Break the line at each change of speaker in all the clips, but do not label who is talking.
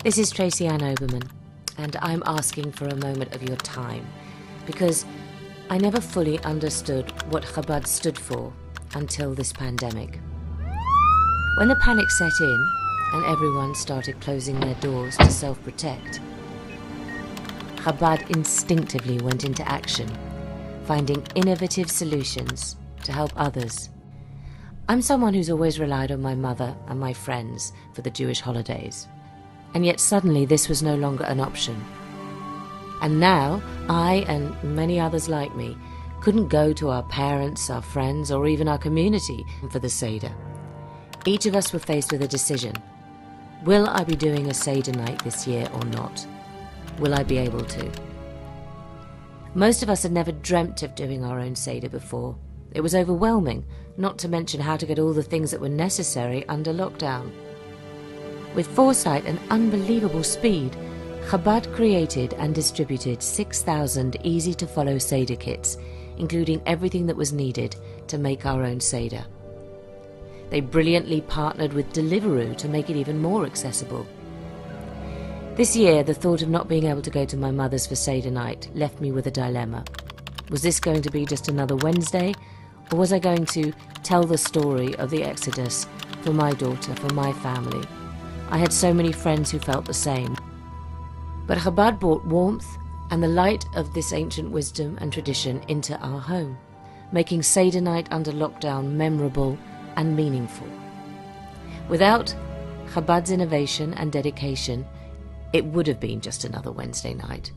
This is Tracy Ann Oberman, and I'm asking for a moment of your time because I never fully understood what Chabad stood for until this pandemic. When the panic set in and everyone started closing their doors to self-protect, Chabad instinctively went into action, finding innovative solutions to help others. I'm someone who's always relied on my mother and my friends for the Jewish holidays. And yet suddenly this was no longer an option. And now I and many others like me couldn't go to our parents, our friends, or even our community for the Seder. Each of us were faced with a decision. Will I be doing a Seder night this year or not? Will I be able to? Most of us had never dreamt of doing our own Seder before. It was overwhelming, not to mention how to get all the things that were necessary under lockdown. With foresight and unbelievable speed, Chabad created and distributed 6,000 easy-to-follow Seder kits, including everything that was needed to make our own Seder. They brilliantly partnered with Deliveroo to make it even more accessible. This year, the thought of not being able to go to my mother's for Seder night left me with a dilemma. Was this going to be just another Wednesday, or was I going to tell the story of the Exodus for my daughter, for my family? I had so many friends who felt the same. But Chabad brought warmth and the light of this ancient wisdom and tradition into our home, making Seder night under lockdown memorable and meaningful. Without Chabad's innovation and dedication, it would have been just another Wednesday night.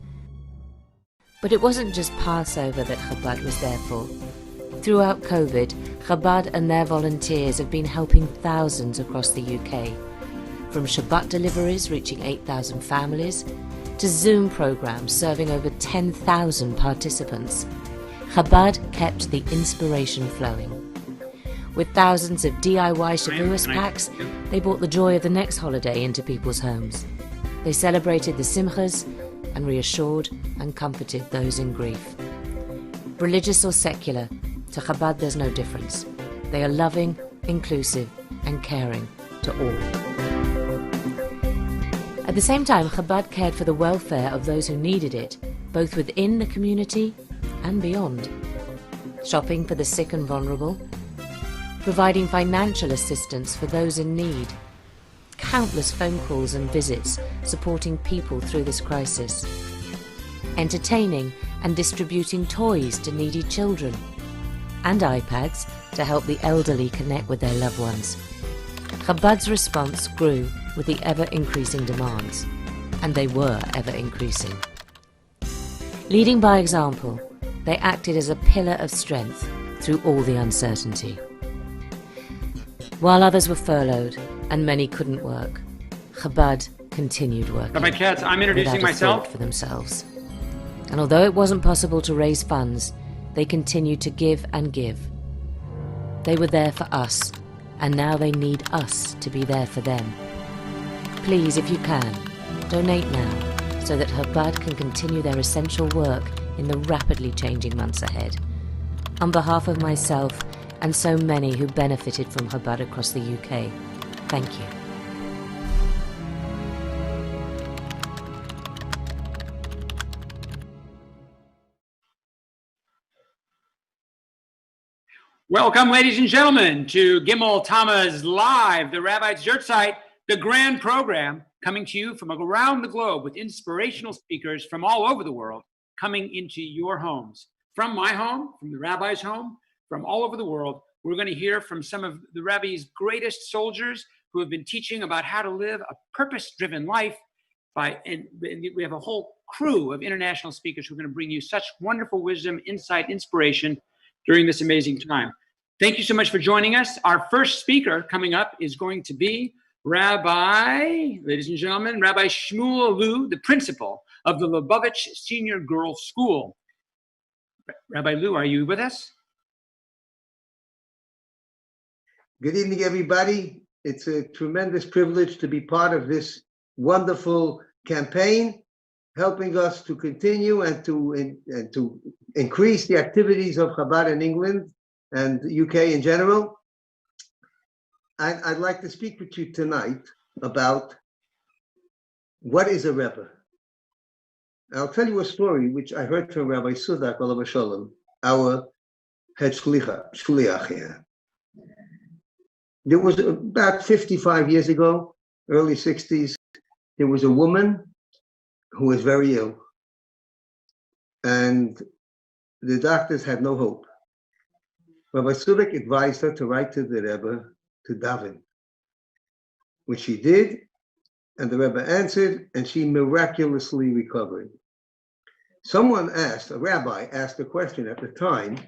But it wasn't just Passover that Chabad was there for. Throughout COVID, Chabad and their volunteers have been helping thousands across the UK. From Shabbat deliveries reaching 8,000 families, to Zoom programs serving over 10,000 participants, Chabad kept the inspiration flowing. With thousands of DIY Shavuos packs, they brought the joy of the next holiday into people's homes. They celebrated the Simchas and reassured and comforted those in grief. Religious or secular, to Chabad there's no difference. They are loving, inclusive, and caring to all. At the same time, Chabad cared for the welfare of those who needed it, both within the community and beyond. Shopping for the sick and vulnerable, providing financial assistance for those in need, countless phone calls and visits supporting people through this crisis, entertaining and distributing toys to needy children, and iPads to help the elderly connect with their loved ones. Chabad's response grew with the ever-increasing demands, and they were ever-increasing. Leading by example, they acted as a pillar of strength through all the uncertainty. While others were furloughed and many couldn't work, Chabad continued working.
Rabbi Katz, I'm introducing
without a
myself.
thought for themselves. And although it wasn't possible to raise funds, they continued to give and give. They were there for us, and now they need us to be there for them. Please, if you can, donate now so that Chabad can continue their essential work in the rapidly changing months ahead. On behalf of myself and so many who benefited from Chabad across the UK, thank you.
Welcome, ladies and gentlemen, to Gimel Tammuz Live, the Rabbi Dessert Site, the grand program coming to you from around the globe with inspirational speakers from all over the world coming into your homes. From my home, from the rabbi's home, from all over the world, we're going to hear from some of the Rabbi's greatest soldiers who have been teaching about how to live a purpose-driven life. And we have a whole crew of international speakers who are going to bring you such wonderful wisdom, insight, inspiration during this amazing time. Thank you so much for joining us. Our first speaker coming up is going to be Rabbi, ladies and gentlemen, Rabbi Shmuel Liu, the principal of the Lubavitch Senior Girls School. Rabbi Liu, are you with us?
Good evening, everybody. It's a tremendous privilege to be part of this wonderful campaign, helping us to continue and to increase the activities of Chabad in England and the UK in general. I'd like to speak with you tonight about What is a Rebbe? I'll tell you a story which I heard from Rabbi Sudak, Olav Shalom, our head shliach here. There was about 55 years ago, early 60s, there was a woman who was very ill. And the doctors had no hope. Rabbi Sudak advised her to write to the Rebbe to daven, which she did, and the Rebbe answered, and she miraculously recovered. Someone asked, a rabbi asked a question at the time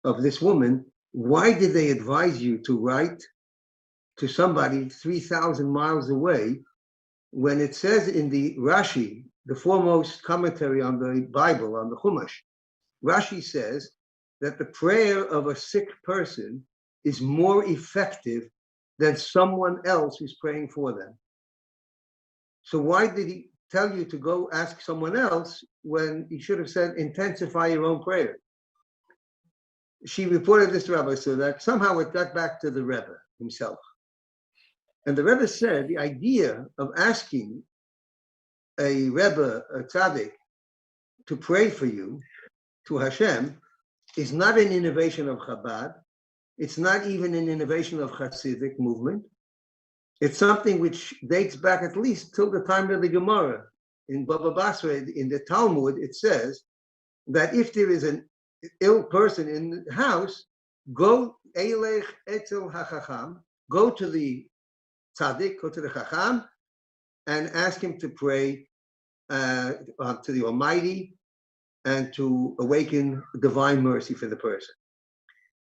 of this woman, why did they advise you to write to somebody 3,000 miles away when it says in the Rashi, the foremost commentary on the Bible, on the Chumash, Rashi says that the prayer of a sick person is more effective than someone else who's praying for them. So why did he tell you to go ask someone else when he should have said, intensify your own prayer? She reported this to Rabbi so that somehow it got back to the Rebbe himself. And the Rebbe said the idea of asking a Rebbe, a tzaddik, to pray for you, to Hashem, is not an innovation of Chabad. It's not even an innovation of Hasidic movement. It's something which dates back at least till the time of the Gemara. In Baba Basra, in the Talmud, it says that if there is an ill person in the house, go Eilech Etzel HaChacham, go to the tzaddik, go to the Chacham, and ask him to pray to the Almighty and to awaken divine mercy for the person.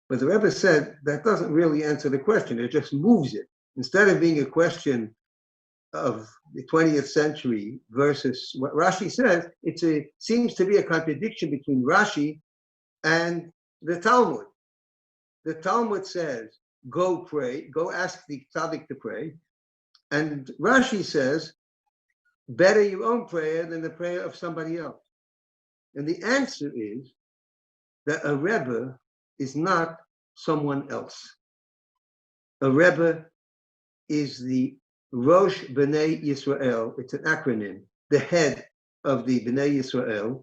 But the Rebbe said that doesn't really answer the question, it just moves it. Instead of being a question of the 20th century versus what Rashi says, seems to be a contradiction between Rashi and the Talmud. The Talmud says, go pray, go ask the tzaddik to pray. And Rashi says, better your own prayer than the prayer of somebody else. And the answer is that a Rebbe is not someone else. A Rebbe is the Rosh B'nai Yisrael. It's an acronym, the head of the B'nai Yisrael.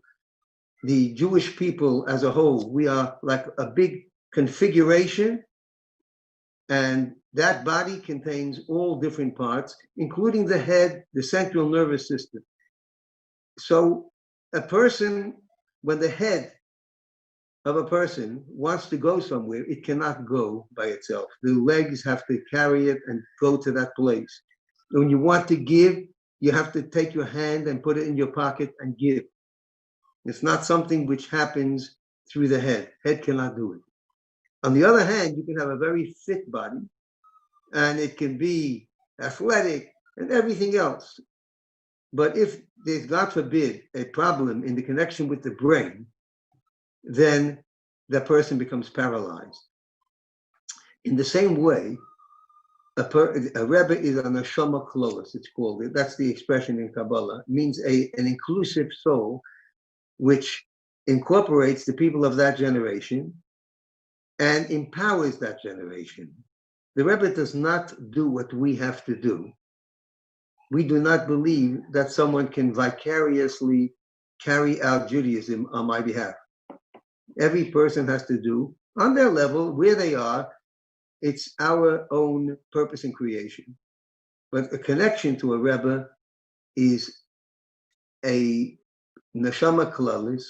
The Jewish people as a whole, we are like a big configuration, and that body contains all different parts, including the head, the central nervous system. So a person, when the head of a person wants to go somewhere, it cannot go by itself. The legs have to carry it and go to that place. When you want to give, you have to take your hand and put it in your pocket and give. It's not something which happens through the head. Head cannot do it. On the other hand, you can have a very fit body, and it can be athletic and everything else. But if there's, God forbid, a problem in the connection with the brain, then that person becomes paralyzed. In the same way, a Rebbe is an neshama klolos, it's called. That's the expression in Kabbalah. It means an inclusive soul which incorporates the people of that generation and empowers that generation. The Rebbe does not do what we have to do. We do not believe that someone can vicariously carry out Judaism on my behalf. Every person has to do, on their level, where they are, it's our own purpose and creation. But a connection to a Rebbe is a neshama klalis,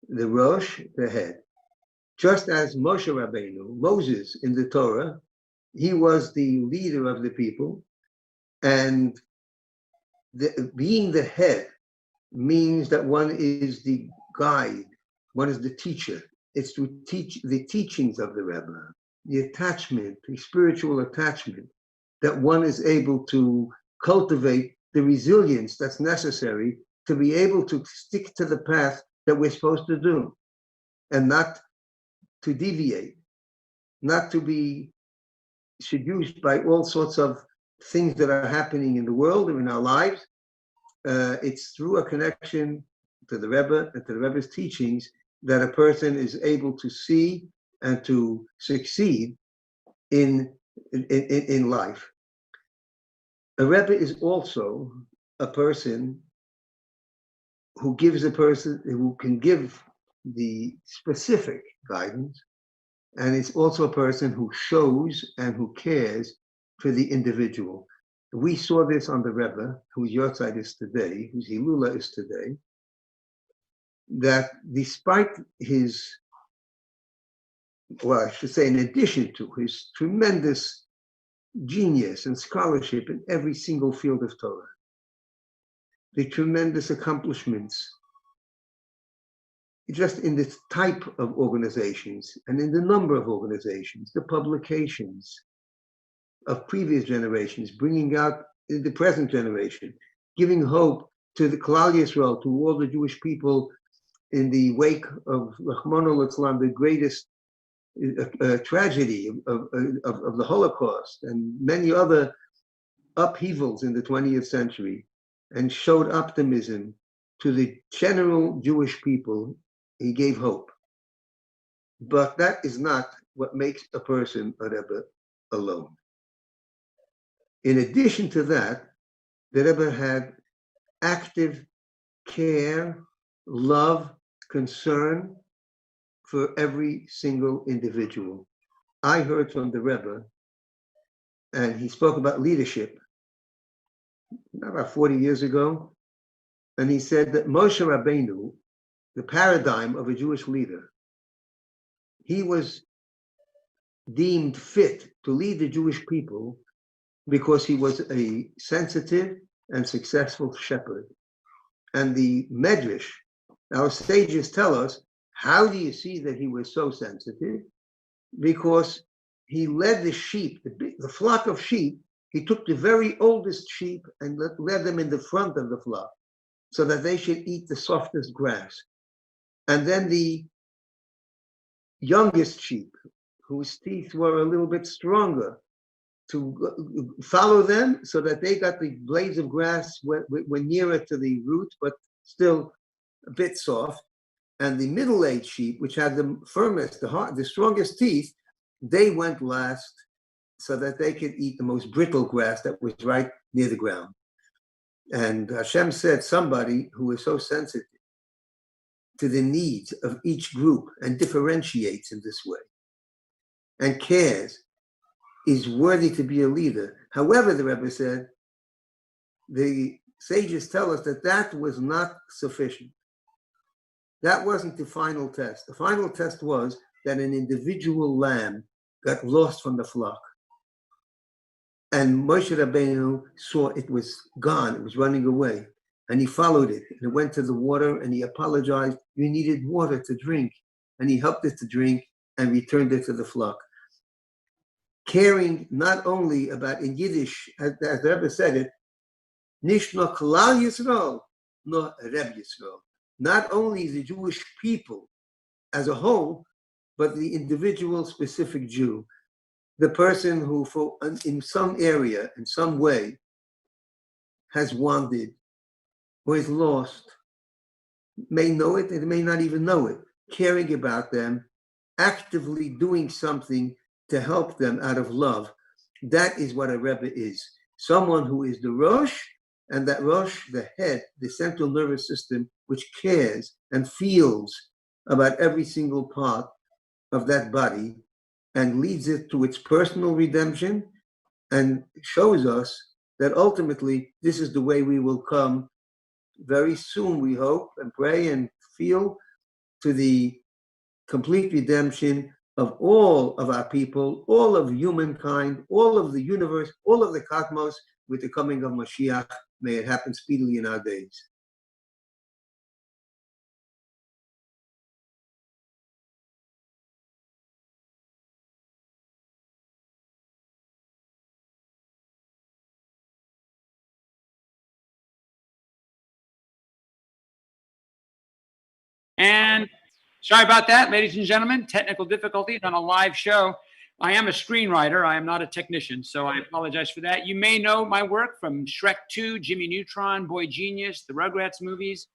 the Rosh, the head. Just as Moshe Rabbeinu, Moses in the Torah, he was the leader of the people, and being the head means that one is the guide, one is the teacher. It's to teach the teachings of the Rebbe, the attachment, the spiritual attachment, that one is able to cultivate the resilience that's necessary to be able to stick to the path that we're supposed to do, and not to deviate, not to be seduced by all sorts of things that are happening in the world or in our lives. It's through a connection to the Rebbe and to the Rebbe's teachings that a person is able to see and to succeed in life. A Rebbe is also a person who can give the specific guidance, and it's also a person who shows and who cares for the individual. We saw this on the Rebbe, whose Yortzeit is today, whose Hilula is today, that despite his, well, I should say, in addition to his tremendous genius and scholarship in every single field of Torah, the tremendous accomplishments just in this type of organizations and in the number of organizations, the publications of previous generations, bringing out the present generation, giving hope to the Klal Yisrael, to all the Jewish people in the wake of Rahmano Litzlan, the greatest tragedy of the Holocaust and many other upheavals in the 20th century, and showed optimism to the general Jewish people. He gave hope. But that is not what makes a person a Rebbe alone. In addition to that, the Rebbe had active care, love, concern for every single individual. I heard from the Rebbe, and he spoke about leadership about 40 years ago, and he said that Moshe Rabbeinu, the paradigm of a Jewish leader, he was deemed fit to lead the Jewish people because he was a sensitive and successful shepherd. And the Medrash, our sages tell us, how do you see that he was so sensitive? Because he led the sheep, the flock of sheep. He took the very oldest sheep and led them in the front of the flock so that they should eat the softest grass. And then the youngest sheep, whose teeth were a little bit stronger, to follow them so that they got the blades of grass were nearer to the root, but still a bit soft. And the middle-aged sheep, which had the firmest, the strongest teeth, they went last so that they could eat the most brittle grass that was right near the ground. And Hashem said, somebody who is so sensitive to the needs of each group and differentiates in this way and cares is worthy to be a leader. However, the Rebbe said, the sages tell us that that was not sufficient. That wasn't the final test. The final test was that an individual lamb got lost from the flock. And Moshe Rabbeinu saw it was gone, it was running away. And he followed it, and it went to the water, and he apologized. You needed water to drink. And he helped it to drink and returned it to the flock. Caring not only about, in Yiddish, as the Rebbe said it, Nish no Klal Yisrael, no Rebbe Yisrael. Not only the Jewish people as a whole, but the individual specific Jew. The person who, in some area, in some way, has wandered, or is lost, may know it, and may not even know it, caring about them, actively doing something to help them out of love. That is what a Rebbe is. Someone who is the Rosh, and that Rosh, the head, the central nervous system, which cares and feels about every single part of that body and leads it to its personal redemption and shows us that ultimately this is the way we will come very soon, we hope and pray and feel, to the complete redemption of all of our people, all of humankind, all of the universe, all of the cosmos, with the coming of Mashiach. May it happen speedily in our days.
And sorry about that, ladies and gentlemen, technical difficulties on a live show. I am a screenwriter. I am not a technician, so I apologize for that. You may know my work from Shrek 2, Jimmy Neutron, Boy Genius, the Rugrats movies,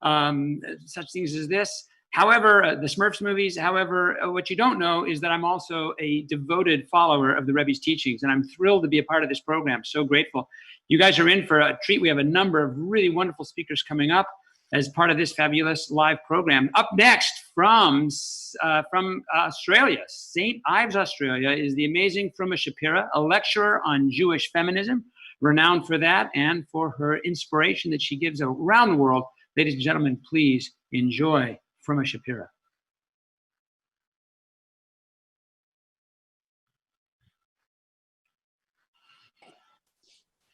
such things as this. However, the Smurfs movies, however, what you don't know is that I'm also a devoted follower of the Rebbe's teachings, and I'm thrilled to be a part of this program. So grateful. You guys are in for a treat. We have a number of really wonderful speakers coming up as part of this fabulous live program. Up next from Australia, St. Ives, Australia, is the amazing Fruma Shapira, a lecturer on Jewish feminism, renowned for that and for her inspiration that she gives around the world. Ladies and gentlemen, please enjoy Fruma Shapira.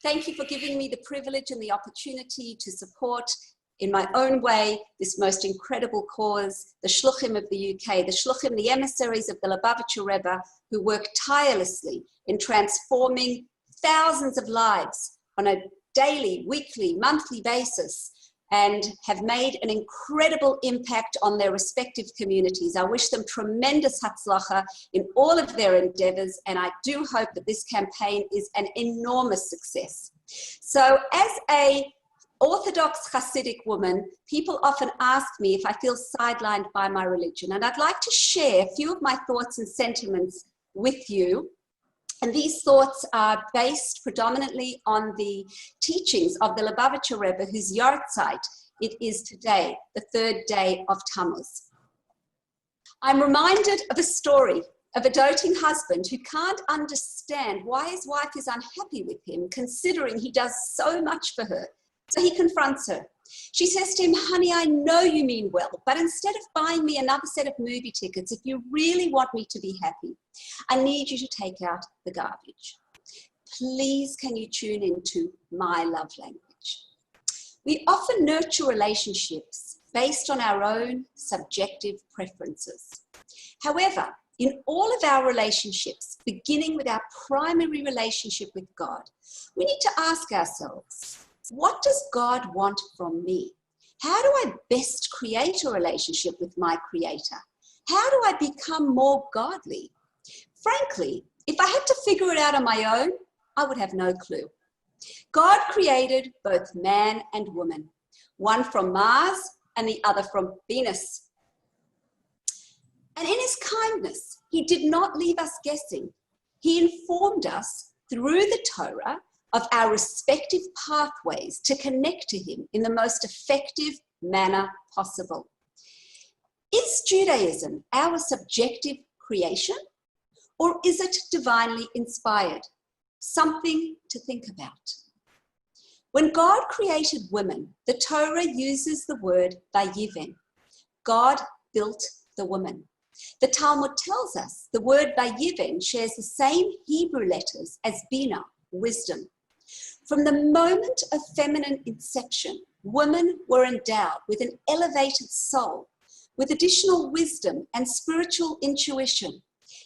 Thank you for giving me the privilege and the opportunity to support in my own way this most incredible cause, the Shluchim of the UK, the Shluchim, the emissaries of the Lubavitch Rebbe, who work tirelessly in transforming thousands of lives on a daily, weekly, monthly basis, and have made an incredible impact on their respective communities. I wish them tremendous hatzlacha in all of their endeavors, and I do hope that this campaign is an enormous success. So as a Orthodox Hasidic woman, people often ask me if I feel sidelined by my religion, and I'd like to share a few of my thoughts and sentiments with you. And these thoughts are based predominantly on the teachings of the Lubavitch Rebbe, whose yahrzeit it is today, the third day of Tammuz. I'm reminded of a story of a doting husband who can't understand why his wife is unhappy with him, considering he does so much for her. So he confronts her. She says to him, "Honey, I know you mean well, but instead of buying me another set of movie tickets, if you really want me to be happy, I need you to take out the garbage. Please, can you tune into my love language?" We often nurture relationships based on our own subjective preferences. However, in all of our relationships, beginning with our primary relationship with God, we need to ask ourselves, what does God want from me? How do I best create a relationship with my Creator? How do I become more godly? Frankly, if I had to figure it out on my own, I would have no clue. God created both man and woman, one from Mars and the other from Venus. And in his kindness, he did not leave us guessing. He informed us through the Torah of our respective pathways to connect to him in the most effective manner possible. Is Judaism our subjective creation, or is it divinely inspired? Something to think about. When God created women, the Torah uses the word vayiven. God built the woman. The Talmud tells us the word vayiven shares the same Hebrew letters as bina, wisdom. From the moment of feminine inception, women were endowed with an elevated soul, with additional wisdom and spiritual intuition,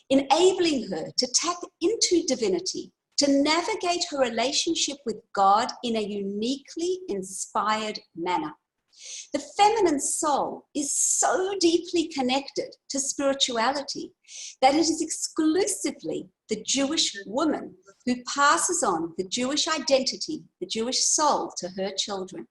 enabling her to tap into divinity, to navigate her relationship with God in a uniquely inspired manner. The feminine soul is so deeply connected to spirituality that it is exclusively the Jewish woman who passes on the Jewish identity, the Jewish soul, to her children.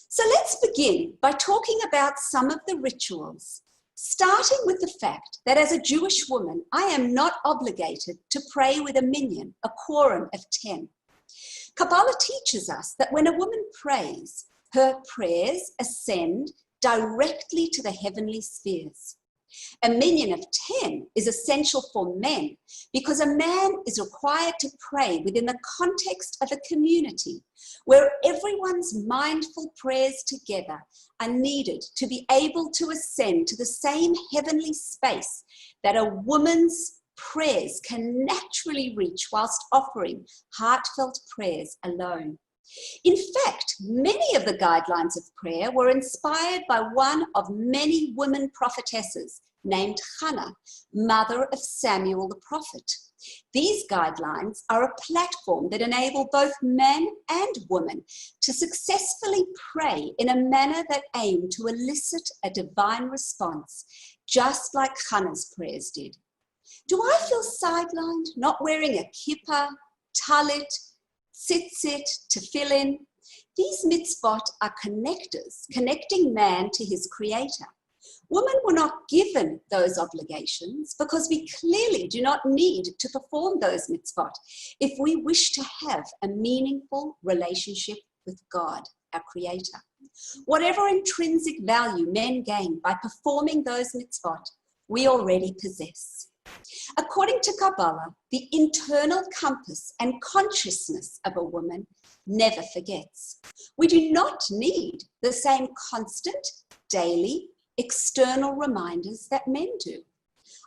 So let's begin by talking about some of the rituals, starting with the fact that as a Jewish woman, I am not obligated to pray with a minyan, a quorum of 10. Kabbalah teaches us that when a woman prays, her prayers ascend directly to the heavenly spheres. A minyan of 10 is essential for men because a man is required to pray within the context of a community where everyone's mindful prayers together are needed to be able to ascend to the same heavenly space that a woman's prayers can naturally reach whilst offering heartfelt prayers alone. In fact, many of the guidelines of prayer were inspired by one of many women prophetesses named Hannah, mother of Samuel the prophet. These guidelines are a platform that enable both men and women to successfully pray in a manner that aimed to elicit a divine response, just like Hannah's prayers did. Do I feel sidelined, not wearing a kippah, talit, tzitzit, tefillin? These mitzvot are connectors, connecting man to his creator. Women were not given those obligations because we clearly do not need to perform those mitzvot if we wish to have a meaningful relationship with God, our Creator. Whatever intrinsic value men gain by performing those mitzvot, we already possess. According to Kabbalah, the internal compass and consciousness of a woman never forgets. We do not need the same constant, daily, external reminders that men do.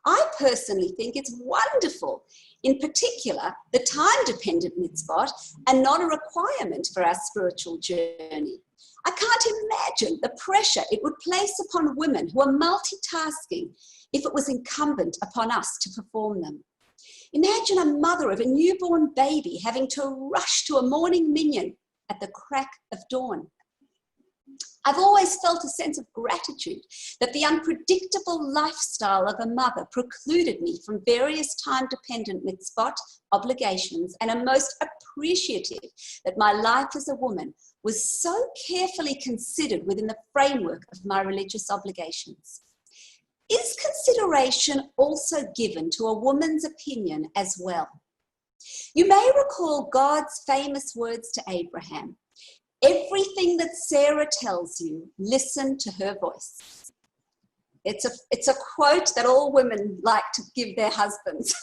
I personally think it's wonderful, in particular, the time-dependent mitzvot are not a requirement for our spiritual journey. I can't imagine the pressure it would place upon women who are multitasking if it was incumbent upon us to perform them. Imagine a mother of a newborn baby having to rush to a morning minyan at the crack of dawn. I've always felt a sense of gratitude that the unpredictable lifestyle of a mother precluded me from various time-dependent mitzvot obligations, and am most appreciative that my life as a woman was so carefully considered within the framework of my religious obligations. Is consideration also given to a woman's opinion as well? You may recall God's famous words to Abraham, "Everything that Sarah tells you, listen to her voice." It's a quote that all women like to give their husbands.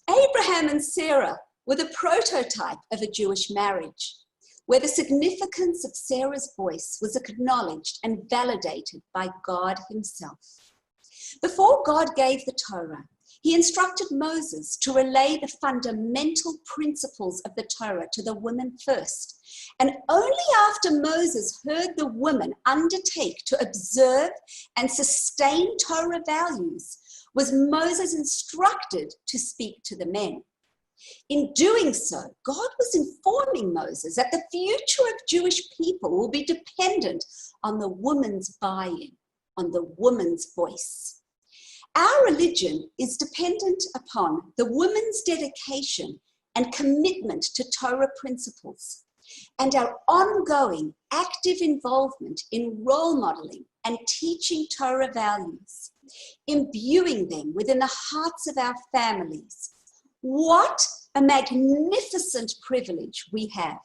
Abraham and Sarah were the prototype of a Jewish marriage, where the significance of Sarah's voice was acknowledged and validated by God himself. Before God gave the Torah, he instructed Moses to relay the fundamental principles of the Torah to the women first. And only after Moses heard the women undertake to observe and sustain Torah values was Moses instructed to speak to the men. In doing so, God was informing Moses that the future of Jewish people will be dependent on the woman's buy-in, on the woman's voice. Our religion is dependent upon the woman's dedication and commitment to Torah principles, and our ongoing active involvement in role modeling and teaching Torah values, imbuing them within the hearts of our families. What a magnificent privilege we have.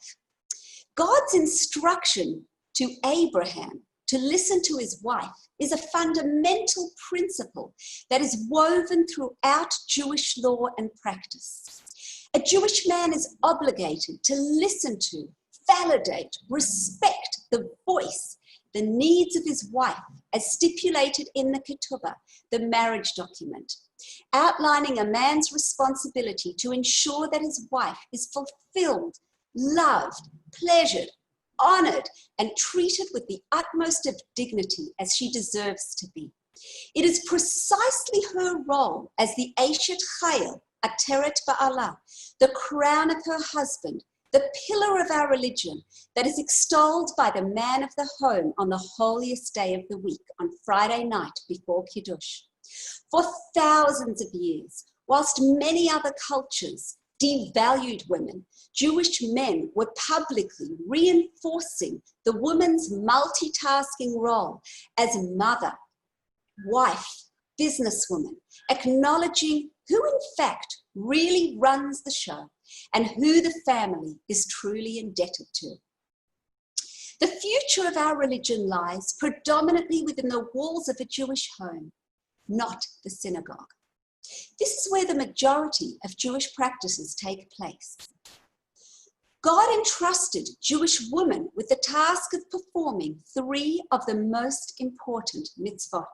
God's instruction to Abraham to listen to his wife is a fundamental principle that is woven throughout Jewish law and practice. A Jewish man is obligated to listen to, validate, respect the voice, the needs of his wife, as stipulated in the ketubah, the marriage document, outlining a man's responsibility to ensure that his wife is fulfilled, loved, pleasured, honored, and treated with the utmost of dignity as she deserves to be. It is precisely her role as the Eshet Chayil, Ateret Ba'ala, the crown of her husband, the pillar of our religion that is extolled by the man of the home on the holiest day of the week, on Friday night before Kiddush. For thousands of years, whilst many other cultures devalued women, Jewish men were publicly reinforcing the woman's multitasking role as mother, wife, businesswoman, acknowledging who in fact really runs the show and who the family is truly indebted to. The future of our religion lies predominantly within the walls of a Jewish home, not the synagogue. This is where the majority of Jewish practices take place. God entrusted Jewish women with the task of performing three of the most important mitzvot.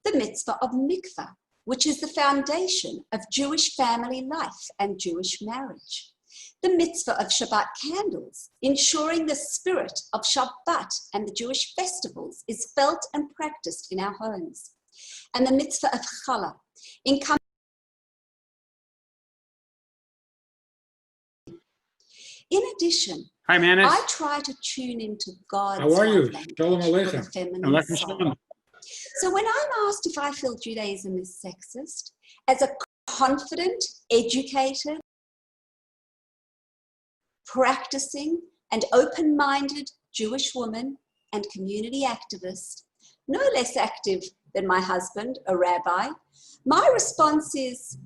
The mitzvah of mikvah, which is the foundation of Jewish family life and Jewish marriage. The mitzvah of Shabbat candles, ensuring the spirit of Shabbat and the Jewish festivals is felt and practiced in our homes. And the mitzvah of challah, in addition,
Hi, Manis.
I try to tune into God's
How are you?
love language
Shalom
for the
Aleichem.
feminine
Aleichem
soul.
shalom.
So when I'm asked if I feel Judaism is sexist, as a confident, educated, practicing, and open-minded Jewish woman and community activist, no less active than my husband, a rabbi, my response is,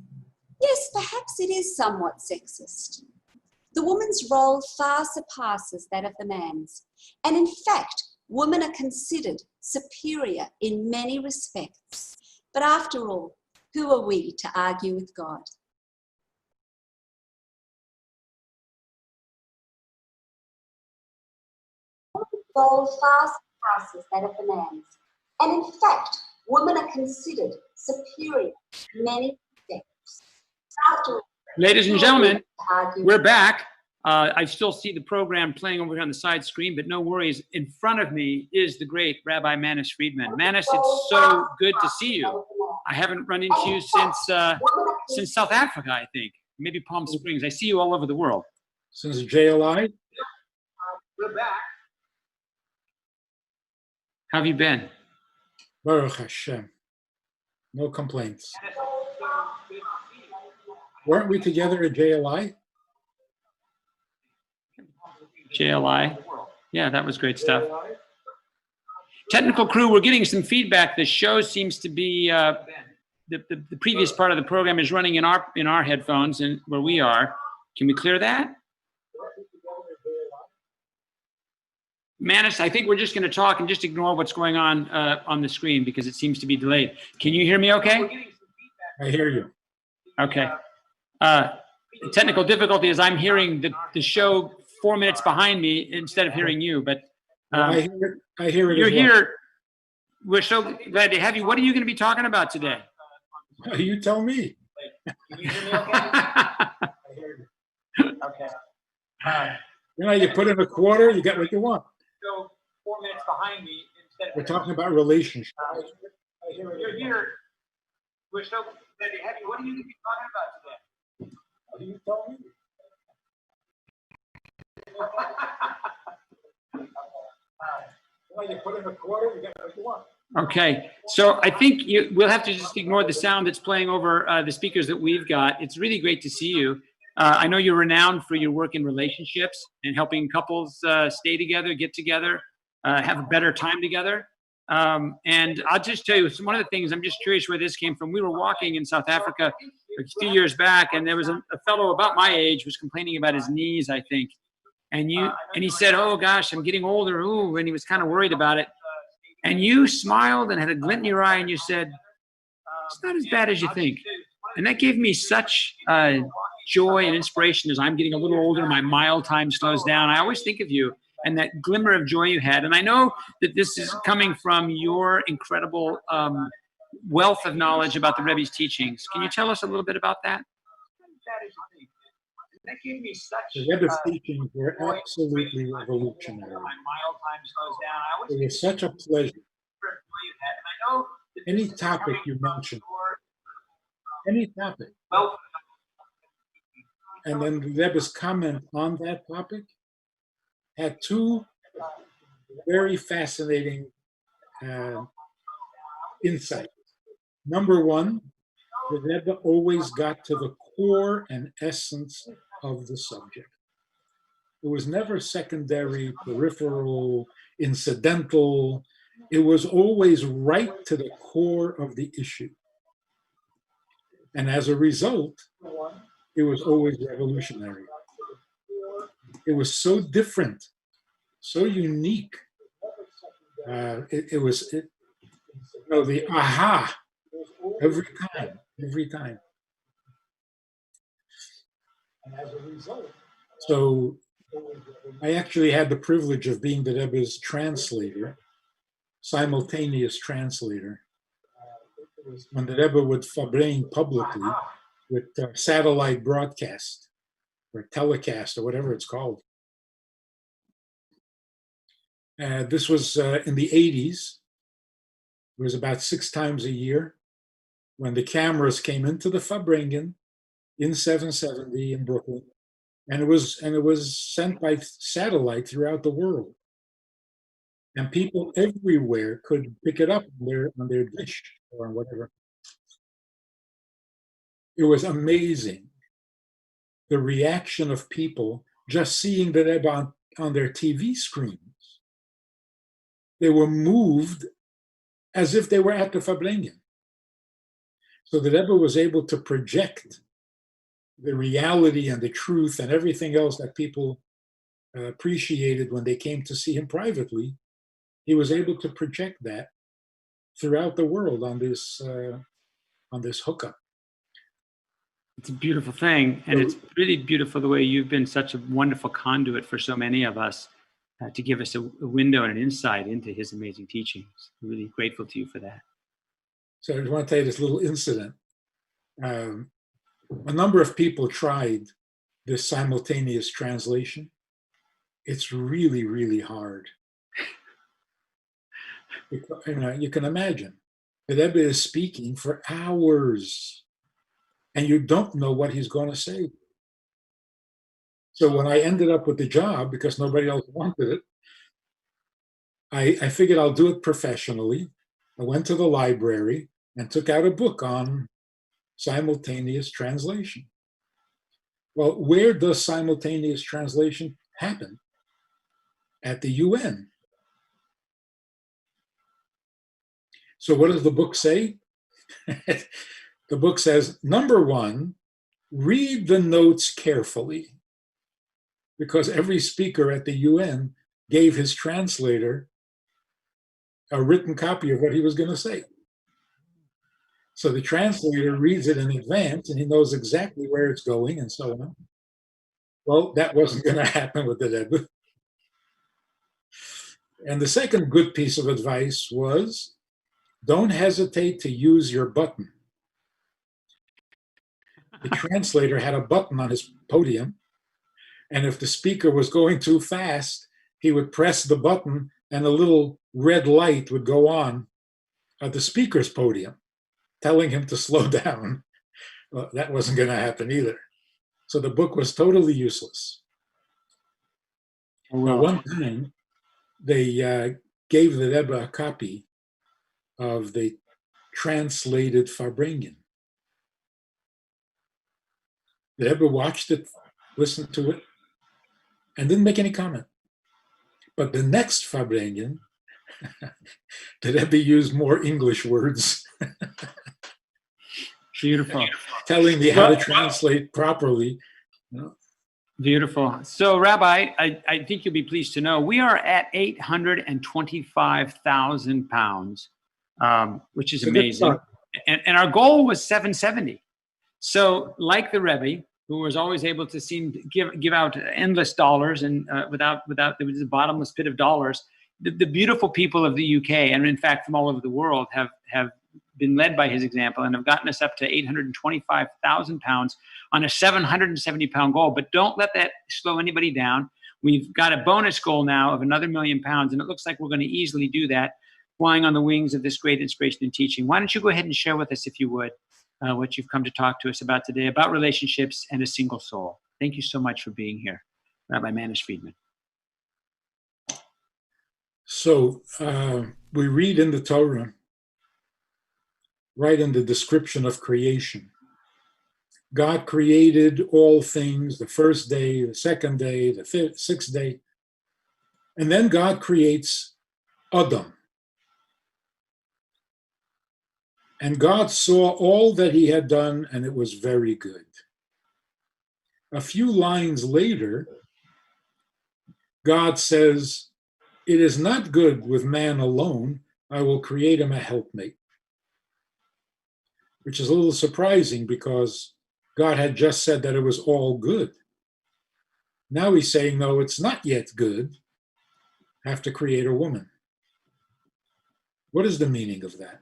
yes, perhaps it is somewhat sexist. The woman's role far surpasses that of the man's. And in fact, women are considered superior in many respects. But after all, who are we to argue with God? Role far surpasses that of the man's. And in fact, women are considered superior in many respects. After all,
ladies and gentlemen, we're back. I still see the program playing over here on the side screen, but no worries. In front of me is the great Rabbi Manis Friedman. Manis, it's so good to see you. I haven't run into you since South Africa, I think. Maybe Palm Springs. I see you all over the world.
Since JLI?
We're back. How have you been?
Baruch Hashem. No complaints. Weren't we together at JLI?
JLI. Yeah, that was great stuff. Technical crew, we're getting some feedback. The show seems to be, the previous part of the program is running in our headphones and where we are. Can we clear that? Manis, I think we're just going to talk and just ignore what's going on the screen because it seems to be delayed. Can you hear me okay?
I hear you.
Okay. The technical difficulty is I'm hearing the show 4 minutes behind me instead of hearing you, but
I hear it.
You're
as well.
here. We're so glad to have you. What are you going to be talking about today?
You tell me.
Can you hear me okay? I hear you. Okay.
You know, you put in a quarter, you get what you want.
So 4 minutes behind me instead of.
We're talking about relationships.
I hear it. You're here. We're so glad to have you. What are you going to be talking about today?
You tell me. You put in a quarter, you get what you want.
Okay, so I think we'll have to just ignore the sound that's playing over the speakers that we've got. It's really great to see you. I know you're renowned for your work in relationships and helping couples stay together, get together, have a better time together. And I'll just tell you, one of the things, I'm just curious where this came from. We were walking in South Africa a few years back, and there was a fellow about my age was complaining about his knees, I think. And he said, "Oh gosh, I'm getting older." Ooh, and he was kind of worried about it. And you smiled and had a glint in your eye, and you said, "It's not as bad as you think." And that gave me such joy and inspiration as I'm getting a little older. My mile time slows down. I always think of you and that glimmer of joy you had. And I know that this is coming from your incredible wealth of knowledge about the Rebbe's teachings. Can you tell us a little bit about that? That gave me such.
The Rebbe's teachings were absolutely revolutionary. It was such a pleasure. Any topic you mentioned, any topic. And then the Rebbe's comment on that topic had two very fascinating insights. Number one, the Rebbe always got to the core and essence of the subject. It was never secondary, peripheral, incidental. It was always right to the core of the issue. And as a result, it was always revolutionary. It was so different, so unique. The aha, every time. And as a result, so I actually had the privilege of being the Rebbe's translator, simultaneous translator. When the Rebbe would bring publicly with satellite broadcast or telecast or whatever it's called. This was in the 80s. It was about 6 times a year when the cameras came into the Fabringen in 770 in Brooklyn, and it was sent by satellite throughout the world, and people everywhere could pick it up on their dish or whatever. It was amazing, the reaction of people just seeing the Rebbe on their TV screens. They were moved as if they were at the Farbrengen. So the Rebbe was able to project the reality and the truth and everything else that people appreciated when they came to see him privately. He was able to project that throughout the world on this hookup.
It's a beautiful thing, and it's really beautiful the way you've been such a wonderful conduit for so many of us to give us a window and an insight into his amazing teachings. I'm really grateful to you for that.
So I just want to tell you this little incident. A number of people tried this simultaneous translation. It's really, really hard. You can imagine. The Rebbe is speaking for hours, and you don't know what he's going to say. So when I ended up with the job, because nobody else wanted it, I figured I'll do it professionally. I went to the library and took out a book on simultaneous translation. Well, where does simultaneous translation happen? At the UN. So what does the book say? The book says, number one, read the notes carefully, because every speaker at the UN gave his translator a written copy of what he was going to say. So the translator reads it in advance and he knows exactly where it's going and so on. Well, that wasn't going to happen with the Rebbe. And the second good piece of advice was, don't hesitate to use your button. The translator had a button on his podium, and if the speaker was going too fast, he would press the button and a little red light would go on at the speaker's podium, telling him to slow down. Well, that wasn't going to happen either. So the book was totally useless. Well, one time, they gave the Rebbe a copy of the translated Farbrengen. The Rebbe watched it, listened to it, and didn't make any comment. But the next Farbrengen, the Rebbe used more English words.
Beautiful.
Telling me how to translate properly. You know.
Beautiful. So, Rabbi, I think you'll be pleased to know we are at 825,000 pounds, which is amazing. And our goal was 770. So, like the Rebbe, who was always able to give out endless dollars and without there was a bottomless pit of dollars, the beautiful people of the UK, and in fact from all over the world, have been led by his example and have gotten us up to 825,000 pounds on a 770-pound goal. But don't let that slow anybody down. We've got a bonus goal now of another 1 million pounds, and it looks like we're going to easily do that, flying on the wings of this great inspiration and teaching. Why don't you go ahead and share with us, if you would, what you've come to talk to us about today, about relationships and a single soul. Thank you so much for being here, Rabbi Manish Friedman.
So we read in the Torah, right in the description of creation, God created all things, the first day, the second day, the sixth day, and then God creates Adam. And God saw all that he had done, and it was very good. A few lines later, God says, it is not good with man alone. I will create him a helpmate. Which is a little surprising because God had just said that it was all good. Now he's saying, no, it's not yet good. I have to create a woman. What is the meaning of that?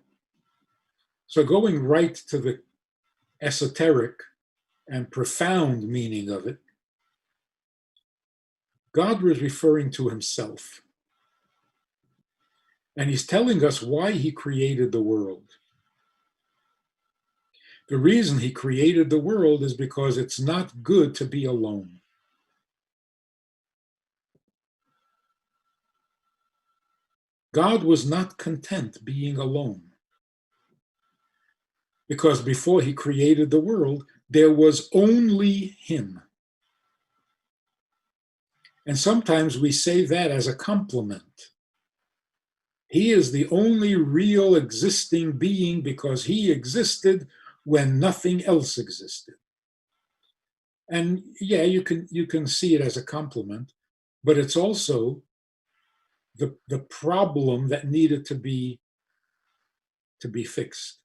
So going right to the esoteric and profound meaning of it, God was referring to himself. And he's telling us why he created the world. The reason he created the world is because it's not good to be alone. God was not content being alone. Because before he created the world, there was only him. And sometimes we say that as a compliment. He is the only real existing being because he existed when nothing else existed. And yeah, you can see it as a compliment, but it's also the problem that needed to be fixed.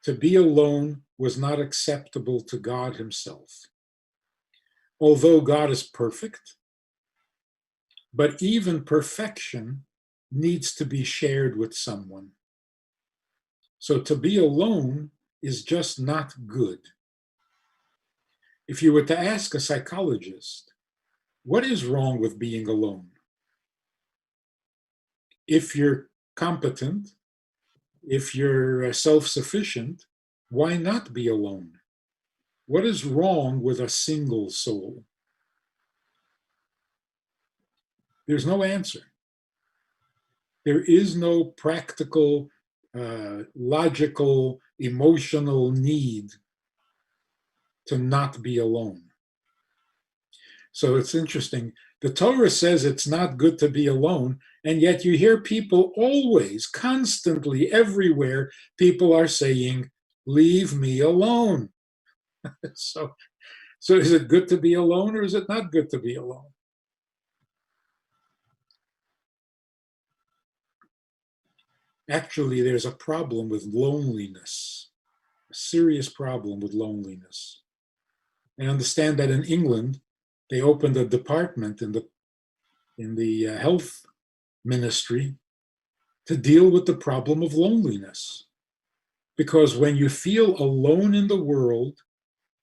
To be alone was not acceptable to God himself. Although God is perfect, but even perfection needs to be shared with someone. So to be alone is just not good. If you were to ask a psychologist, what is wrong with being alone? If you're competent, if you're self-sufficient, why not be alone? What is wrong with a single soul? There's no answer. There is no practical, logical, emotional need to not be alone. So it's interesting. The Torah says it's not good to be alone, and yet you hear people always, constantly, everywhere, people are saying, leave me alone. So is it good to be alone or is it not good to be alone? Actually, there's a problem with loneliness, a serious problem with loneliness. I understand that in England, they opened a department in the health ministry to deal with the problem of loneliness. Because when you feel alone in the world,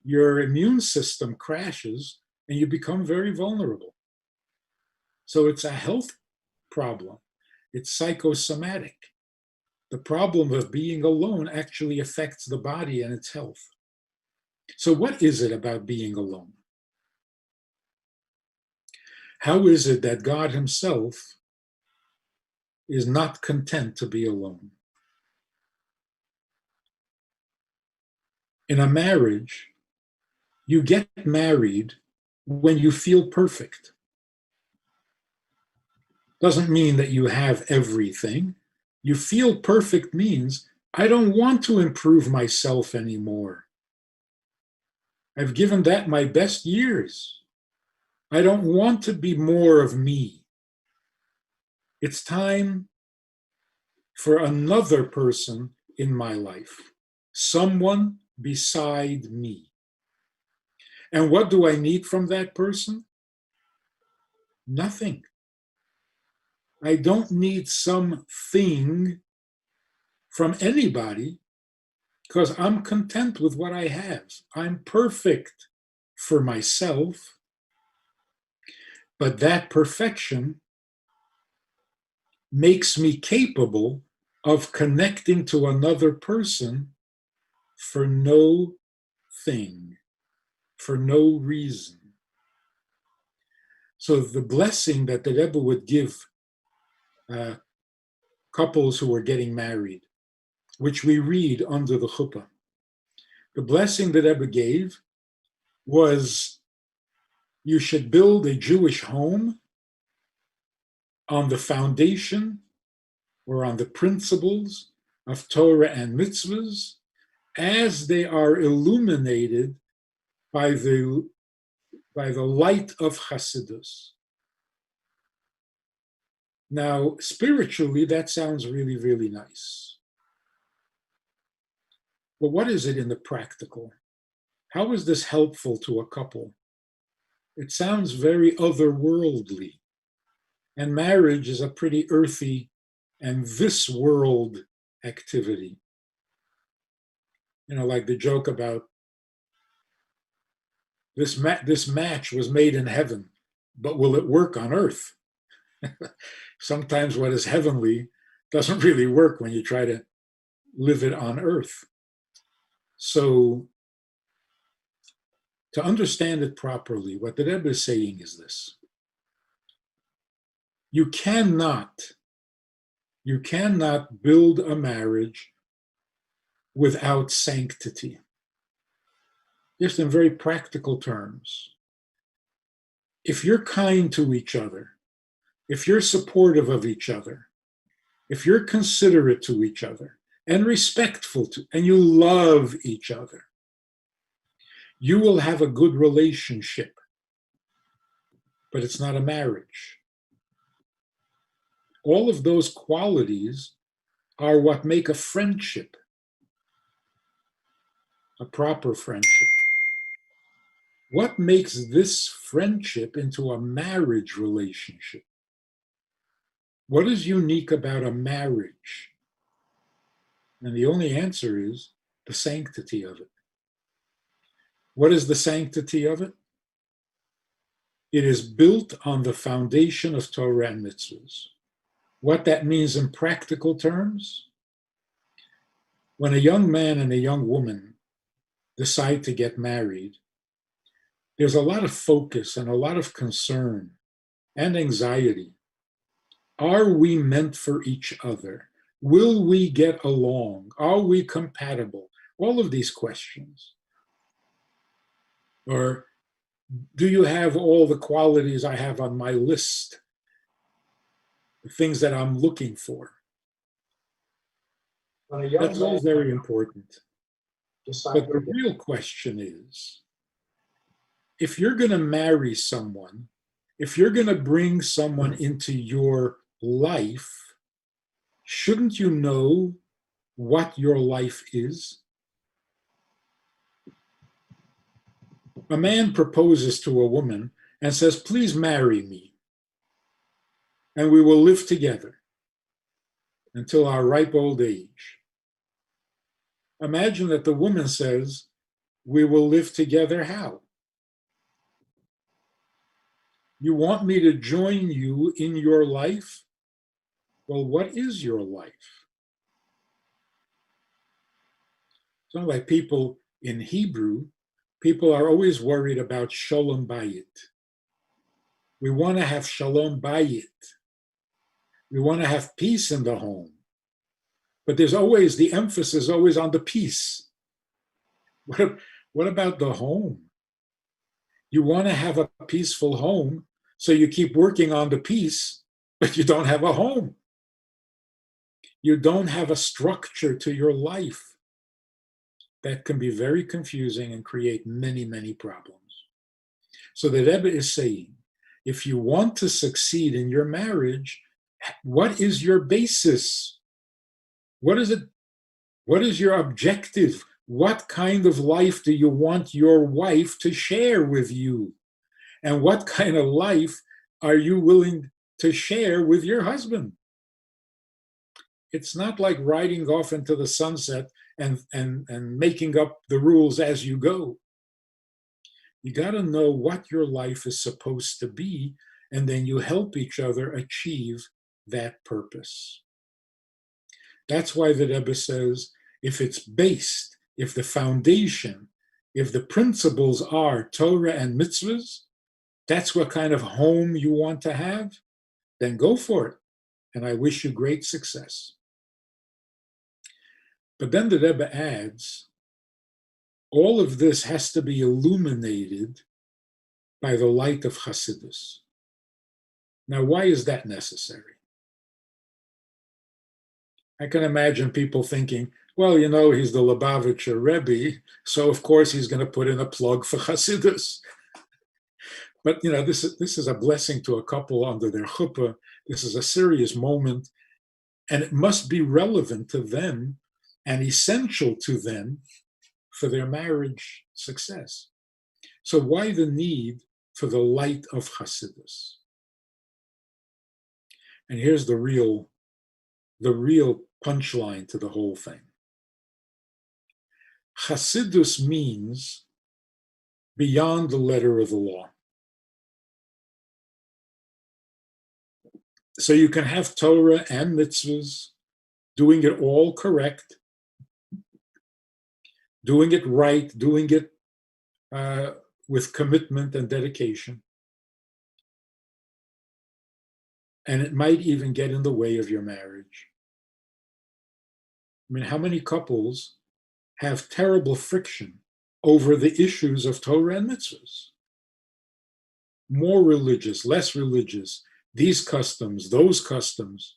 your immune system crashes and you become very vulnerable. So it's a health problem. It's psychosomatic. The problem of being alone actually affects the body and its health. So what is it about being alone? How is it that God himself is not content to be alone? In a marriage, you get married when you feel perfect. Doesn't mean that you have everything. You feel perfect means I don't want to improve myself anymore. I've given that my best years. I don't want to be more of me. It's time for another person in my life, someone beside me. And what do I need from that person? Nothing. I don't need something from anybody because I'm content with what I have. I'm perfect for myself, but that perfection makes me capable of connecting to another person for no thing, for no reason. So the blessing that the Rebbe would give couples who are getting married, which we read under the chuppah, the blessing that Rebbe gave was you should build a Jewish home on the foundation or on the principles of Torah and mitzvahs as they are illuminated by the light of Hasidus. Now, spiritually, that sounds really, really nice. But what is it in the practical? How is this helpful to a couple? It sounds very otherworldly. And marriage is a pretty earthy and this world activity. You know, like the joke about this match was made in heaven, but will it work on earth? Sometimes what is heavenly doesn't really work when you try to live it on earth. So to understand it properly, what the Rebbe is saying is this. You cannot build a marriage without sanctity. Just in very practical terms. If you're kind to each other, if you're supportive of each other, if you're considerate to each other and respectful to, and you love each other, you will have a good relationship. But it's not a marriage. All of those qualities are what make a friendship, a proper friendship. What makes this friendship into a marriage relationship? What is unique about a marriage? And the only answer is the sanctity of it. What is the sanctity of it? It is built on the foundation of Torah and mitzvahs. What that means in practical terms, when a young man and a young woman decide to get married, there's a lot of focus and a lot of concern and anxiety. Are we meant for each other? Will we get along? Are we compatible? All of these questions. Or do you have all the qualities I have on my list? The things that I'm looking for. That's all very important. But the real question is, if you're going to marry someone, if you're going to bring someone into your life, shouldn't you know what your life is? A man proposes to a woman and says, please marry me, and we will live together until our ripe old age. Imagine that the woman says, we will live together how? You want me to join you in your life? Well, what is your life? It's not like people in Hebrew, people are always worried about shalom bayit. We want to have shalom bayit. We want to have peace in the home. But there's always, the emphasis always on the peace. What about the home? You want to have a peaceful home, so you keep working on the peace, but you don't have a home. You don't have a structure to your life. That can be very confusing and create many, many problems. So the Rebbe is saying, if you want to succeed in your marriage, what is your basis? What is it? What is your objective? What kind of life do you want your wife to share with you? And what kind of life are you willing to share with your husband? It's not like riding off into the sunset and making up the rules as you go. You got to know what your life is supposed to be, and then you help each other achieve that purpose. That's why the Rebbe says, if it's based, if the foundation, if the principles are Torah and mitzvahs, that's what kind of home you want to have, then go for it. And I wish you great success. But then the Rebbe adds, all of this has to be illuminated by the light of Hasidus. Now, why is that necessary? I can imagine people thinking, well, you know, he's the Lubavitch Rebbe, so of course he's going to put in a plug for Hasidus. But, you know, this is a blessing to a couple under their chuppah. This is a serious moment, and it must be relevant to them and essential to them for their marriage success. So why the need for the light of Hasidus? And here's the real punchline to the whole thing. Hasidus means beyond the letter of the law. So you can have Torah and mitzvahs, doing it all correct, doing it right, doing it with commitment and dedication. And it might even get in the way of your marriage. I mean, how many couples have terrible friction over the issues of Torah and mitzvahs? More religious, less religious, these customs, those customs.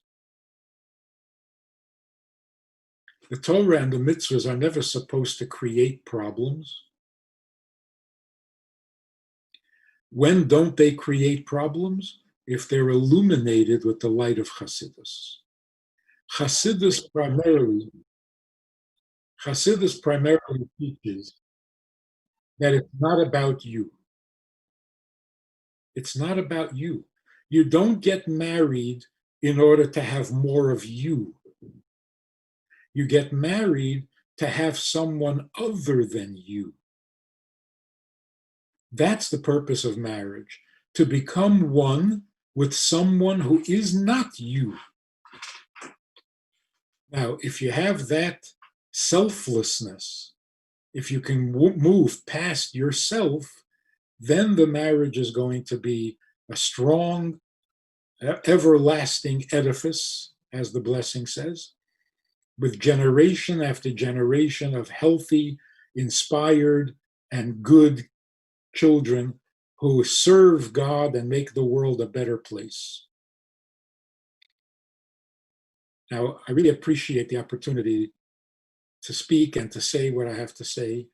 The Torah and the mitzvahs are never supposed to create problems. When don't they create problems? If they're illuminated with the light of Hasidus. Hasidus primarily teaches that it's not about you. It's not about you. You don't get married in order to have more of you. You get married to have someone other than you. That's the purpose of marriage, to become one with someone who is not you. Now, if you have that selflessness, if you can move past yourself, then the marriage is going to be a strong, everlasting edifice, as the blessing says, with generation after generation of healthy, inspired, and good children who serve God and make the world a better place. Now, I really appreciate the opportunity to speak and to say what I have to say,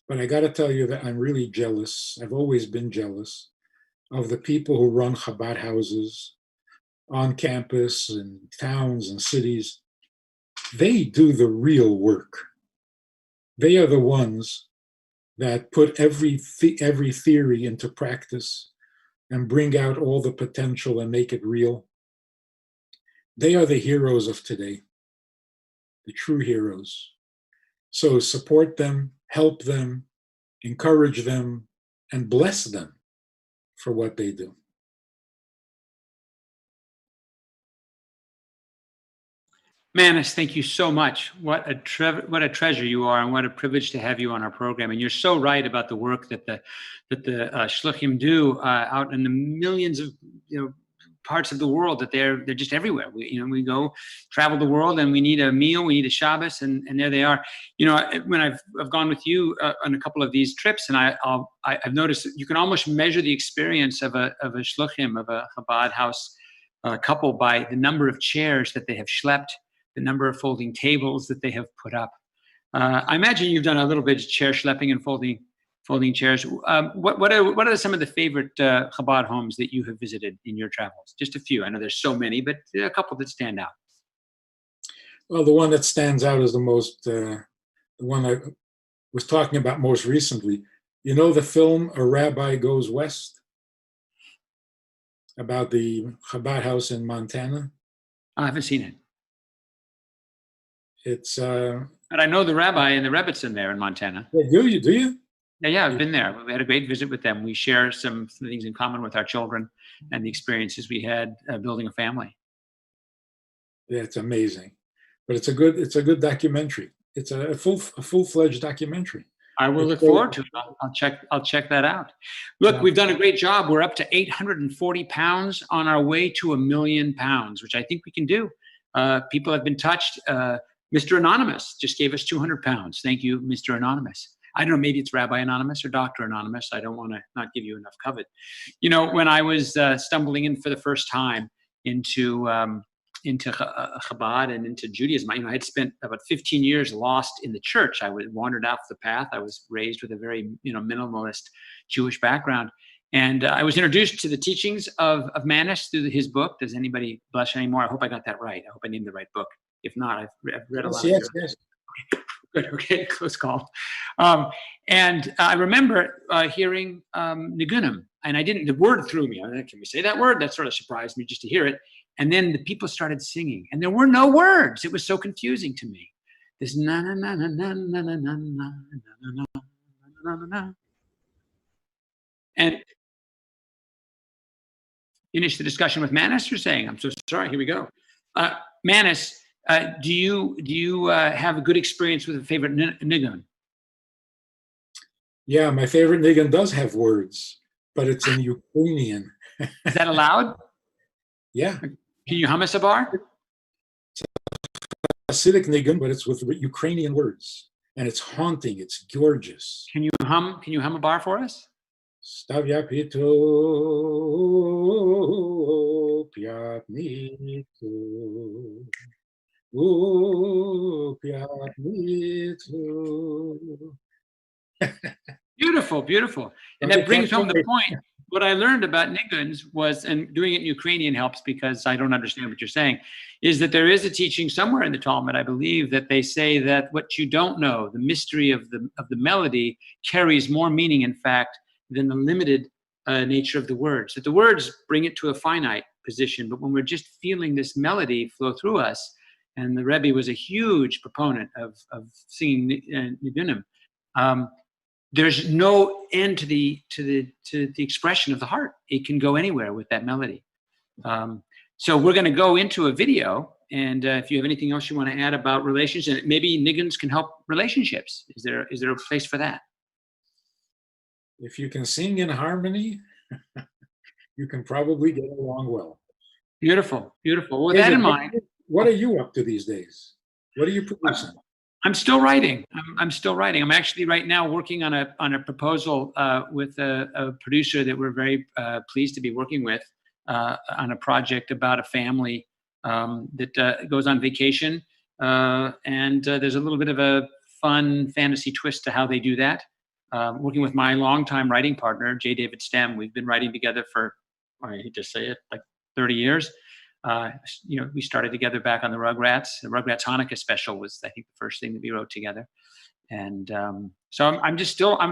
but I got to tell you that I'm really jealous. I've always been jealous of the people who run Chabad houses on campus and towns and cities. They do the real work. They are the ones that put every theory into practice and bring out all the potential and make it real. They are the heroes of today, the true heroes. So support them, help them, encourage them, and bless them for what they do.
Manis, thank you so much. What a treasure you are, and what a privilege to have you on our program. And you're so right about the work that the shluchim do out in the millions of parts of the world. That they're just everywhere. We go travel the world, and we need a meal, we need a Shabbos, and there they are. When I've gone with you on a couple of these trips, and I've noticed that you can almost measure the experience of a shluchim, of a Chabad house couple, by the number of chairs that they have schlepped, the number of folding tables that they have put up. I imagine you've done a little bit of chair schlepping and folding chairs. What are some of the favorite Chabad homes that you have visited in your travels? Just a few. I know there's so many, but there are a couple that stand out.
Well, the one that stands out is the one I was talking about most recently. You know the film A Rabbi Goes West? About the Chabad house in Montana?
I haven't seen it.
It's
but I know the rabbi and the Rebbetzin there in Montana.
Do you?
Yeah, I've been there. We had a great visit with them. We share some things in common with our children and the experiences we had building a family.
Yeah, it's amazing. But it's a good documentary. It's a full-fledged documentary.
I will look forward to it. I'll check that out. Look, we've done a great job. We're up to 840 pounds on our way to 1 million pounds, which I think we can do. People have been touched. Mr. Anonymous just gave us 200 pounds. Thank you, Mr. Anonymous. I don't know, maybe it's Rabbi Anonymous or Dr. Anonymous. I don't want to not give you enough covet. When I was stumbling in for the first time into Chabad and into Judaism, I had spent about 15 years lost in the church. I wandered off the path. I was raised with a very minimalist Jewish background. And I was introduced to the teachings of Manis through his book. Does anybody blush anymore? I hope I got that right. I hope I named the right book. If not, I've read a lot.
Yes.
Good. Okay. Close call. And I remember hearing Nigunim, and the word threw me. Can we say that word? That sort of surprised me just to hear it. And then the people started singing, and there were no words. It was so confusing to me. This na na na na na na na na na na na na. And finish the discussion with Manis. You're saying, I'm so sorry. Here we go. Manis, do you have a good experience with a favorite nigun?
Yeah, my favorite nigun does have words, but it's in Ukrainian.
Is that allowed?
Yeah.
Can you hum us a bar?
It's a Hasidic nigun, but it's with Ukrainian words, and it's haunting. It's gorgeous.
Can you hum a bar for us?
Stavya pito pyatniku
Beautiful, beautiful. And that brings home the point. What I learned about niguns was, and doing it in Ukrainian helps because I don't understand what you're saying, is that there is a teaching somewhere in the Talmud, I believe, that they say that what you don't know, the mystery of the melody, carries more meaning, in fact, than the limited nature of the words. That the words bring it to a finite position, but when we're just feeling this melody flow through us, and the Rebbe was a huge proponent of singing nigunim, there's no end to the expression of the heart. It can go anywhere with that melody. So we're going to go into a video, and if you have anything else you want to add about relations, and maybe niguns can help relationships. Is there a place for that?
If you can sing in harmony, you can probably get along well.
Beautiful, beautiful. With that in mind,
what are you up to these days? What are you producing?
I'm still writing. I'm still writing. I'm actually right now working on a proposal with a producer that we're very pleased to be working with on a project about a family that goes on vacation, and there's a little bit of a fun fantasy twist to how they do that. Working with my longtime writing partner, J. David Stem. We've been writing together for, I hate to say it, like 30 years. We started together back on the Rugrats. The Rugrats Hanukkah special was, I think, the first thing that we wrote together. And so I'm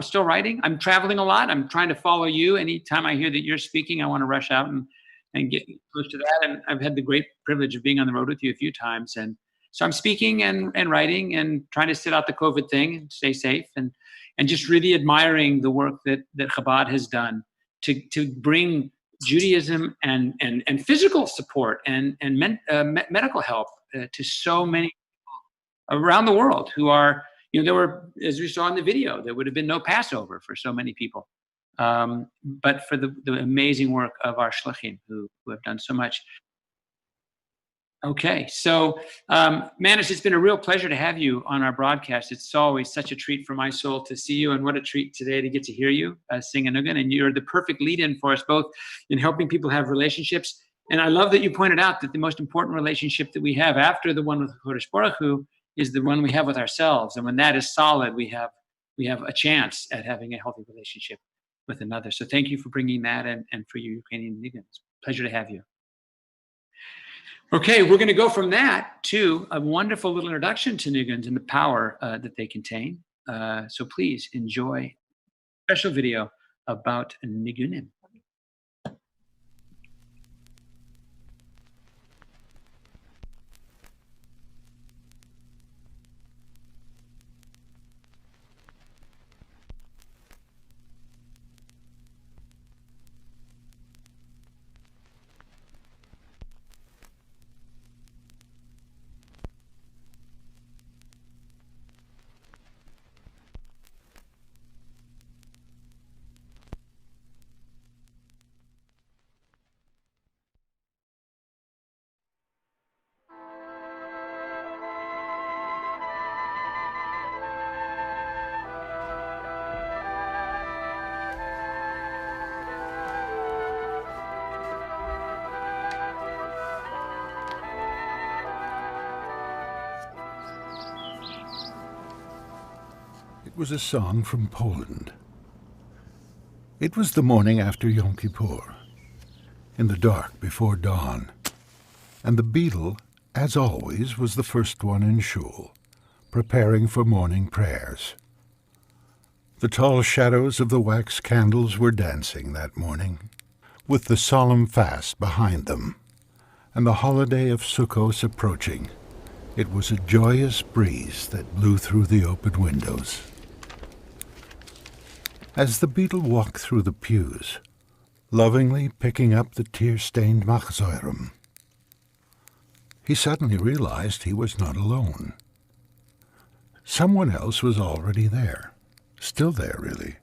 still writing. I'm traveling a lot. I'm trying to follow you. Anytime I hear that you're speaking, I want to rush out and get close to that. And I've had the great privilege of being on the road with you a few times. And so I'm speaking and writing and trying to sit out the COVID thing and stay safe and just really admiring the work that Chabad has done to bring Judaism and physical support and medical help to so many people around the world who are, there were, as we saw in the video, there would have been no Passover for so many people. But for the amazing work of our shluchim who have done so much. Okay, so Manis, it's been a real pleasure to have you on our broadcast. It's always such a treat for my soul to see you, and what a treat today to get to hear you sing a nugget. And you're the perfect lead-in for us both in helping people have relationships. And I love that you pointed out that the most important relationship that we have after the one with Kodesh Baruch Hu is the one we have with ourselves. And when that is solid, we have a chance at having a healthy relationship with another. So thank you for bringing that and for your Ukrainian niggans. Pleasure to have you. Okay, we're going to go from that to a wonderful little introduction to niggans and the power that they contain. So please enjoy a special video about nigunim.
It was a song from Poland. It was the morning after Yom Kippur, in the dark before dawn, and the beadle, as always, was the first one in shul, preparing for morning prayers. The tall shadows of the wax candles were dancing that morning, with the solemn fast behind them, and the holiday of Sukkot approaching. It was a joyous breeze that blew through the open windows. As the beadle walked through the pews, lovingly picking up the tear-stained machzorim, he suddenly realized he was not alone. Someone else was already there, still there really,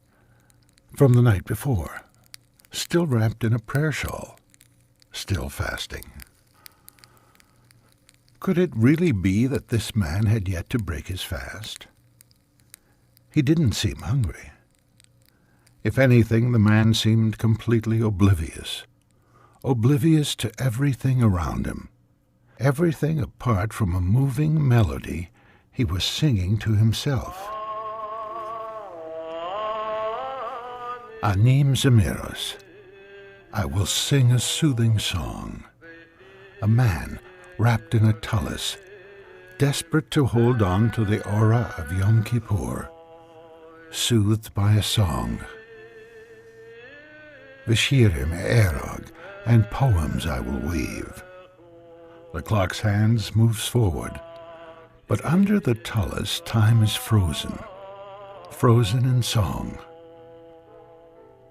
from the night before, still wrapped in a prayer shawl, still fasting. Could it really be that this man had yet to break his fast? He didn't seem hungry. If anything, the man seemed completely oblivious to everything around him, everything apart from a moving melody he was singing to himself. Anim Zemiros, I will sing a soothing song. A man wrapped in a tallis, desperate to hold on to the aura of Yom Kippur, soothed by a song. Vishirim erog, and poems I will weave. The clock's hands moves forward, but under the tallis time is frozen, frozen in song.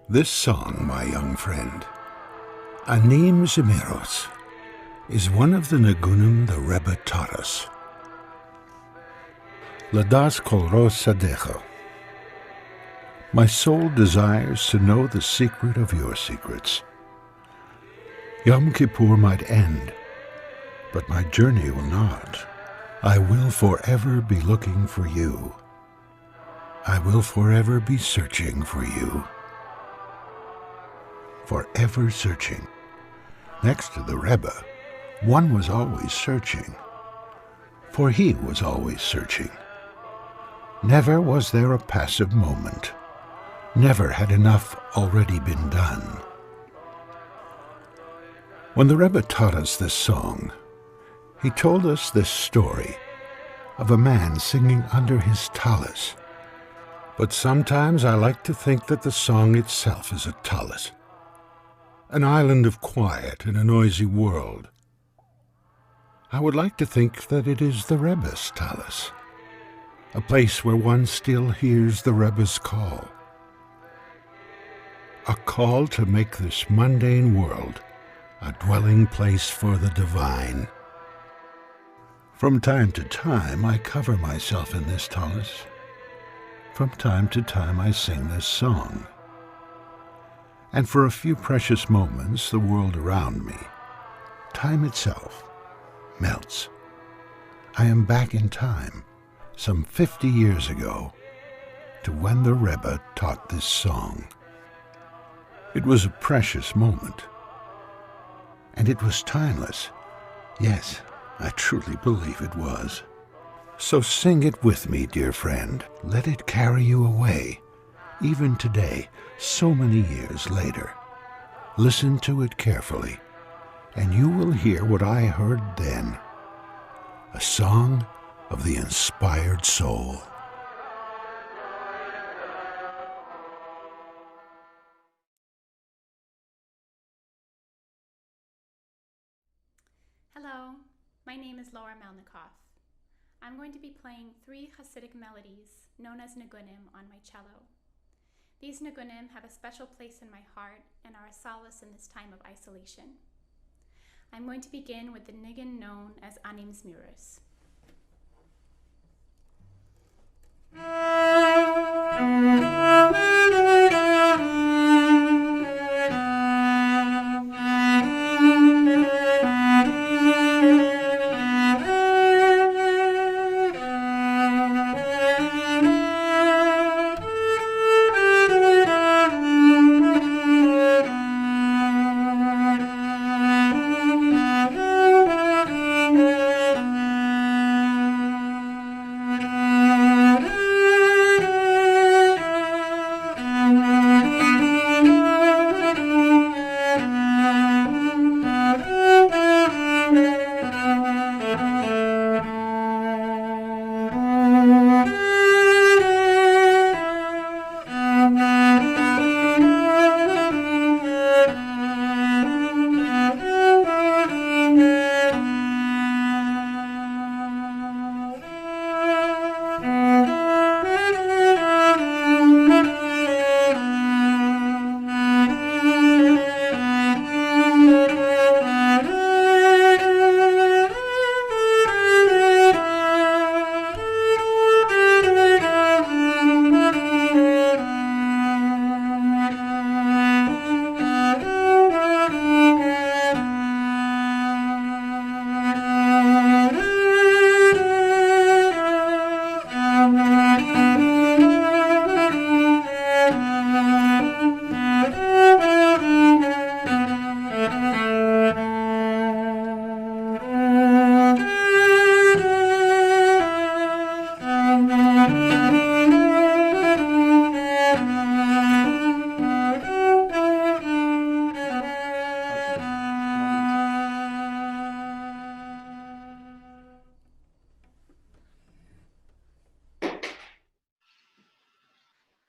This song, my young friend, Anim Zemiros, is one of the Nigunim the Rebbe taught us. Ladas kol ros sadecho. My soul desires to know the secret of your secrets. Yom Kippur might end, but my journey will not. I will forever be looking for you. I will forever be searching for you. Forever searching. Next to the Rebbe, one was always searching, for he was always searching. Never was there a passive moment. Never had enough already been done. When the Rebbe taught us this song, he told us this story of a man singing under his tallis. But sometimes I like to think that the song itself is a tallis, an island of quiet in a noisy world. I would like to think that it is the Rebbe's tallis, a place where one still hears the Rebbe's call, a call to make this mundane world a dwelling place for the divine. From time to time I cover myself in this tallis. From time to time I sing this song. And for a few precious moments the world around me, time itself, melts. I am back in time, some 50 years ago, to when the Rebbe taught this song. It was a precious moment, and it was timeless. Yes, I truly believe it was. So sing it with me, dear friend. Let it carry you away, even today, so many years later. Listen to it carefully, and you will hear what I heard then, a song of the inspired soul.
Hello, my name is Laura Melnikoff. I'm going to be playing 3 Hasidic melodies known as Nigunim on my cello. These Nigunim have a special place in my heart and are a solace in this time of isolation. I'm going to begin with the nigun known as Anim Zemiros.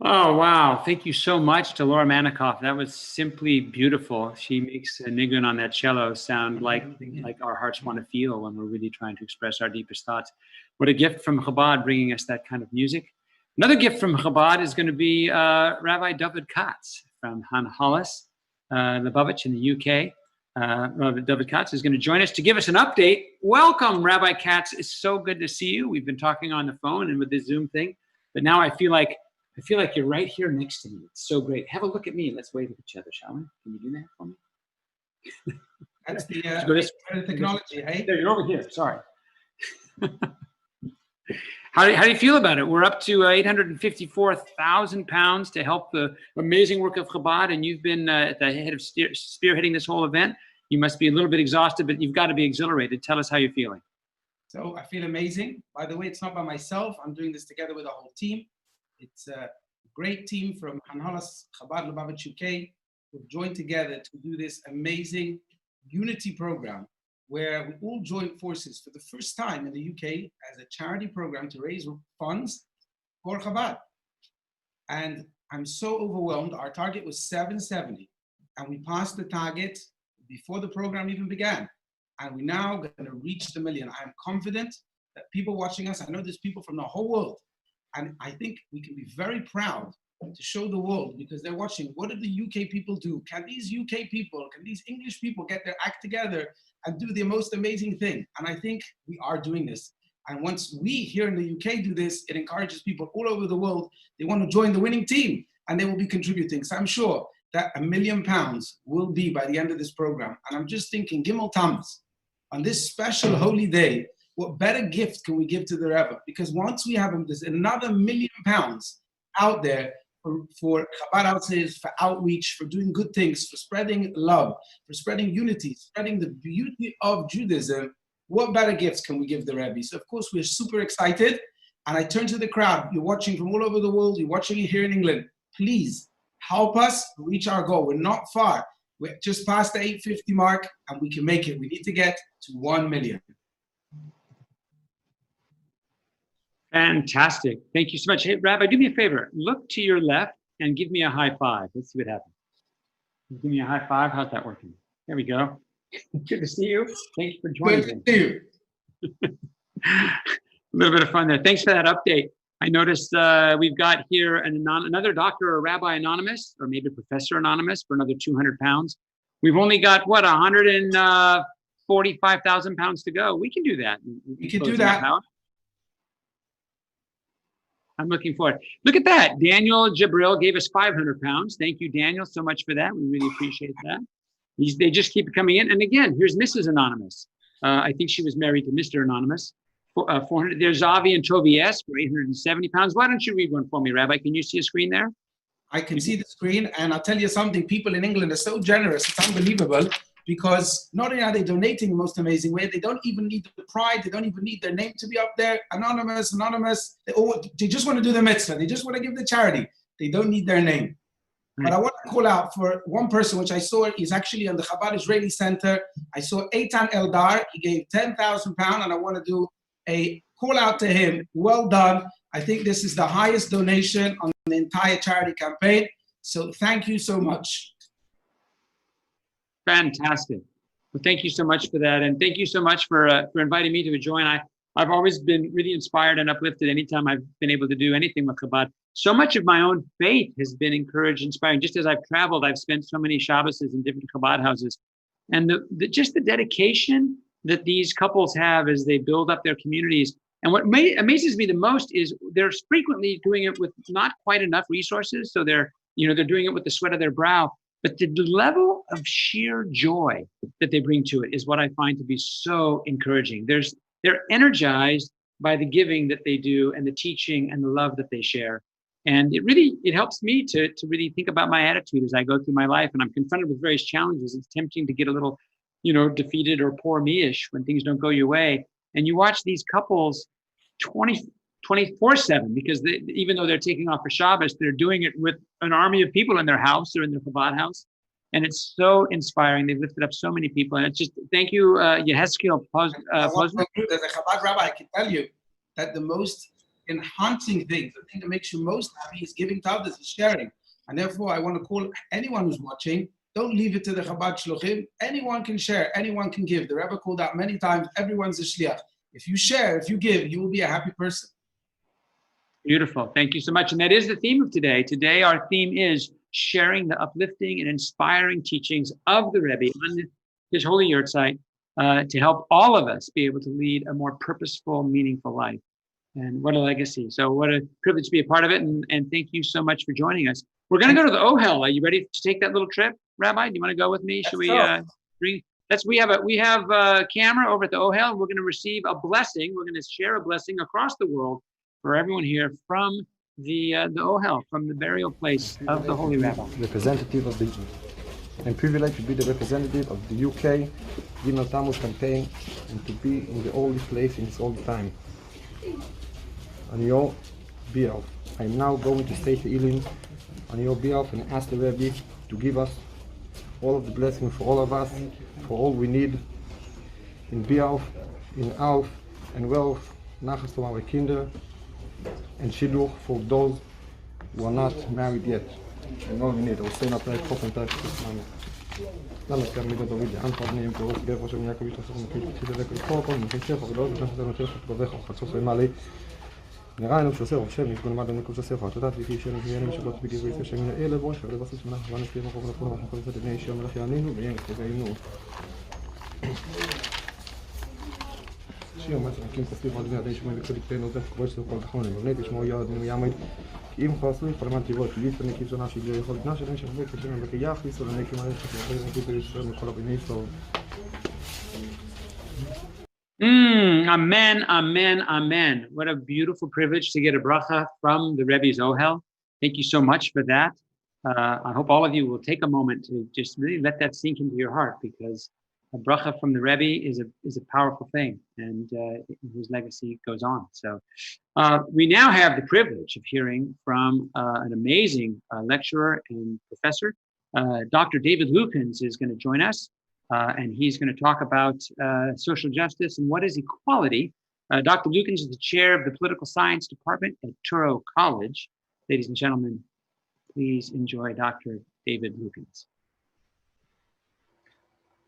Oh, wow. Thank you so much to Laura Manikoff. That was simply beautiful. She makes a nigun on that cello sound like our hearts want to feel when we're really trying to express our deepest thoughts. What a gift from Chabad bringing us that kind of music. Another gift from Chabad is going to be Rabbi David Katz from Hanhalas, Lubavitch in the UK. Rabbi David Katz is going to join us to give us an update. Welcome, Rabbi Katz. It's so good to see you. We've been talking on the phone and with the Zoom thing, but now I feel like you're right here next to me. It's so great. Have a look at me. Let's wave at each other, shall we? Can you do that for me?
That's the technology, hey?
There, you're over here. Sorry. How do you feel about it? We're up to 854,000 pounds to help the amazing work of Chabad, and you've been at the head of spearheading this whole event. You must be a little bit exhausted, but you've got to be exhilarated. Tell us how you're feeling.
So I feel amazing. By the way, it's not by myself. I'm doing this together with a whole team. It's a great team from Hanhalas, Chabad, Lubavitch, UK, who've joined together to do this amazing unity program where we all joined forces for the first time in the UK as a charity program to raise funds for Chabad. And I'm so overwhelmed. Our target was 770, and we passed the target before the program even began. And we're now going to reach the million. I'm confident that people watching us, I know there's people from the whole world, and I think we can be very proud to show the world, because they're watching, what did the UK people do? Can these UK people, can these English people get their act together and do the most amazing thing? And I think we are doing this. And once we here in the UK do this, it encourages people all over the world. They want to join the winning team and they will be contributing. So I'm sure that £1 million will be by the end of this program. And I'm just thinking, Gimel Tammuz, on this special holy day, what better gift can we give to the Rebbe? Because once we have him, there's another £1 million out there for Chabad outsiders, for outreach, for doing good things, for spreading love, for spreading unity, spreading the beauty of Judaism. What better gifts can we give the Rebbe? So of course we're super excited. And I turn to the crowd. You're watching from all over the world. You're watching it here in England. Please help us reach our goal. We're not far. We're just past the 850 mark, and we can make it. We need to get to 1 million.
Fantastic. Thank you so much. Hey, Rabbi, do me a favor. Look to your left and give me a high five. Let's see what happens. Give me a high five. How's that working? There we go. Good to see you. Thanks for joining.
Good to see you.
A little bit of fun there. Thanks for that update. I noticed we've got here another doctor or rabbi anonymous, or maybe professor anonymous, for another 200 pounds. We've only got, what, 145,000 pounds to go. We can do that.
We can do that.
I'm looking forward. Look at that. Daniel Jibril gave us 500 pounds. Thank you, Daniel, so much for that. We really appreciate that. They just keep coming in. And again, here's Mrs. Anonymous. I think she was married to Mr. Anonymous. 400. There's Avi and Toby S. for 870 pounds. Why don't you read one for me, Rabbi? Can you see a screen there?
I can see the screen. And I'll tell you something. People in England are so generous. It's unbelievable. Because not only are they donating in the most amazing way, they don't even need the pride. They don't even need their name to be up there. Anonymous. They just want to do the mitzvah. They just want to give the charity. They don't need their name. Right. But I want to call out for one person, which I saw is actually on the Chabad Israeli Center. I saw Eitan Eldar. He gave 10,000 pounds, and I want to do a call out to him. Well done. I think this is the highest donation on the entire charity campaign. So thank you so much.
Fantastic. Well, thank you so much for that. And thank you so much for inviting me to join. I've always been really inspired and uplifted anytime I've been able to do anything with Chabad. So much of my own faith has been encouraged, inspiring. Just as I've traveled, I've spent so many Shabbos in different Chabad houses. And just the dedication that these couples have as they build up their communities. And what amazes me the most is they're frequently doing it with not quite enough resources. So they're doing it with the sweat of their brow. But the level of sheer joy that they bring to it is what I find to be so encouraging. They're energized by the giving that they do and the teaching and the love that they share. And it helps me to really think about my attitude as I go through my life and I'm confronted with various challenges. It's tempting to get a little, defeated or poor me-ish when things don't go your way. And you watch these couples 24/7 because even though they're taking off for Shabbos, they're doing it with an army of people in their house or in their Chabad house. And it's so inspiring. They've lifted up so many people. And it's just, thank you, Yehezkiel.
As a Chabad rabbi, I can tell you that the most enhancing things. The thing that makes you most happy is giving to others, is sharing. And therefore, I want to call anyone who's watching, don't leave it to the Chabad Shluchim. Anyone can share, anyone can give. The Rebbe called out many times, everyone's a shliach. If you share, if you give, you will be a happy person.
Beautiful. Thank you so much. And that is the theme of today. Today, our theme is sharing the uplifting and inspiring teachings of the Rebbe on his holy yurtzeit to help all of us be able to lead a more purposeful, meaningful life. And what a legacy. So what a privilege to be a part of it. And thank you so much for joining us. We're going to go to the Ohel. Are you ready to take that little trip, Rabbi? Do you want to go with me? Should we bring? We have a camera over at the Ohel. We're going to receive a blessing. We're going to share a blessing across the world for everyone here from the Ohel, from the burial place of the Holy Rabbi.
Representative of the, I'm privileged to be the representative of the UK Gimel Tammuz campaign and to be in the holy place in this holy time. On your behalf, I'm now going to say Tehillim on your behalf and ask the Rebbe to give us all of the blessings for all of us, for all we need in behalf, in health and wealth, nachas to our kinder, and shidduch for those who are not married yet. And all we need, I'll say not like hope and touch this moment. Lass uns mit der David Antwort nehmen, für uns Gott, was mir Jakob ist, das ist natürlich zu der Vorkommen, mit dem Chef, aber das ist dann natürlich zu der Woche, so viel mal. נראה לנו שעושה רושם, יש גולמד למקום של ספר, תודה, וכי שם ויהיה משלות בגיבו יצא שם מן האלה בו, שעוד לבסיס מנח, ואנו שתהיה מקום לפעול, ואנחנו יכולים לצאת בני אישי המלך יענינו, ויהיה כתביינו. שיר אומץ, נקים כסליף על דמי עדי שמוי וקצת נוזף, כבוד שתו כל תחמונים, ובני תשמעו יעד נו יעמד, כי אם חסלו, פרלמנט טבעות, ליסט הנקיב זונה של יכול לתנא שלהם שחבק כשם בקייח, ליסט הנקים עליהם שחבק נקיב בישראל מכל הבני ישראל.
Amen, amen, amen. What a beautiful privilege to get a bracha from the Rebbe's Ohel. Thank you so much for that. I hope all of you will take a moment to just really let that sink into your heart, because a bracha from the Rebbe is a powerful thing, and his legacy goes on. So we now have the privilege of hearing from an amazing lecturer and professor. Dr. David Lukens is going to join us. And he's going to talk about social justice and what is equality. Dr. Lukens is the chair of the political science department at Touro College. Ladies and gentlemen, please enjoy Dr. David Lukens.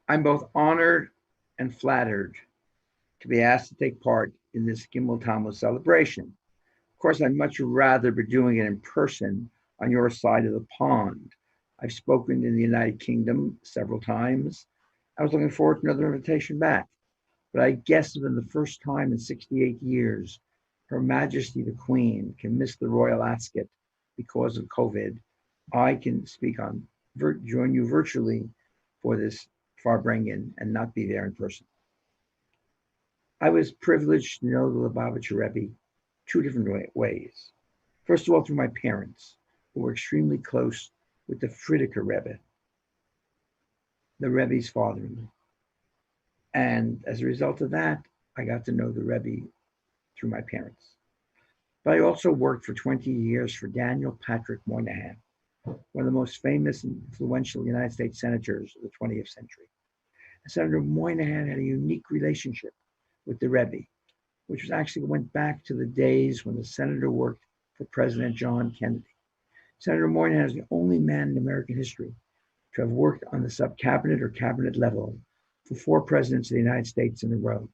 I'm both honored and flattered to be asked to take part in this Gimel Tammuz celebration. Of course, I'd much rather be doing it in person on your side of the pond. I've spoken in the United Kingdom several times. I was looking forward to another invitation back, but I guess for the first time in 68 years, Her Majesty the Queen can miss the royal ascot because of COVID. I can speak on, join you virtually for this Farbrengen and not be there in person. I was privileged to know the Lubavitch Rebbe two different ways. First of all, through my parents, who were extremely close with the Friedeker Rebbe, the Rebbe's father-in-law. And as a result of that, I got to know the Rebbe through my parents. But I also worked for 20 years for Daniel Patrick Moynihan, one of the most famous and influential United States senators of the 20th century. And Senator Moynihan had a unique relationship with the Rebbe, which was actually went back to the days when the senator worked for President John Kennedy. Senator Moynihan is the only man in American history to have worked on the sub-cabinet or cabinet level for 4 presidents of the United States in a row,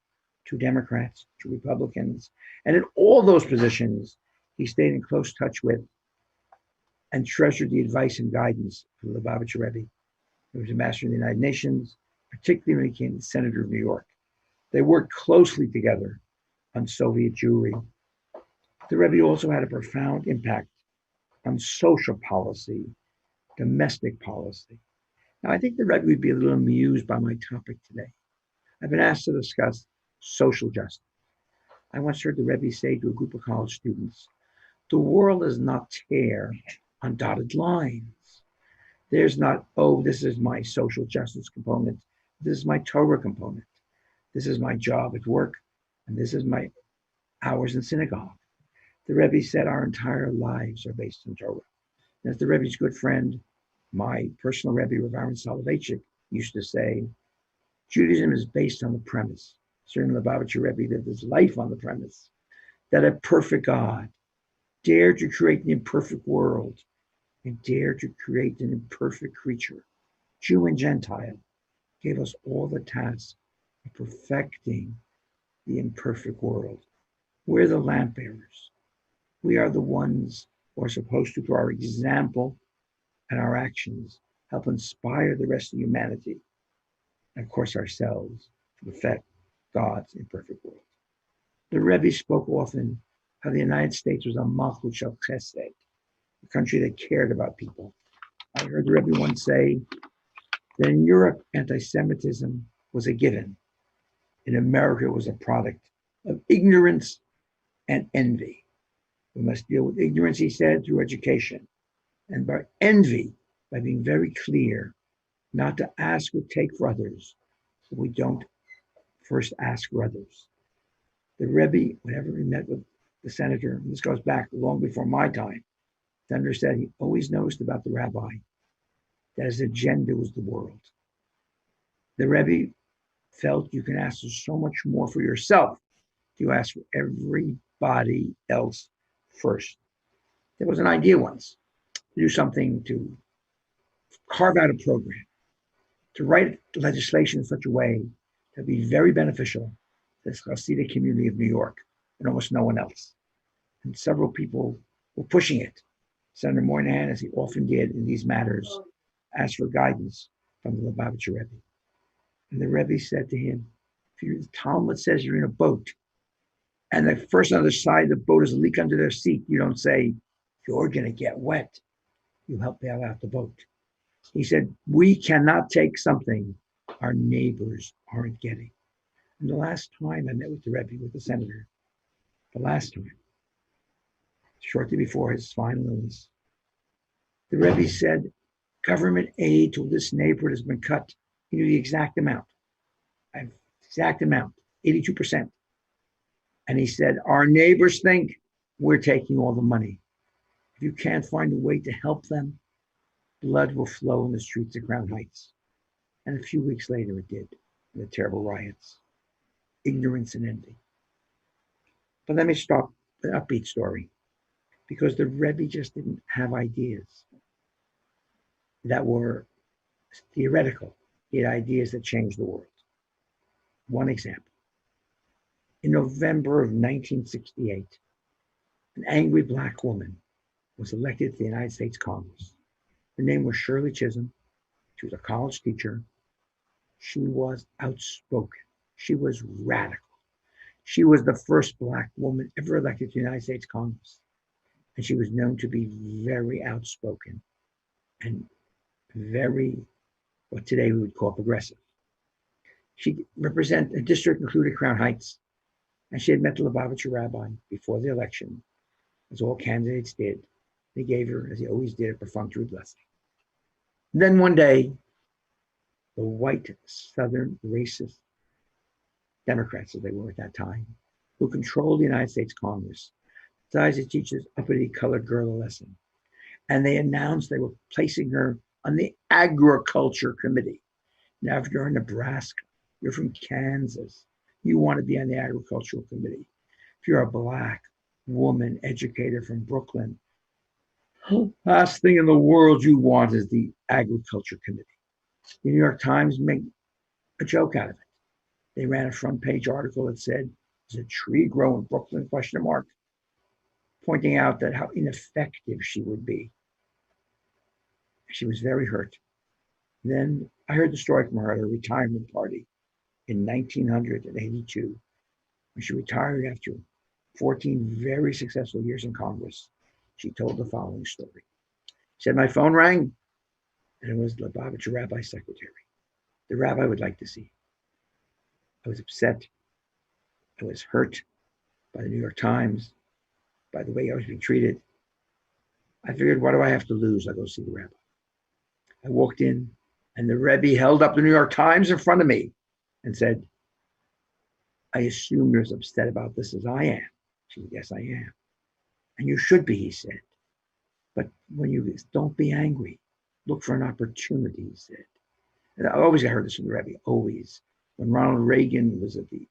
2 Democrats, 2 Republicans. And in all those positions, he stayed in close touch with and treasured the advice and guidance of the Lubavitch Rebbe. He was ambassador to the United Nations, particularly when he became the senator of New York. They worked closely together on Soviet Jewry. The Rebbe also had a profound impact on social policy, domestic policy. Now, I think the Rebbe would be a little amused by my topic today. I've been asked to discuss social justice. I once heard the Rebbe say to a group of college students, the world does not tear on dotted lines. There's not, oh, this is my social justice component. This is my Torah component. This is my job at work. And this is my hours in synagogue. The Rebbe said our entire lives are based on Torah. And as the Rebbe's good friend, my personal Rebbe, Rav Aaron Soloveitchik, used to say, Judaism is based on the premise. Certainly Lubavitcher Rebbe lived his life on the premise that a perfect God dared to create an imperfect world and dared to create an imperfect creature, Jew and Gentile, gave us all the task of perfecting the imperfect world. We're the lamp bearers. We are the ones who are supposed to, through our example and our actions, help inspire the rest of humanity, and of course ourselves, to perfect God's imperfect world. The Rebbe spoke often how the United States was a malchut shel chesed, a country that cared about people. I heard the Rebbe once say that in Europe, anti-Semitism was a given. In America, it was a product of ignorance and envy. We must deal with ignorance, he said, through education, and by envy, by being very clear, not to ask or take for others, so we don't first ask for others. The Rebbe, whenever he met with the senator, and this goes back long before my time, the senator said he always noticed about the rabbi that his agenda was the world. The Rebbe felt you can ask for so much more for yourself. You ask for everybody else first. There was an idea once to do something, to carve out a program, to write legislation in such a way that would be very beneficial to the Hasidic community of New York and almost no one else. And several people were pushing it. Senator Moynihan, as he often did in these matters, asked for guidance from the Lubavitch Rebbe. And the Rebbe said to him, if the Talmud says you're in a boat, and the person on the side of the boat is a leak under their seat, you don't say, you're going to get wet. You help bail out the boat. He said, we cannot take something our neighbors aren't getting. And the last time I met with the Rebbe, with the senator, the last time, shortly before his final illness, the Rebbe said, government aid to this neighborhood has been cut. He knew the exact amount, 82%. And he said, our neighbors think we're taking all the money. If you can't find a way to help them, blood will flow in the streets of Crown Heights. And a few weeks later it did, in the terrible riots, ignorance and envy. But let me start with an upbeat story, because the Rebbe just didn't have ideas that were theoretical. He had ideas that changed the world. One example. In November of 1968, an angry Black woman was elected to the United States Congress. Her name was Shirley Chisholm. She was a college teacher. She was outspoken. She was radical. She was the first Black woman ever elected to the United States Congress. And she was known to be very outspoken and very, what today we would call progressive. She represented a district included Crown Heights, and she had met the Lubavitch rabbi before the election, as all candidates did. He gave her, as he always did, a perfunctory blessing. And then one day, the white Southern racist Democrats, as they were at that time, who controlled the United States Congress, decided to teach this uppity colored girl a lesson. And they announced they were placing her on the Agriculture Committee. Now, if you're in Nebraska, you're from Kansas, you want to be on the Agricultural Committee. If you're a Black woman educator from Brooklyn, last thing in the world you want is the Agriculture Committee. The New York Times made a joke out of it. They ran a front page article that said, does a tree grow in Brooklyn, ? Pointing out that how ineffective she would be. She was very hurt. Then I heard the story from her at her retirement party in 1982, when she retired after 14 very successful years in Congress. She told the following story. She said, my phone rang, and it was the Lubavitch rabbi's secretary. The rabbi would like to see. I was upset. I was hurt by the New York Times, by the way I was being treated. I figured, what do I have to lose? I'll go see the rabbi. I walked in, and the Rebbe held up the New York Times in front of me and said, I assume you're as upset about this as I am. She said, yes, I am. And you should be, he said. But when you don't be angry, look for an opportunity, he said. And I always heard this from the Rebbe, always. When Ronald Reagan was at the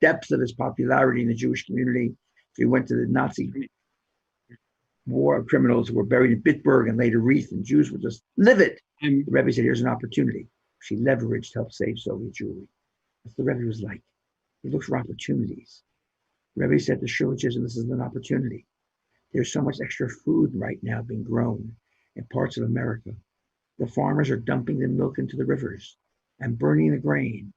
depths of his popularity in the Jewish community, If you went to the Nazi war criminals who were buried in Bitburg and later Wreath, and Jews were just livid. And the Rebbe said, here's an opportunity. She leveraged to help save Soviet Jewry. That's what the Rebbe was like. He looked for opportunities. The Rebbe said to Shulchism, this is an opportunity. There's so much extra food right now being grown in parts of America. The farmers are dumping the milk into the rivers and burning the grain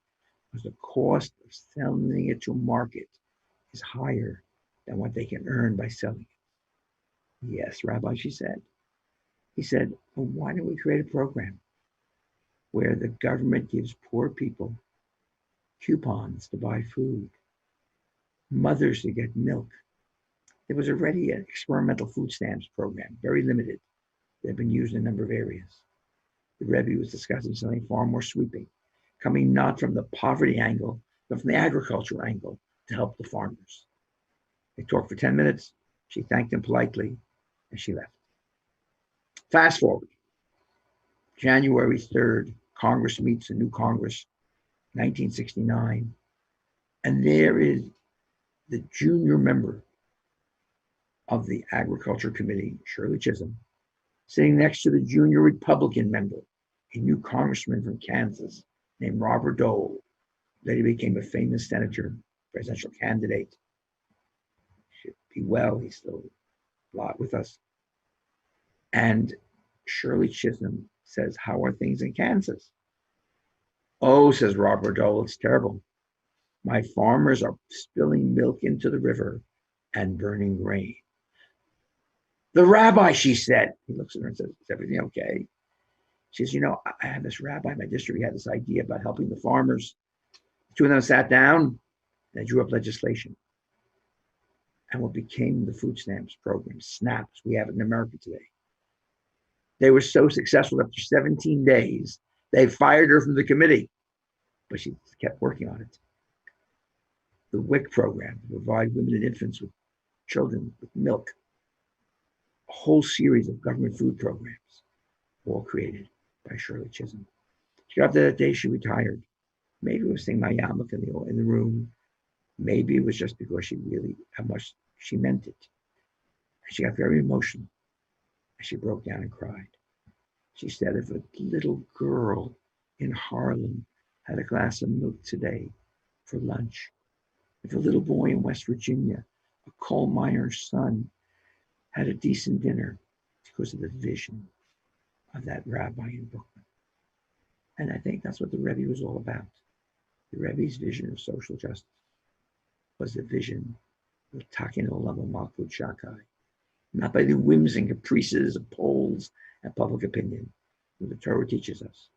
because the cost of selling it to a market is higher than what they can earn by selling it. Yes, Rabbi, she said. He said, well, why don't we create a program where the government gives poor people coupons to buy food, mothers to get milk. There was already an experimental food stamps program, very limited. They've been used in a number of areas. The Rebbe was discussing something far more sweeping, coming not from the poverty angle, but from the agricultural angle to help the farmers. They talked for 10 minutes. She thanked him politely, and she left. Fast forward, January 3rd, Congress meets a new Congress, 1969, and there is the junior member of the Agriculture Committee, Shirley Chisholm, sitting next to the junior Republican member, a new congressman from Kansas named Robert Dole. Later became a famous senator, presidential candidate. Should be well, he's still a lot with us. And Shirley Chisholm says, how are things in Kansas? Oh, says Robert Dole, it's terrible. My farmers are spilling milk into the river and burning grain. The rabbi, she said. He looks at her and says, is everything okay? She says, you know, I have this rabbi in my district. He had this idea about helping the farmers. The two of them sat down and they drew up legislation. And what became the food stamps program, SNAPs, we have it in America today. They were so successful after 17 days, they fired her from the committee, but she kept working on it. The WIC program, to provide women and infants with children with milk. A whole series of government food programs, all created by Shirley Chisholm. She got up there that day, she retired. Maybe it was saying my yarmulke in the room. Maybe it was just because she really, how much she meant it. And she got very emotional. And she broke down and cried. She said, if a little girl in Harlem had a glass of milk today for lunch, if a little boy in West Virginia, a coal miner's son, had a decent dinner because of the vision of that rabbi in Brooklyn. And I think that's what the Rebbe was all about. The Rebbe's vision of social justice was the vision of Takin Olam Malkut Shakai, not by the whims and caprices of polls and public opinion, what the Torah teaches us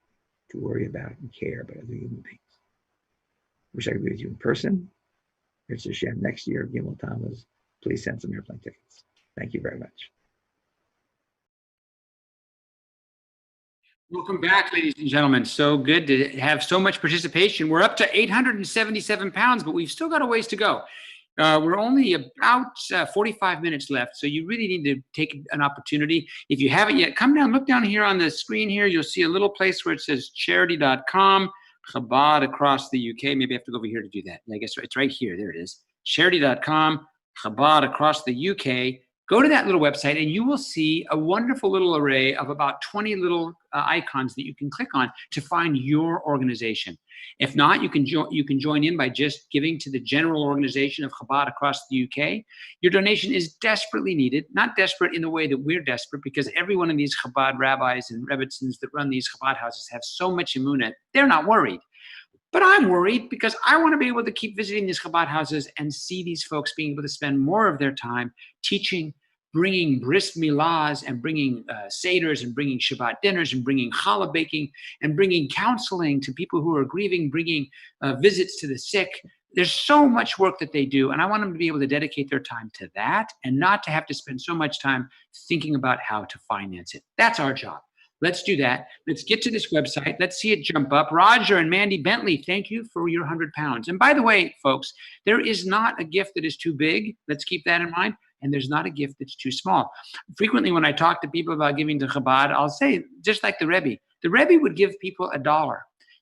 to worry about and care about other human beings. Wish I could be with you in person. Here's Hashem next year, Gimel Tammuz. Please send some airplane tickets. Thank you very much.
Welcome back, ladies and gentlemen. So good to have so much participation. We're up to 877 pounds, but we've still got a ways to go. We're only about 45 minutes left, so you really need to take an opportunity. If you haven't yet, come down, look down here on the screen here. You'll see a little place where it says charity.com, Chabad across the UK. Maybe I have to go over here to do that. I guess it's right here. There it is. Charity.com, Chabad across the UK. Go to that little website and you will see a wonderful little array of about 20 little icons that you can click on to find your organization. If not, you can join in by just giving to the general organization of Chabad across the UK. Your donation is desperately needed, not desperate in the way that we're desperate, because every one of these Chabad rabbis and Rebbitzins that run these Chabad houses have so much emunah, they're not worried. But I'm worried because I want to be able to keep visiting these Chabad houses and see these folks being able to spend more of their time teaching, bringing bris milahs and bringing seders and bringing Shabbat dinners and bringing challah baking and bringing counseling to people who are grieving, bringing visits to the sick. There's so much work that they do, and I want them to be able to dedicate their time to that and not to have to spend so much time thinking about how to finance it. That's our job. Let's do that. Let's get to this website. Let's see it jump up. Roger and Mandy Bentley, thank you for your 100 pounds. And by the way, folks, there is not a gift that is too big. Let's keep that in mind. And there's not a gift that's too small. Frequently, when I talk to people about giving to Chabad, I'll say, just like the Rebbe would give people $1.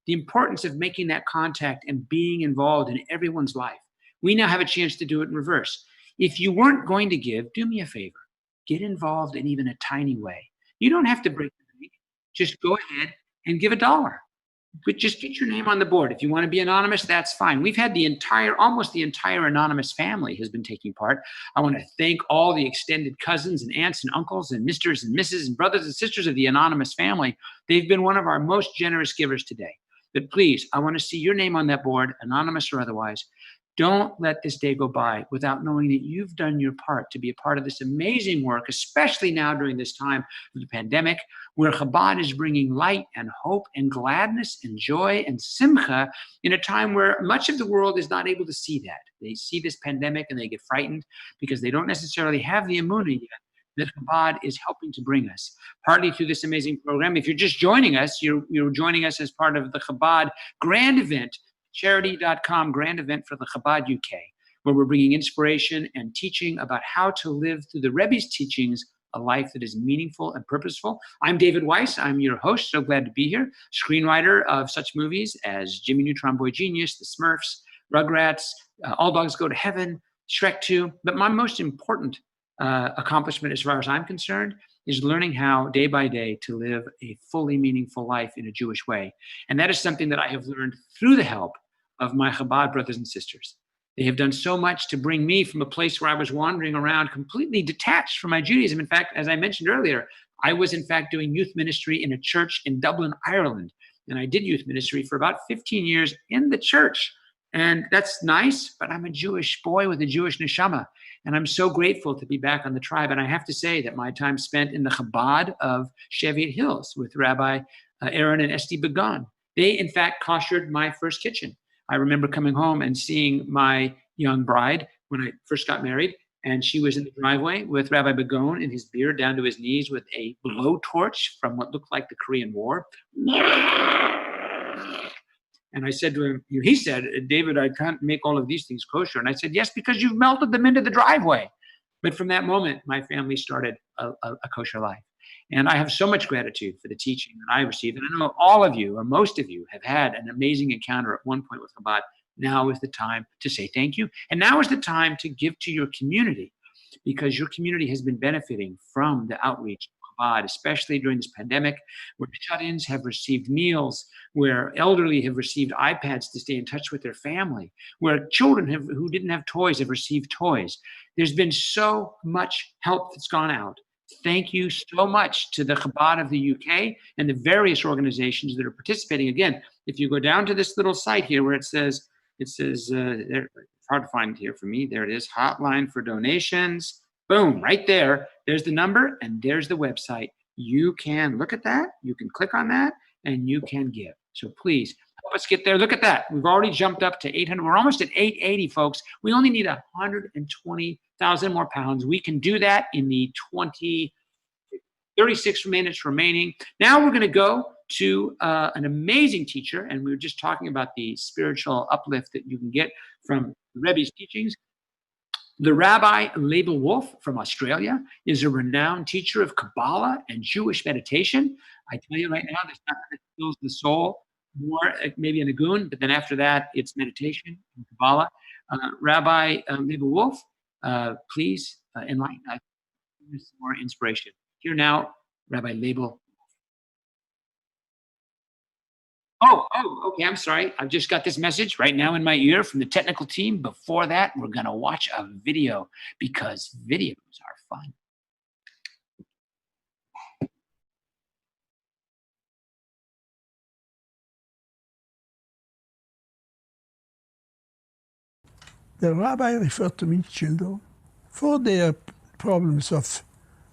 The importance of making that contact and being involved in everyone's life. We now have a chance to do it in reverse. If you weren't going to give, do me a favor. Get involved in even a tiny way. You don't have to break the bank. Just go ahead and give $1. But just get your name on the board. If you want to be anonymous, that's fine. We've had almost the entire anonymous family has been taking part. I want to thank all the extended cousins and aunts and uncles and misters and misses and brothers and sisters of the anonymous family. They've been one of our most generous givers today. But please, I want to see your name on that board, anonymous or otherwise. Don't let this day go by without knowing that you've done your part to be a part of this amazing work, especially now during this time of the pandemic, where Chabad is bringing light and hope and gladness and joy and simcha in a time where much of the world is not able to see that. They see this pandemic and they get frightened because they don't necessarily have the emunah yet that Chabad is helping to bring us, partly through this amazing program. If you're just joining us, you're joining us as part of the Chabad grand event, charity.com grand event for the Chabad UK, where we're bringing inspiration and teaching about how to live through the Rebbe's teachings a life that is meaningful and purposeful. I'm David Weiss. I'm your host. So glad to be here. Screenwriter of such movies as Jimmy Neutron Boy Genius, The Smurfs, Rugrats, All Dogs Go to Heaven, Shrek 2. But my most important accomplishment, as far as I'm concerned, is learning how day by day to live a fully meaningful life in a Jewish way. And that is something that I have learned through the help of my Chabad brothers and sisters. They have done so much to bring me from a place where I was wandering around completely detached from my Judaism. In fact, as I mentioned earlier, I was in fact doing youth ministry in a church in Dublin, Ireland. And I did youth ministry for about 15 years in the church. And that's nice, but I'm a Jewish boy with a Jewish neshama. And I'm so grateful to be back on the tribe. And I have to say that my time spent in the Chabad of Cheviot Hills with Rabbi Aaron and Esti Begon, they in fact koshered my first kitchen. I remember coming home and seeing my young bride when I first got married, and she was in the driveway with Rabbi Begon in his beard down to his knees with a blowtorch from what looked like the Korean War. And I said to him, he said, David, I can't make all of these things kosher. And I said, yes, because you've melted them into the driveway. But from that moment, my family started a kosher life. And I have so much gratitude for the teaching that I received. And I know all of you, or most of you, have had an amazing encounter at one point with Chabad. Now is the time to say thank you. And now is the time to give to your community, because your community has been benefiting from the outreach of Chabad, especially during this pandemic, where shut-ins have received meals, where elderly have received iPads to stay in touch with their family, where children who didn't have toys have received toys. There's been so much help that's gone out. Thank you so much to the Chabad of the UK and the various organizations that are participating. Again, if you go down to this little site here where it says, there, it's hard to find here for me. There it is, hotline for donations. Boom, right there. There's the number and there's the website. You can look at that. You can click on that and you can give. So please help us get there. Look at that. We've already jumped up to 800. We're almost at 880, folks. We only need 120,000 more pounds. We can do that in the 36 minutes remaining. Now we're going to go to an amazing teacher, and we were just talking about the spiritual uplift that you can get from the Rebbe's teachings. The Rabbi Label Wolf from Australia is a renowned teacher of Kabbalah and Jewish meditation. I tell you right now, there's nothing that fills the soul more, maybe a nagun, but then after that, it's meditation and Kabbalah. Rabbi Label Wolf, please enlighten us with more inspiration. Here now, Rabbi Label. Oh, okay, I'm sorry. I've just got this message right now in my ear from the technical team. Before that, we're going to watch a video because videos are fun.
The rabbi referred to me children for their problems of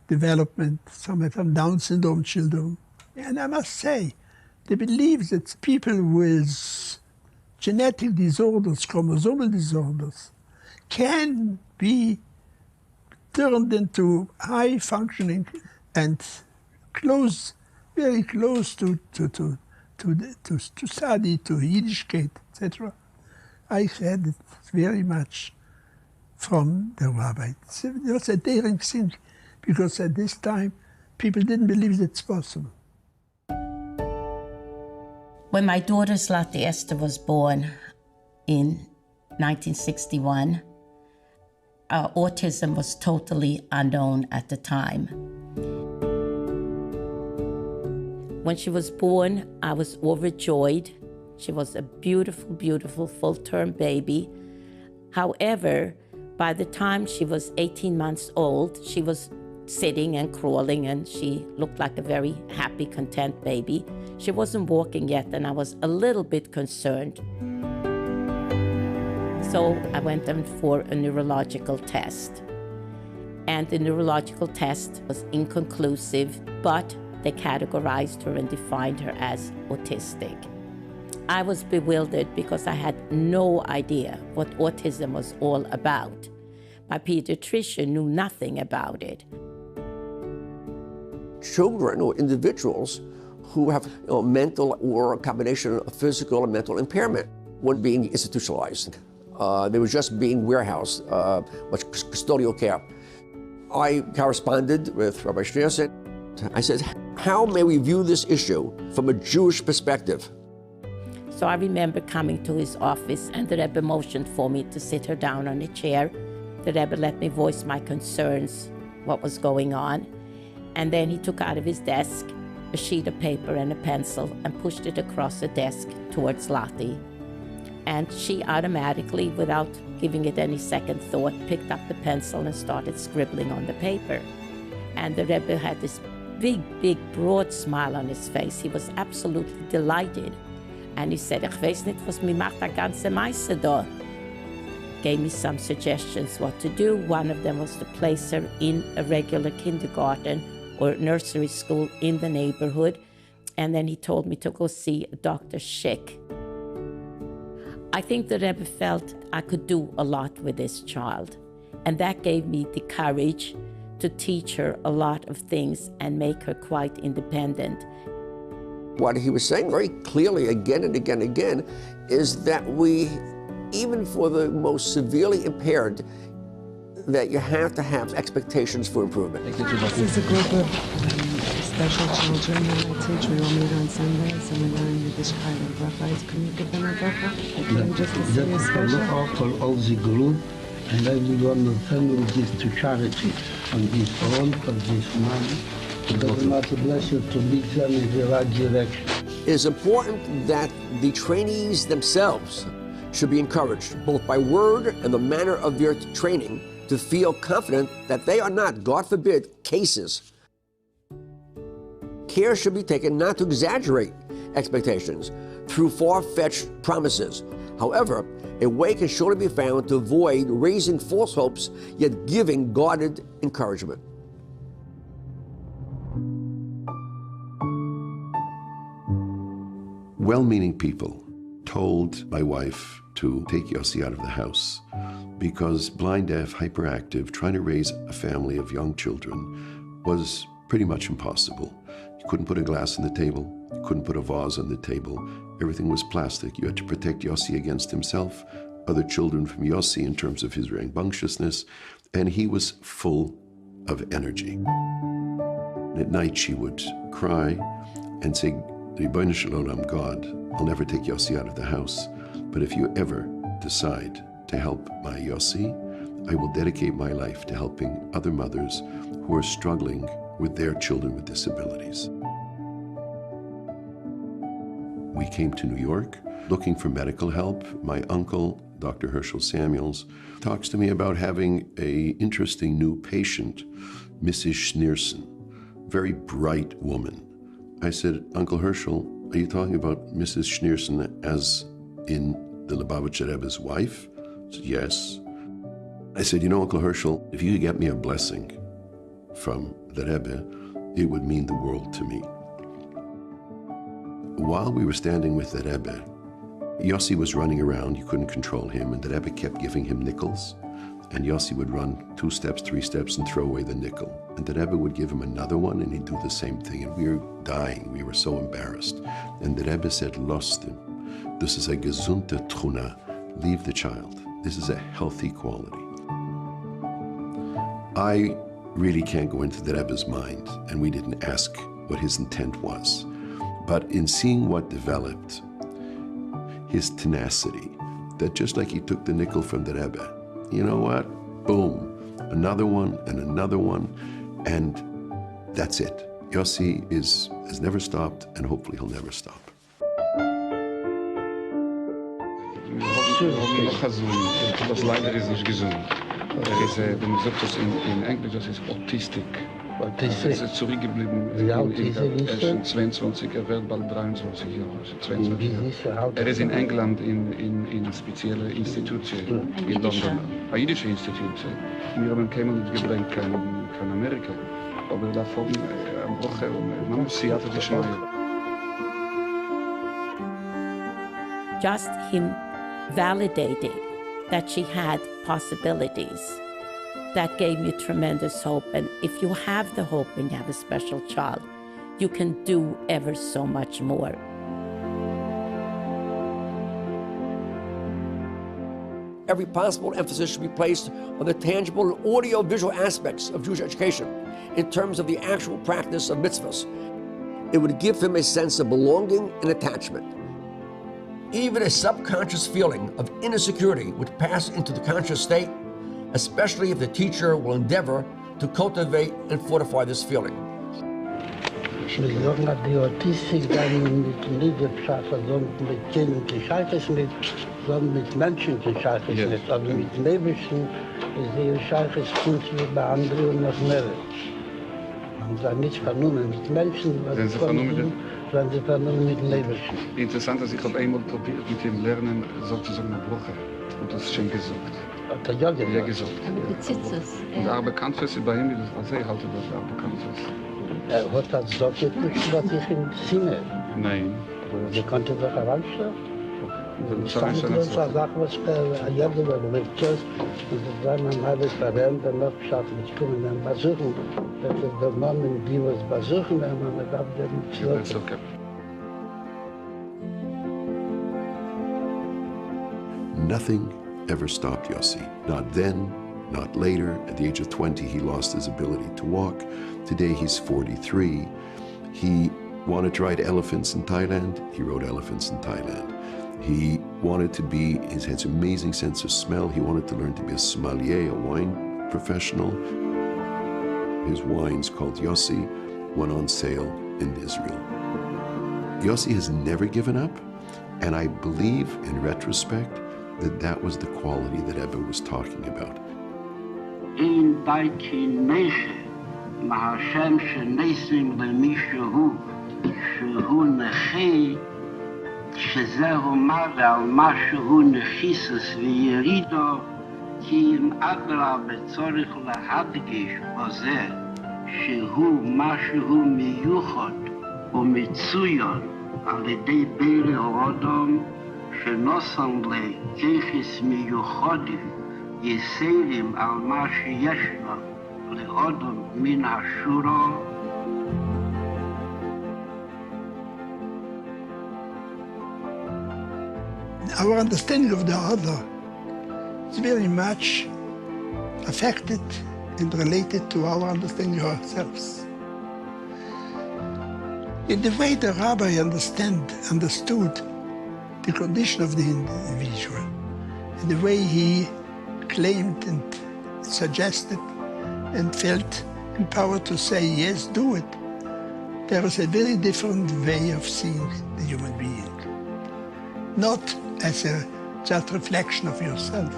development. Some have Down syndrome children. And I must say, they believe that people with genetic disorders, chromosomal disorders, can be turned into high functioning and very close to study, to Yiddishkeit, etc. I heard it very much from the rabbi. It was a daring thing, because at this time, people didn't believe it's possible.
When my daughter Zlati Esther was born in 1961, autism was totally unknown at the time. When she was born, I was overjoyed. She was a beautiful, beautiful full-term baby. However, by the time she was 18 months old, she was sitting and crawling, and she looked like a very happy, content baby. She wasn't walking yet, and I was a little bit concerned. So I went in for a neurological test. And the neurological test was inconclusive, but they categorized her and defined her as autistic. I was bewildered because I had no idea what autism was all about. My pediatrician knew nothing about it.
Children or individuals who have mental or a combination of physical and mental impairment weren't being institutionalized. They were just being warehoused, much custodial care. I corresponded with Rabbi Schneerson. I said, how may we view this issue from a Jewish perspective?
So I remember coming to his office, and the Rebbe motioned for me to sit her down on a chair. The Rebbe let me voice my concerns, what was going on. And then he took out of his desk a sheet of paper and a pencil and pushed it across the desk towards Lottie. And she automatically, without giving it any second thought, picked up the pencil and started scribbling on the paper. And the Rebbe had this big, big, broad smile on his face. He was absolutely delighted. And he said, "Ich weiß nicht, was mir macht der ganze Meise da." Gave me some suggestions what to do. One of them was to place her in a regular kindergarten or nursery school in the neighborhood. And then he told me to go see Dr. Schick. I think the Rebbe felt I could do a lot with this child. And that gave me the courage to teach her a lot of things and make her quite independent.
What he was saying very clearly again and again and again is that we, even for the most severely impaired, that you have to have expectations for improvement.
This is a group of special children that I teach. We all meet on Sundays and we learn Yiddish kind of brachas. Can you give them a bracha? I came just to see a special.
For all the group, and I will understand this to charity on his own, for this money. Doesn't matter, bless you, to lead them in the right direction.
It is important that the trainees themselves should be encouraged, both by word and the manner of their training, to feel confident that they are not, God forbid, cases. Care should be taken not to exaggerate expectations through far-fetched promises. However, a way can surely be found to avoid raising false hopes, yet giving guarded encouragement.
Well-meaning people told my wife to take Yossi out of the house because blind, deaf, hyperactive, trying to raise a family of young children was pretty much impossible. You couldn't put a glass on the table, you couldn't put a vase on the table, everything was plastic. You had to protect Yossi against himself, other children from Yossi in terms of his rambunctiousness, and he was full of energy. At night she would cry and say, Rebbeinu Shalom, God, I'll never take Yossi out of the house, but if you ever decide to help my Yossi, I will dedicate my life to helping other mothers who are struggling with their children with disabilities. We came to New York looking for medical help. My uncle, Dr. Herschel Samuels, talks to me about having an interesting new patient, Mrs. Schneerson, very bright woman. I said, Uncle Herschel, are you talking about Mrs. Schneerson as in the Lubavitch Rebbe's wife? He said, yes. I said, you know, Uncle Herschel, if you could get me a blessing from the Rebbe, it would mean the world to me. While we were standing with the Rebbe, Yossi was running around, you couldn't control him, and the Rebbe kept giving him nickels, and Yossi would run 2 steps, 3 steps, and throw away the nickel. And the Rebbe would give him another one, and he'd do the same thing, and we were dying, we were so embarrassed. And the Rebbe said, "Lost him. This is a gesunde Tchuna. Leave the child. This is a healthy quality." I really can't go into the Rebbe's mind, and we didn't ask what his intent was. But in seeing what developed, his tenacity, that just like he took the nickel from the Rebbe, you know what? Boom. another one and another one, and that's it. Yossi has never stopped, and hopefully he'll never stop.
Das leider ist nicht gesund. Wenn man sagt das in Englisch, das ist Autistic. Er ist zurückgeblieben in 22, wird bald 23 Jahre, also 22 Jahre. Er ist in England in spezielle Institutionen in London, eine jüdische Institution. Wir haben keinen gebracht von Amerika, aber davon eine Woche man muss sie hatte schon.
Just him validating that she had possibilities. That gave me tremendous hope. And if you have the hope and you have a special child, you can do ever so much more.
Every possible emphasis should be placed on the tangible and audio-visual aspects of Jewish education in terms of the actual practice of mitzvahs. It would give him a sense of belonging and attachment. Even a subconscious feeling of inner security would pass into the conscious state, especially if the teacher will endeavor to cultivate and fortify this feeling.
Wir sagen, dass die Autistik dann nicht geschaffen, sondern mit Kindern gescheit ist nicht, sondern mit Menschen gescheit ist nicht. Also mit Menschen ist die gescheit ist gut wie bei anderen und noch mehr. Man sagt nicht vernommen mit Menschen,
Wenn sie vernommen
wenn sie vernommen mit Menschen.
Interessant, dass ich habe einmal probiert mit dem Lernen sozusagen eine Woche. Und das ist schon gesagt.
Hat er ja gesagt?
Ja, gesagt. Und er bekannt ist bei ihm, also ich halte das auch bekannt ist.
Er hat das gesagt, was ich in Sinne.
Nein.
Sie konnte doch heranstellen.
Das habe ich schon
gesagt. Das Sache, was er mit Tschüss, und dann haben alles verlernt, dann noch geschafft, ich komme dann besuchen. Das ist der Mann, die was besuchen, dann haben wir gedacht, der mit Tschüss.
Nothing ever stopped Yossi. Not then, not later. At the age of 20, he lost his ability to walk. Today, he's 43. He wanted to ride elephants in Thailand. He rode elephants in Thailand. He wanted to be, he has an amazing sense of smell. He wanted to learn to be a sommelier, a wine professional. His wines, called Yossi, went on sale in Israel. Yossi has never given up, and I believe, in retrospect, that was the quality that Rebbe was talking about.
In Daikin Neche, Mahashem Shenesim Lemishahu, Shehu Nechi, Shezehu Mave al Mashahu Nechisus V'yerido, Ki im Adra Betzorich Lahadgish Bozeh, Shehu Mashahu Miyuchot, Umitsuyon, Al-Idei Beire Hodom, שנוסם לכיכס מיוחדים יסיירים על מה שיש לו להודום מן השורו.
Our understanding of the other is very much affected and related to our understanding of ourselves. In the way the rabbi understood the condition of the individual, and the way he claimed and suggested and felt empowered to say, yes, do it. There is a very different way of seeing the human being. Not as a just reflection of yourself,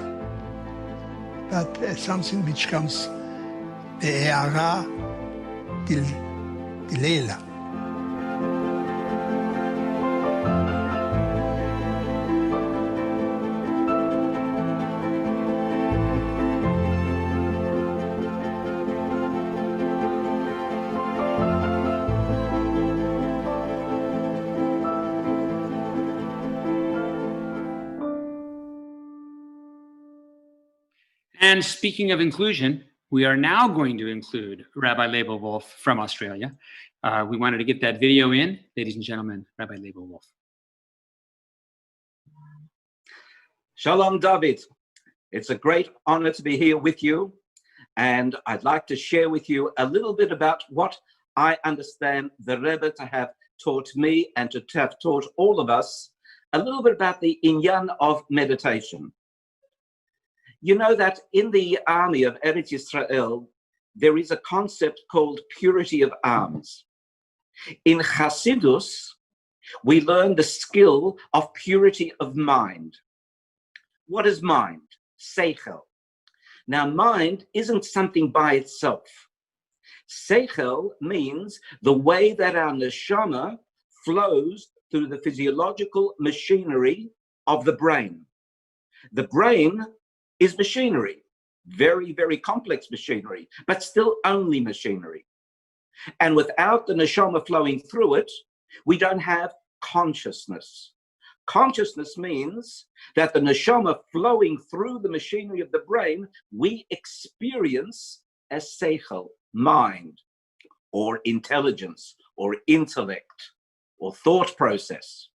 but as something which comes be'era dilela.
And speaking of inclusion, we are now going to include Rabbi Leibowolf from Australia. We wanted to get that video in. Ladies and gentlemen, Rabbi Leibowolf.
Shalom, David. It's a great honor to be here with you. And I'd like to share with you a little bit about what I understand the Rebbe to have taught me and to have taught all of us, a little bit about the inyan of meditation. You know that in the army of Eretz Yisrael, there is a concept called purity of arms. In Hasidus, we learn the skill of purity of mind. What is mind? Seichel. Now, mind isn't something by itself. Seichel means the way that our neshama flows through the physiological machinery of the brain. The brain is machinery, very, very complex machinery, but still only machinery. And without the neshama flowing through it, we don't have consciousness. Consciousness means that the neshama flowing through the machinery of the brain, we experience as seichel, mind, or intelligence, or intellect, or thought process.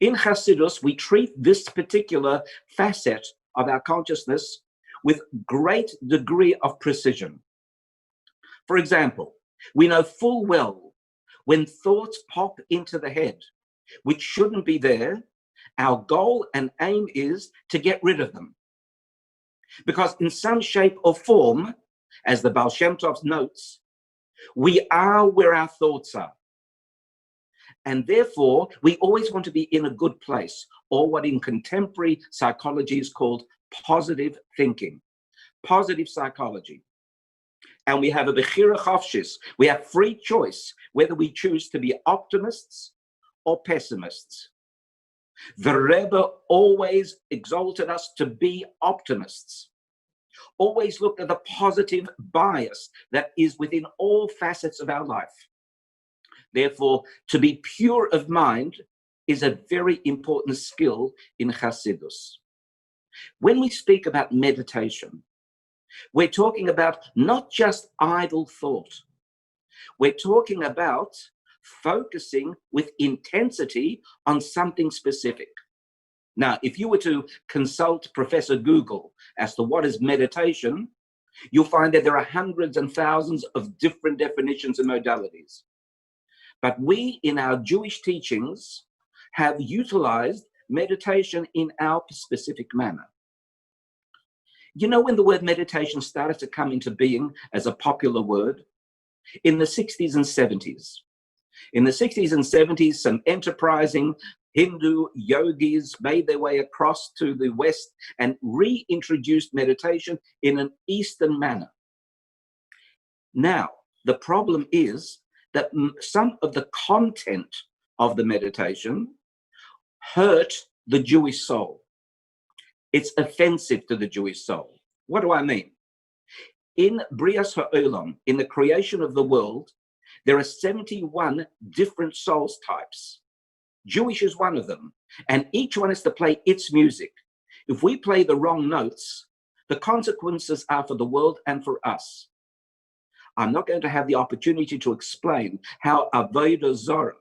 In Hasidus, we treat this particular facet of our consciousness with great degree of precision. For example, we know full well when thoughts pop into the head, which shouldn't be there, our goal and aim is to get rid of them. Because in some shape or form, as the Baal Shem Tov notes, we are where our thoughts are. And therefore, we always want to be in a good place, or what in contemporary psychology is called positive thinking, positive psychology. And we have a bechira chofshis. We have free choice whether we choose to be optimists or pessimists. The Rebbe always exalted us to be optimists, always looked at the positive bias that is within all facets of our life. Therefore, to be pure of mind is a very important skill in Hasidus. When we speak about meditation, we're talking about not just idle thought. We're talking about focusing with intensity on something specific. Now, if you were to consult Professor Google as to what is meditation, you'll find that there are hundreds and thousands of different definitions and modalities. But we, in our Jewish teachings, have utilized meditation in our specific manner. You know, when the word meditation started to come into being as a popular word? In the 60s and 70s. In the 60s and 70s, some enterprising Hindu yogis made their way across to the West and reintroduced meditation in an Eastern manner. Now, the problem is that some of the content of the meditation hurt the Jewish soul. It's offensive to the Jewish soul. What do I mean? In Brias Ha'olam, in the creation of the world, there are 71 different souls types. Jewish is one of them, and each one is to play its music. If we play the wrong notes, the consequences are for the world and for us. I'm not going to have the opportunity to explain how Avodah Zarah,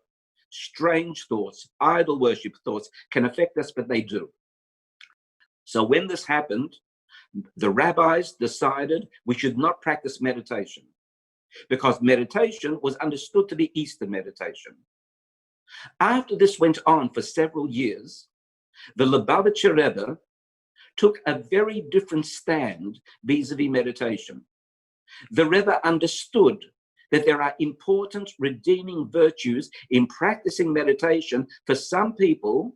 strange thoughts, idol worship thoughts can affect us, but they do. So when this happened, the rabbis decided we should not practice meditation because meditation was understood to be Eastern meditation. After this went on for several years, the Lubavitch Rebbe took a very different stand vis-a-vis meditation. The Rebbe understood that there are important redeeming virtues in practicing meditation for some people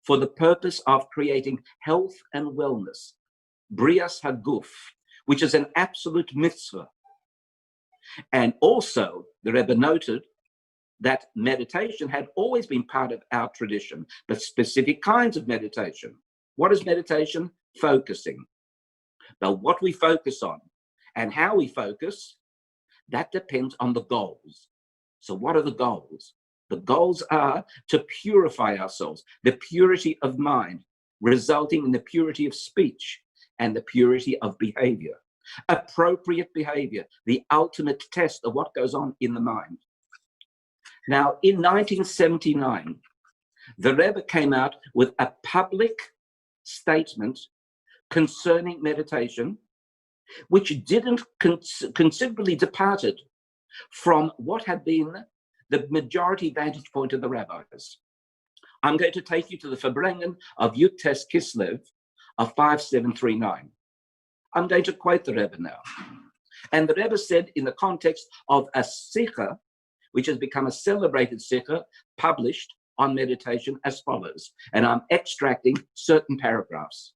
for the purpose of creating health and wellness, Brias Haguf, which is an absolute mitzvah. And also, the Rebbe noted that meditation had always been part of our tradition, but specific kinds of meditation. What is meditation? Focusing. But what we focus on and how we focus, that depends on the goals. So what are the goals? The goals are to purify ourselves, the purity of mind, resulting in the purity of speech and the purity of behavior. Appropriate behavior, the ultimate test of what goes on in the mind. Now, in 1979, the Rebbe came out with a public statement concerning meditation, which didn't considerably departed from what had been the majority vantage point of the rabbis. I'm going to take you to the Verbrengen of Yud Tes Kislev of 5739. I'm going to quote the Rebbe now. And the Rebbe said in the context of a sikha, which has become a celebrated sikha, published on meditation as follows, and I'm extracting certain paragraphs.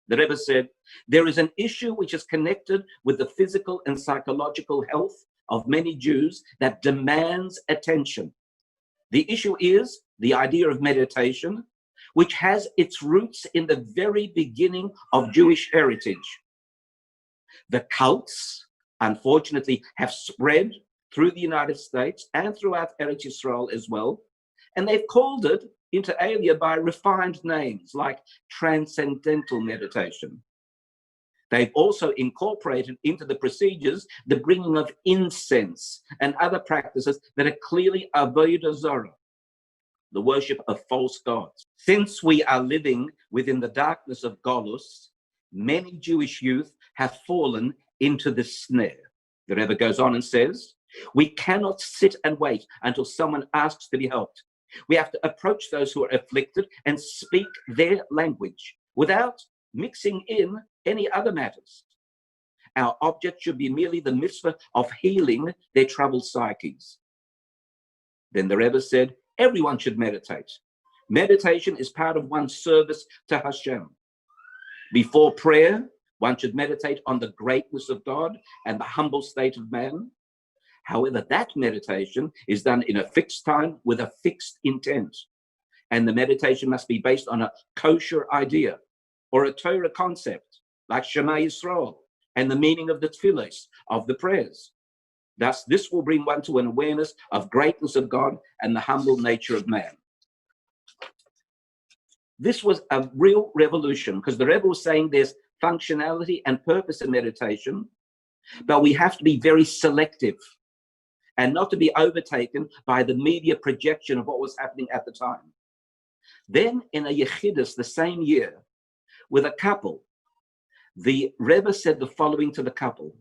The Rebbe said, there is an issue which is connected with the physical and psychological health of many Jews that demands attention. The issue is the idea of meditation, which has its roots in the very beginning of Jewish heritage. The cults, unfortunately, have spread through the United States and throughout Eretz Yisrael as well, and they've called it inter alia by refined names like transcendental meditation. They've also incorporated into the procedures the bringing of incense and other practices that are clearly avodah zarah, the worship of false gods. Since we are living within the darkness of Golus, many Jewish youth have fallen into this snare. The Rebbe goes on and says, we cannot sit and wait until someone asks to be helped. We have to approach those who are afflicted and speak their language without mixing in any other matters. Our object should be merely the mitzvah of healing their troubled psyches. Then the Rebbe said, everyone should meditate. Meditation is part of one's service to Hashem. Before prayer, one should meditate on the greatness of God and the humble state of man. However, that meditation is done in a fixed time with a fixed intent. And the meditation must be based on a kosher idea or a Torah concept, like Shema Yisrael, and the meaning of the tefillos, of the prayers. Thus, this will bring one to an awareness of greatness of God and the humble nature of man. This was a real revolution, because the Rebbe was saying there's functionality and purpose in meditation, but we have to be very selective and not to be overtaken by the media projection of what was happening at the time. Then in a Yechidus the same year, with a couple, the Rebbe said the following to the couple: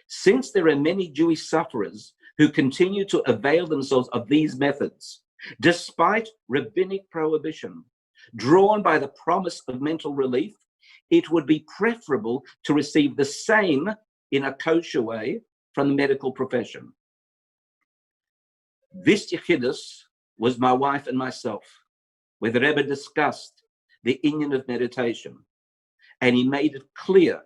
since there are many Jewish sufferers who continue to avail themselves of these methods, despite rabbinic prohibition, drawn by the promise of mental relief, it would be preferable to receive the same in a kosher way from the medical profession. This Yechidus was my wife and myself, where the Rebbe discussed the inyan of meditation, and he made it clear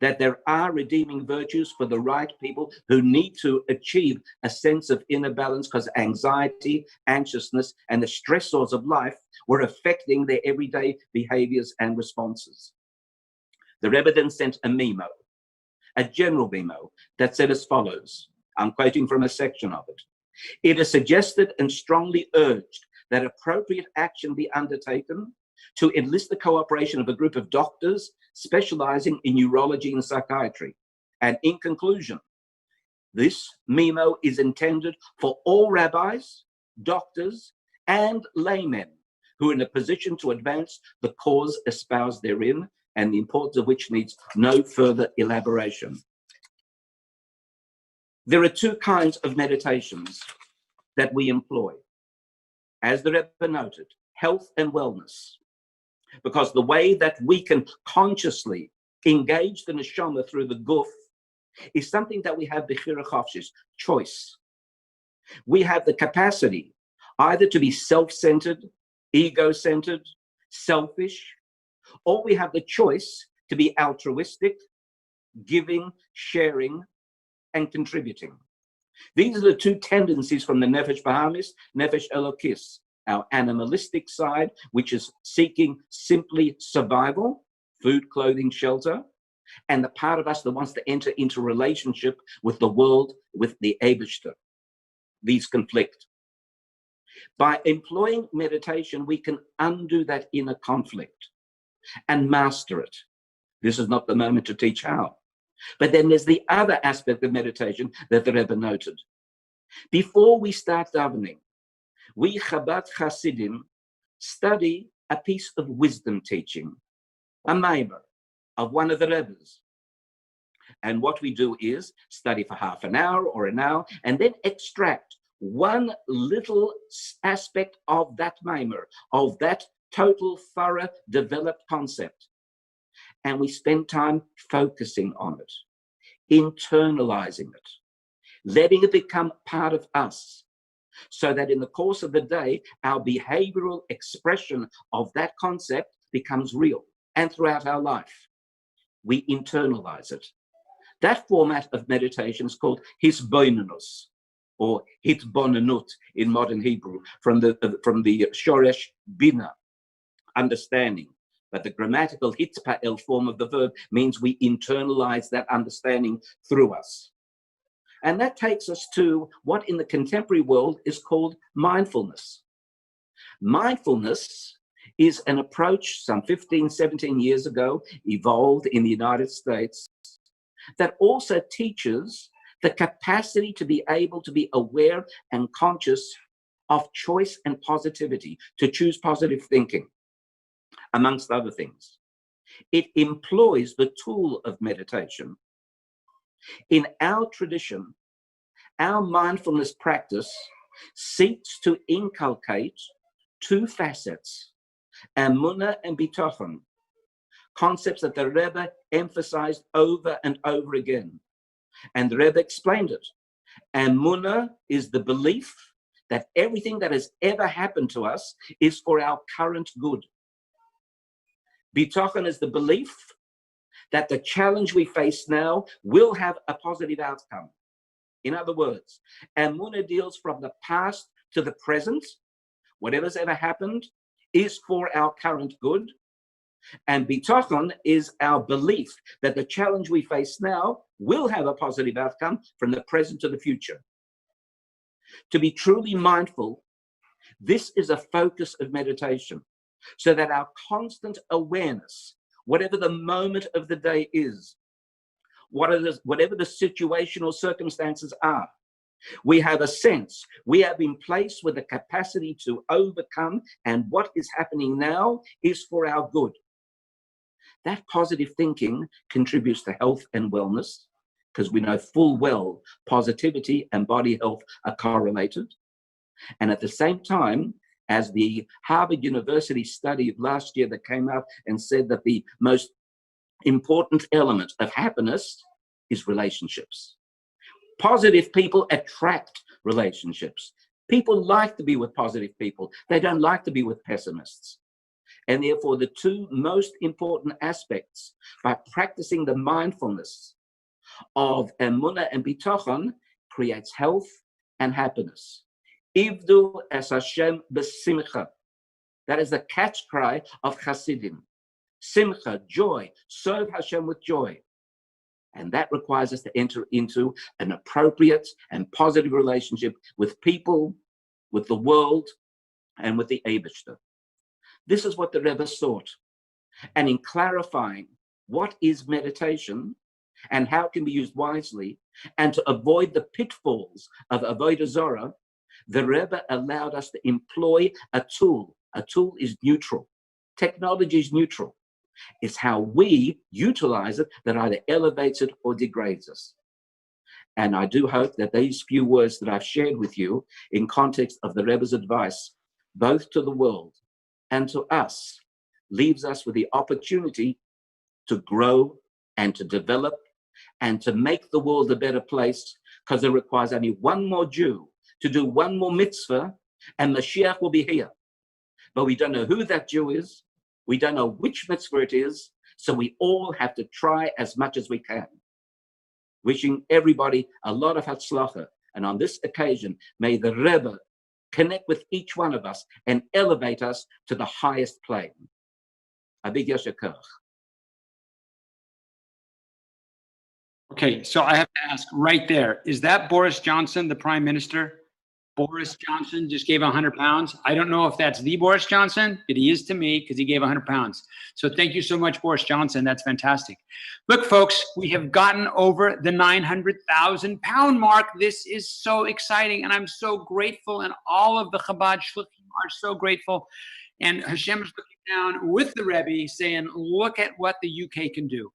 that there are redeeming virtues for the right people who need to achieve a sense of inner balance, because anxiety, anxiousness, and the stressors of life were affecting their everyday behaviors and responses. The Rebbe then sent a memo, a general memo, that said as follows. I'm quoting from a section of it. It is suggested and strongly urged that appropriate action be undertaken to enlist the cooperation of a group of doctors specializing in neurology and psychiatry. And in conclusion, this memo is intended for all rabbis, doctors, and laymen who are in a position to advance the cause espoused therein, and the importance of which needs no further elaboration. There are two kinds of meditations that we employ. As the Rebbe noted, health and wellness. Because the way that we can consciously engage the neshama through the guf is something that we have bechira chofshis, choice. We have the capacity either to be self-centered, ego-centered, selfish, or we have the choice to be altruistic, giving, sharing, and contributing. These are the two tendencies from the nefesh bahamis, nefesh elokis, our animalistic side, which is seeking simply survival, food, clothing, shelter, and the part of us that wants to enter into relationship with the world, with the Eibishter. These conflict. By employing meditation, we can undo that inner conflict and master it. This is not the moment to teach how. But then there's the other aspect of meditation that the Rebbe noted. Before we start davening, we Chabad Hasidim study a piece of wisdom teaching, a maimer of one of the Rebbes. And what we do is study for half an hour or an hour, and then extract one little aspect of that maimer, of that total, thorough, developed concept. And we spend time focusing on it, internalizing it, letting it become part of us, so that in the course of the day, our behavioral expression of that concept becomes real. And throughout our life, we internalize it. That format of meditation is called hisbonenus, or hitbonenut in modern Hebrew, from the shoresh bina, understanding. But the grammatical hitpa'el form of the verb means we internalize that understanding through us. And that takes us to what in the contemporary world is called mindfulness. Mindfulness is an approach some 15, 17 years ago, evolved in the United States, that also teaches the capacity to be able to be aware and conscious of choice and positivity, to choose positive thinking, amongst other things. It employs the tool of meditation. In our tradition, our mindfulness practice seeks to inculcate two facets, emunah and bitachon, concepts that the Rebbe emphasized over and over again. And the Rebbe explained it. Emunah is the belief that everything that has ever happened to us is for our current good. Bitachon is the belief that the challenge we face now will have a positive outcome. In other words, emunah deals from the past to the present. Whatever's ever happened is for our current good. And bitachon is our belief that the challenge we face now will have a positive outcome from the present to the future. To be truly mindful, this is a focus of meditation, so that our constant awareness, whatever the moment of the day is, whatever the situation or circumstances are, we have a sense, we have been placed with the capacity to overcome, and what is happening now is for our good. That positive thinking contributes to health and wellness, because we know full well positivity and body health are correlated. And at the same time, as the Harvard University study of last year that came out and said that the most important element of happiness is relationships. Positive people attract relationships. People like to be with positive people. They don't like to be with pessimists. And therefore, the two most important aspects by practicing the mindfulness of emunah and bitachon creates health and happiness. Ivdu es Hashem b'simcha. That is the catch cry of Hasidim. Simcha, joy. Serve Hashem with joy. And that requires us to enter into an appropriate and positive relationship with people, with the world, and with the Eibishter. This is what the Rebbe sought. And in clarifying what is meditation and how it can be used wisely, and to avoid the pitfalls of Avodah Zorah, the Rebbe allowed us to employ a tool. A tool is neutral. Technology is neutral. It's how we utilize it that either elevates it or degrades us. And I do hope that these few words that I've shared with you in context of the Rebbe's advice, both to the world and to us, leaves us with the opportunity to grow and to develop and to make the world a better place, because it requires only one more Jew to do one more mitzvah and Mashiach will be here. But we don't know who that Jew is. We don't know which mitzvah it is. So we all have to try as much as we can. Wishing everybody a lot of hatzlacha. And on this occasion, may the Rebbe connect with each one of us and elevate us to the highest plane. A big yasher koach.
Okay, so I have to ask right there, is that Boris Johnson, the Prime Minister? Boris Johnson just gave 100 pounds. I don't know if that's the Boris Johnson, but he is to me because he gave 100 pounds. So thank you so much, Boris Johnson. That's fantastic. Look, folks, we have gotten over the 900,000 pound mark. This is so exciting, and I'm so grateful, and all of the Chabad Shluchim are so grateful. And Hashem is looking down with the Rebbe saying, look at what the UK can do.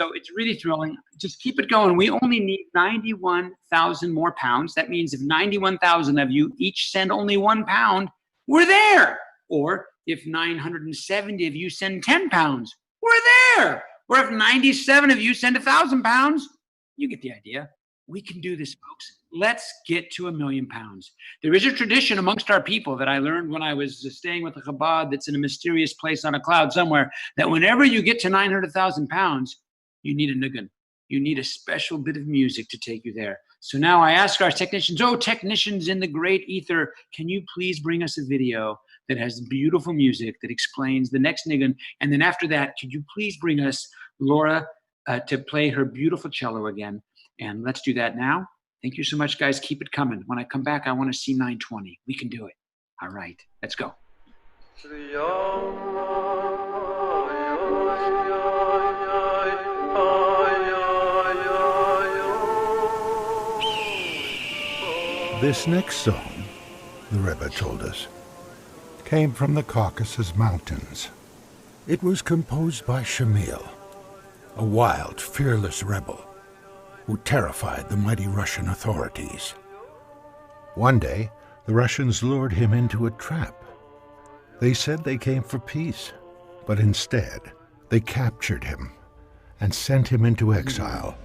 So it's really thrilling. Just keep it going. We only need 91,000 more pounds. That means if 91,000 of you each send only 1 pound, we're there. Or if 970 of you send 10 pounds? We're there. Or if 97 of you send 1,000 pounds? You get the idea. We can do this, folks. Let's get to 1 million pounds. There is a tradition amongst our people that I learned when I was staying with the Chabad that's in a mysterious place on a cloud somewhere, that whenever you get to 900,000 pounds, you need a nigun. You need a special bit of music to take you there. So now I ask our technicians, oh, technicians in the great ether, can you please bring us a video that has beautiful music that explains the next nigun? And then after that, could you please bring us Laura to play her beautiful cello again? And let's do that now. Thank you so much, guys. Keep it coming. When I come back, I want to see 920. We can do it. All right, let's go.
This next song, the Rebbe told us, came from the Caucasus Mountains. It was composed by Shamil, a wild, fearless rebel who terrified the mighty Russian authorities. One day, the Russians lured him into a trap. They said they came for peace, but instead, they captured him and sent him into exile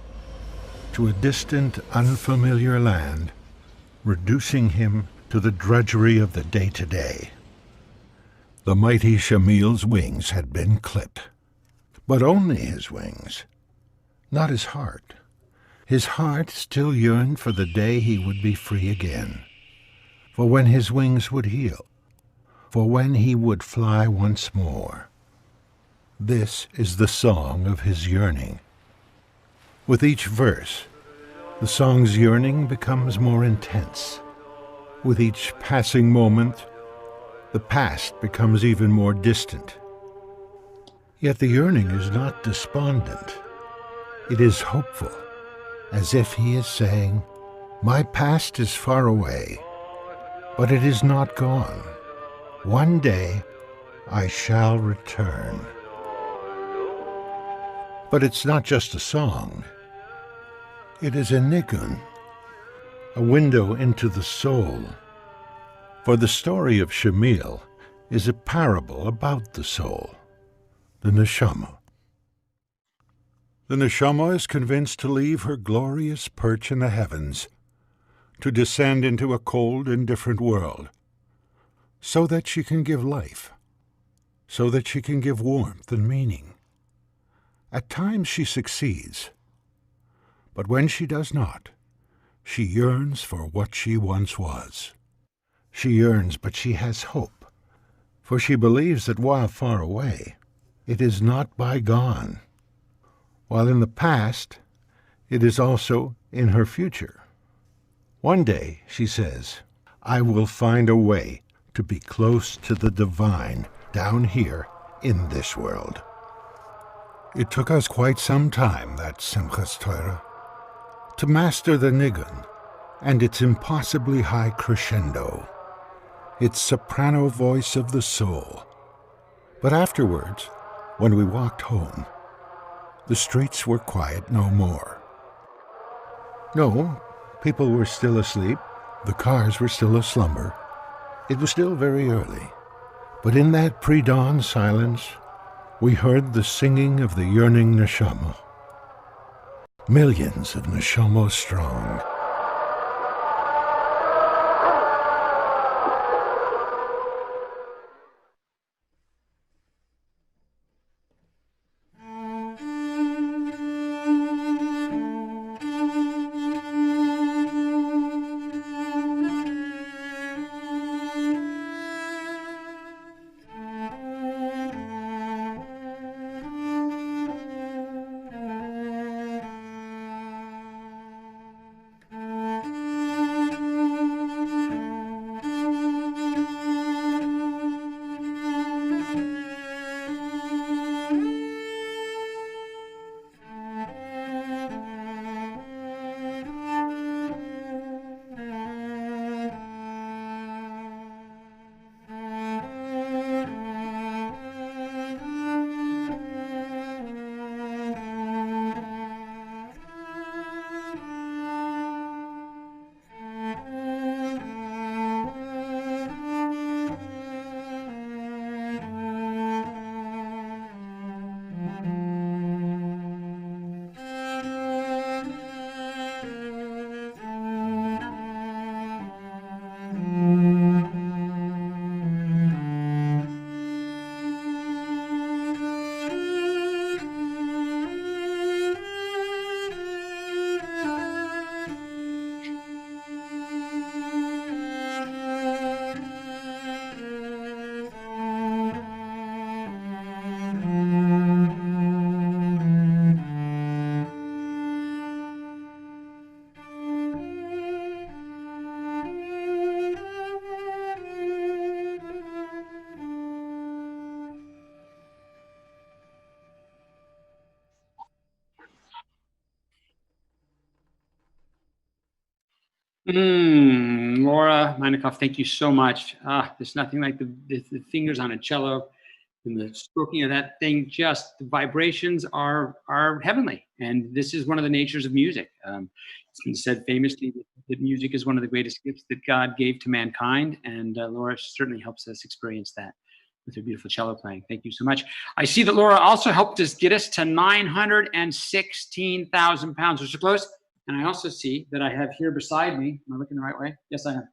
to a distant, unfamiliar land, reducing him to the drudgery of the day-to-day. The mighty Shamil's wings had been clipped, but only his wings, not his heart. His heart still yearned for the day he would be free again, for when his wings would heal, for when he would fly once more. This is the song of his yearning. With each verse, the song's yearning becomes more intense. With each passing moment, the past becomes even more distant. Yet the yearning is not despondent. It is hopeful, as if he is saying, "My past is far away, but it is not gone. One day I shall return." But it's not just a song. It is a nigun, a window into the soul. For the story of Shamil is a parable about the soul, the neshama. The neshama is convinced to leave her glorious perch in the heavens, to descend into a cold and different world, so that she can give life, so that she can give warmth and meaning. At times she succeeds, but when she does not, she yearns for what she once was. She yearns, but she has hope, for she believes that while far away, it is not bygone. While in the past, it is also in her future. One day, she says, I will find a way to be close to the divine down here in this world. It took us quite some time, that Simchas Torah, to master the nigun and its impossibly high crescendo, its soprano voice of the soul. But afterwards, when we walked home, the streets were quiet no more. No, people were still asleep, the cars were still aslumber. It was still very early, but in that pre-dawn silence, we heard the singing of the yearning neshama. Millions of neshamos strong.
Laura Meinikoff, thank you so much. There's nothing like the fingers on a cello and the stroking of that thing. Just the vibrations are heavenly, and this is one of the natures of music. It's been said famously that music is one of the greatest gifts that God gave to mankind, and Laura certainly helps us experience that with her beautiful cello playing. Thank you so much. I see that Laura also helped us get us to 916,000 pounds, which is close. And I also see that I have here beside me, am I looking the right way? Yes, I am.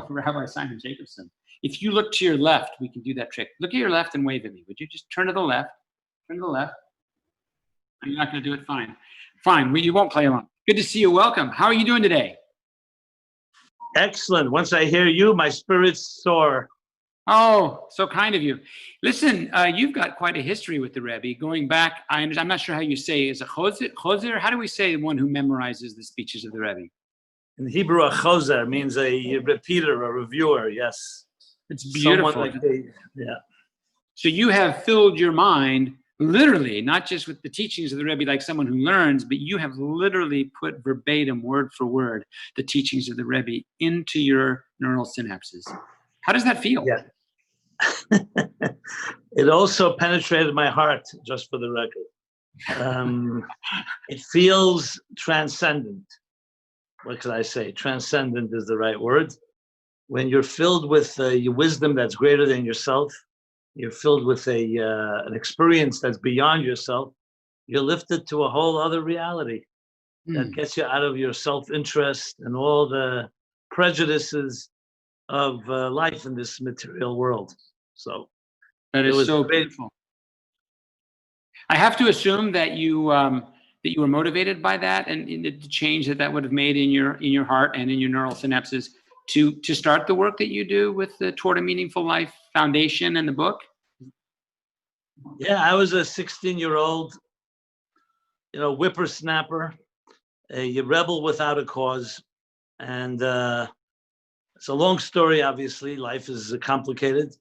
Rabbi Simon Jacobson. If you look to your left, we can do that trick. Look at your left and wave at me. Would you just turn to the left? Turn to the left. You're not going to do it? Fine. Fine. You won't play along. Good to see you. Welcome. How are you doing today?
Excellent. Once I hear you, my spirits soar.
Oh, so kind of you. Listen, you've got quite a history with the Rebbe, going back. I'm not sure how you say. Is it chozer? How do we say one who memorizes the speeches of the Rebbe?
In Hebrew, a chozer means a repeater, a reviewer. Yes,
it's beautiful.
Like yeah.
So you have filled your mind literally, not just with the teachings of the Rebbe, like someone who learns, but you have literally put verbatim, word for word, the teachings of the Rebbe into your neural synapses. How does that feel?
Yeah. It also penetrated my heart, just for the record. It feels transcendent. What can I say? Transcendent is the right word. When you're filled with your wisdom that's greater than yourself, you're filled with an experience that's beyond yourself, you're lifted to a whole other reality that gets you out of your self-interest and all the prejudices of life in this material world. So
that is so beautiful. I have to assume that you were motivated by that and the change that would have made in your heart and in your neural synapses to start the work that you do with the Toward a Meaningful Life Foundation and the book.
Yeah, I was a 16-year-old, whippersnapper, a rebel without a cause, and it's a long story. Obviously, life is complicated,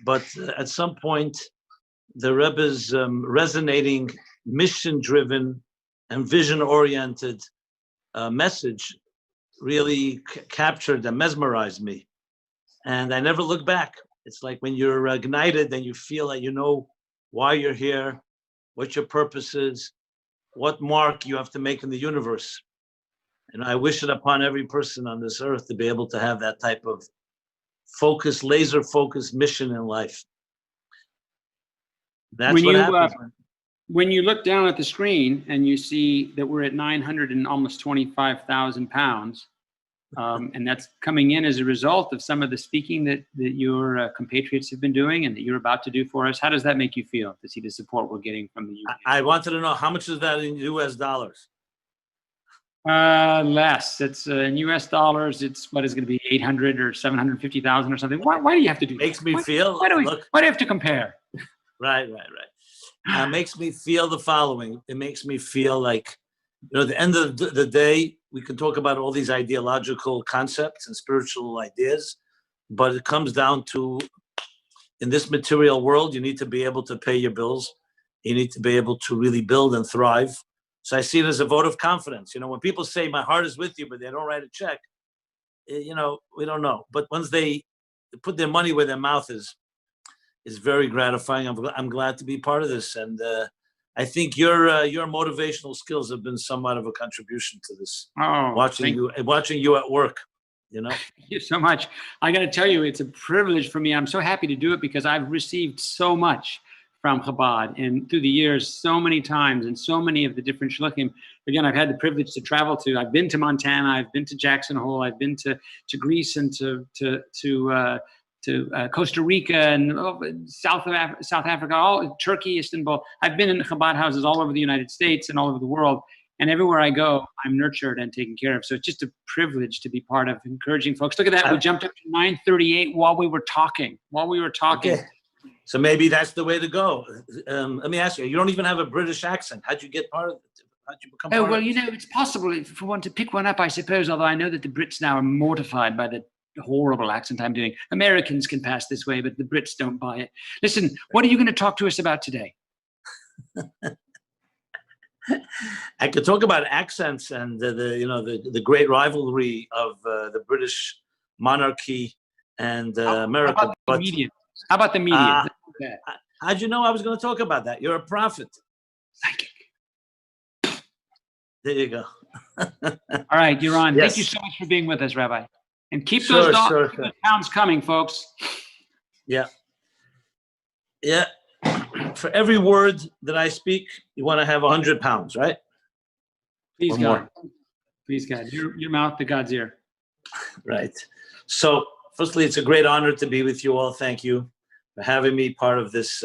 but at some point, the Rebbe's resonating, mission-driven, and vision-oriented message really captured and mesmerized me. And I never looked back. It's like when you're ignited and you feel that you know why you're here, what your purpose is, what mark you have to make in the universe. And I wish it upon every person on this earth to be able to have that type of focused, laser-focused mission in life. That's what happens.
When you look down at the screen and you see that we're at 925,000 pounds, and that's coming in as a result of some of the speaking that your compatriots have been doing and that you're about to do for us, how does that make you feel to see the support we're getting from the UK?
I wanted to know, how much is that in US dollars?
Less. It's in US dollars. It's what is going to be 800 or 750,000 or something. Why do you have to do that?
Makes me feel.
Why do we have to compare?
Right. Makes me feel the following. It makes me feel like, at the end of the day, we can talk about all these ideological concepts and spiritual ideas, but it comes down to, in this material world, you need to be able to pay your bills. You need to be able to really build and thrive. So I see it as a vote of confidence. When people say my heart is with you, but they don't write a check, we don't know. But once they put their money where their mouth is very gratifying. I'm glad to be part of this. And I think your motivational skills have been somewhat of a contribution to this. Watching you at work, Thank
you so much. I got to tell you, it's a privilege for me. I'm so happy to do it because I've received so much from Chabad, and through the years, so many times, and so many of the different shluchim. Again, I've had the privilege to travel to. I've been to Montana. I've been to Jackson Hole. I've been to Greece and to Costa Rica and South Africa, Turkey, Istanbul. I've been in Chabad houses all over the United States and all over the world. And everywhere I go, I'm nurtured and taken care of. So it's just a privilege to be part of encouraging folks. Look at that. We jumped up to 938 while we were talking. Okay.
So maybe that's the way to go. Let me ask you, you don't even have a British accent. How'd you get part of it? How'd you become part of it?
It's possible for one to pick one up, I suppose, although I know that the Brits now are mortified by the horrible accent I'm doing. Americans can pass this way, but the Brits don't buy it. Listen, what are you going to talk to us about today?
I could talk about accents and the great rivalry of the British monarchy and America.
How about the media? How about the media?
How'd you know I was going to talk about that? You're a prophet.
Psychic.
There you go.
All right, you're on.
Yes.
Thank you so much for being with us, Rabbi. And keep
Sure,
those
sure.
pounds coming, folks.
Yeah. Yeah. For every word that I speak, you want to have 100 pounds, right?
Please,
Or
God.
more.
Please, God. Your mouth to God's ear.
Right. So, firstly, it's a great honor to be with you all. Thank you for having me part of this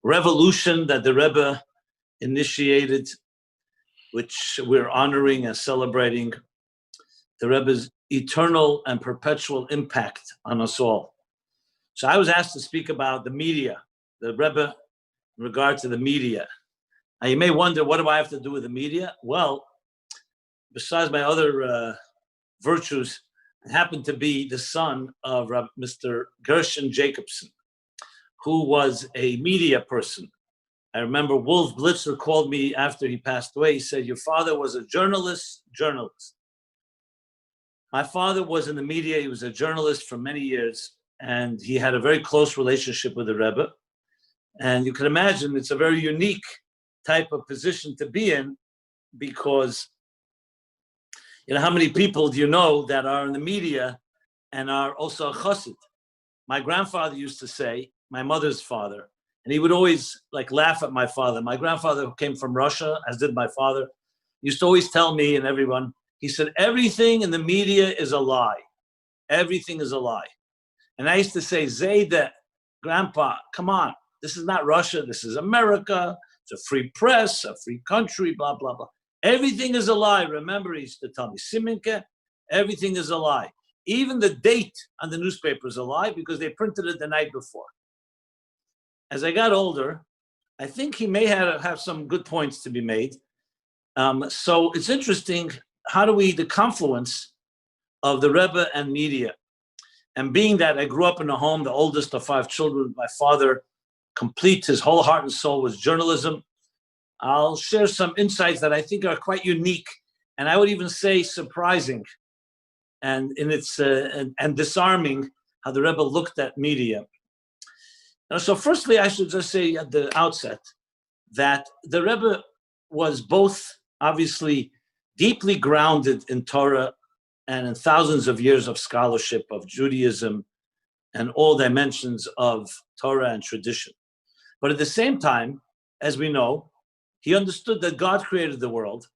revolution that the Rebbe initiated, which we're honoring and celebrating the Rebbe's eternal and perpetual impact on us all. So I was asked to speak about the media, the Rebbe in regard to the media. Now you may wonder, what do I have to do with the media? Well, besides my other virtues, I happen to be the son of Mr. Gershon Jacobson, who was a media person. I remember Wolf Blitzer called me after he passed away. He said, your father was a journalist. My father was in the media. He was a journalist for many years, and he had a very close relationship with the Rebbe. And you can imagine it's a very unique type of position to be in, because how many people do you know that are in the media and are also a chassid? My grandfather used to say, my mother's father, and he would always laugh at my father. My grandfather, who came from Russia, as did my father, used to always tell me and everyone, he said, everything in the media is a lie. Everything is a lie. And I used to say, Zayda, Grandpa, come on. This is not Russia. This is America. It's a free press, a free country, blah, blah, blah. Everything is a lie. Remember, he used to tell me, Siminke, everything is a lie. Even the date on the newspaper is a lie because they printed it the night before. As I got older, I think he may have some good points to be made. So it's interesting, the confluence of the Rebbe and media. And being that I grew up in a home, the oldest of 5 children, my father, his whole heart and soul was journalism. I'll share some insights that I think are quite unique, and I would even say surprising, and and disarming how the Rebbe looked at media. So firstly, I should just say at the outset that the Rebbe was both obviously deeply grounded in Torah and in thousands of years of scholarship of Judaism and all dimensions of Torah and tradition. But at the same time, as we know, he understood that God created the world,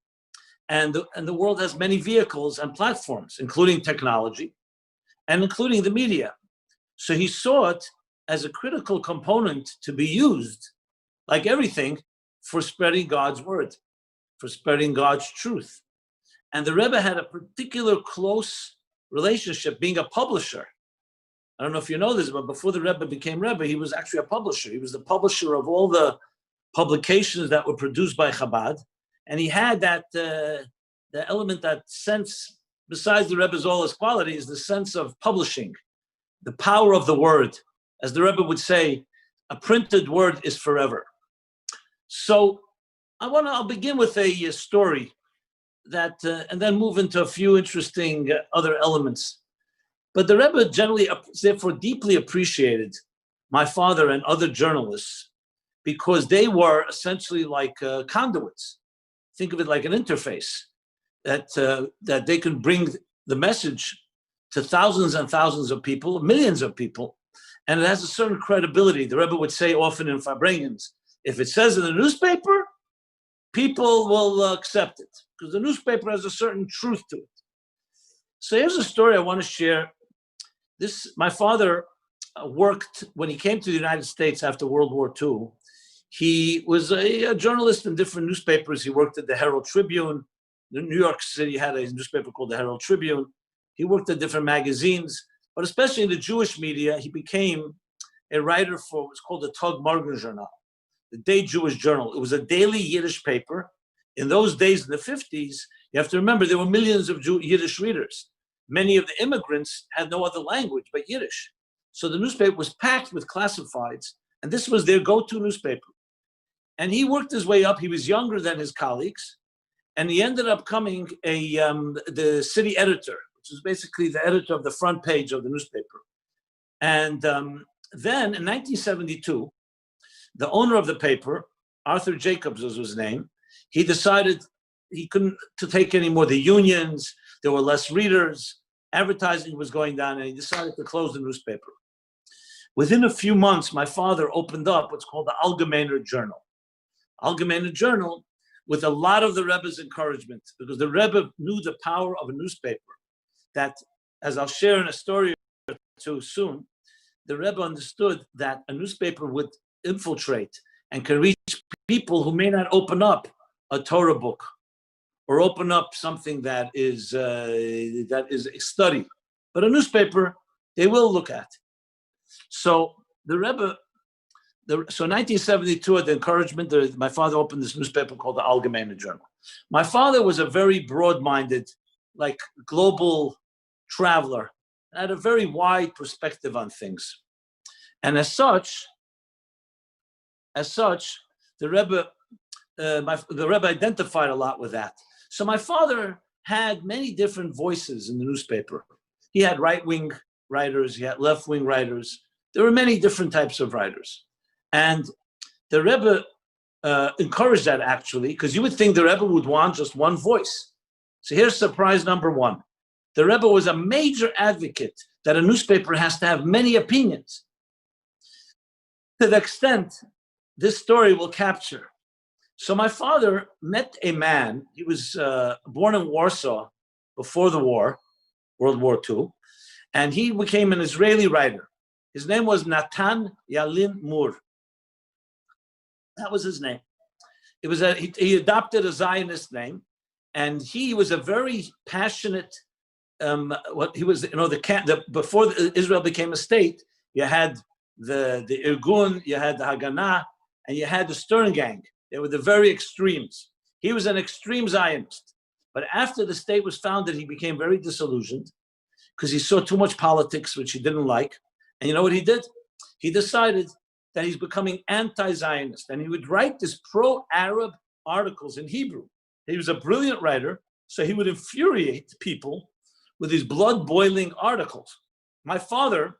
and the world has many vehicles and platforms, including technology and including the media. So he saw it as a critical component to be used, like everything, for spreading God's word, for spreading God's truth. And the Rebbe had a particular close relationship, being a publisher. I don't know if you know this, but before the Rebbe became Rebbe, he was actually a publisher. He was the publisher of all the publications that were produced by Chabad. And he had that the element, that sense, besides the Rebbe's all his qualities, the sense of publishing, the power of the word. As the Rebbe would say, a printed word is forever. So I'll begin with a story that, and then move into a few interesting other elements. But the Rebbe generally, therefore, deeply appreciated my father and other journalists because they were essentially like conduits. Think of it like an interface that they could bring the message to thousands and thousands of people, millions of people, and it has a certain credibility. The Rebbe would say often in Farbrengens, if it says in the newspaper, people will accept it because the newspaper has a certain truth to it. So here's a story I want to share. My father worked, when he came to the United States after World War II, he was a journalist in different newspapers. He worked at the Herald Tribune. New York City had a newspaper called the Herald Tribune. He worked at different magazines, but especially in the Jewish media, he became a writer for what's called the Tag Morgen Journal, the Day Jewish Journal. It was a daily Yiddish paper. In those days, in the 50s, you have to remember there were millions of Yiddish readers. Many of the immigrants had no other language but Yiddish. So the newspaper was packed with classifieds, and this was their go-to newspaper. And he worked his way up. He was younger than his colleagues. And he ended up becoming the city editor, which is basically the editor of the front page of the newspaper. And then in 1972, the owner of the paper, Arthur Jacobs was his name, he decided he couldn't to take any more. The unions, there were less readers, advertising was going down, and he decided to close the newspaper. Within a few months, my father opened up what's called the Allgemeiner Journal. Allgemeiner Journal, with a lot of the Rebbe's encouragement, because the Rebbe knew the power of a newspaper, that, as I'll share in a story or two soon, the Rebbe understood that a newspaper would infiltrate and can reach people who may not open up a Torah book or open up something that is a study. But a newspaper, they will look at. So the Rebbe, so 1972, at the encouragement, my father opened this newspaper called the Allgemeine Journal. My father was a very broad-minded, like global traveler, had a very wide perspective on things. And as such, the Rebbe identified a lot with that. So my father had many different voices in the newspaper. He had right-wing writers, he had left-wing writers. There were many different types of writers. And the Rebbe encouraged that, actually, because you would think the Rebbe would want just one voice. So here's surprise number one. The Rebbe was a major advocate that a newspaper has to have many opinions. To the extent this story will capture. So my father met a man, he was born in Warsaw before the war, World War II, and he became an Israeli writer. His name was Natan Yalin Mur. That was his name. It was he adopted a Zionist name, and he was a very passionate. Before Israel became a state, you had the Irgun, you had the Haganah, and you had the Stern Gang. They were the very extremes. He was an extreme Zionist. But after the state was founded, he became very disillusioned because he saw too much politics, which he didn't like. And you know what he did? He decided that he's becoming anti-Zionist, and he would write these pro-Arab articles in Hebrew. He was a brilliant writer, so he would infuriate people with these blood-boiling articles. My father,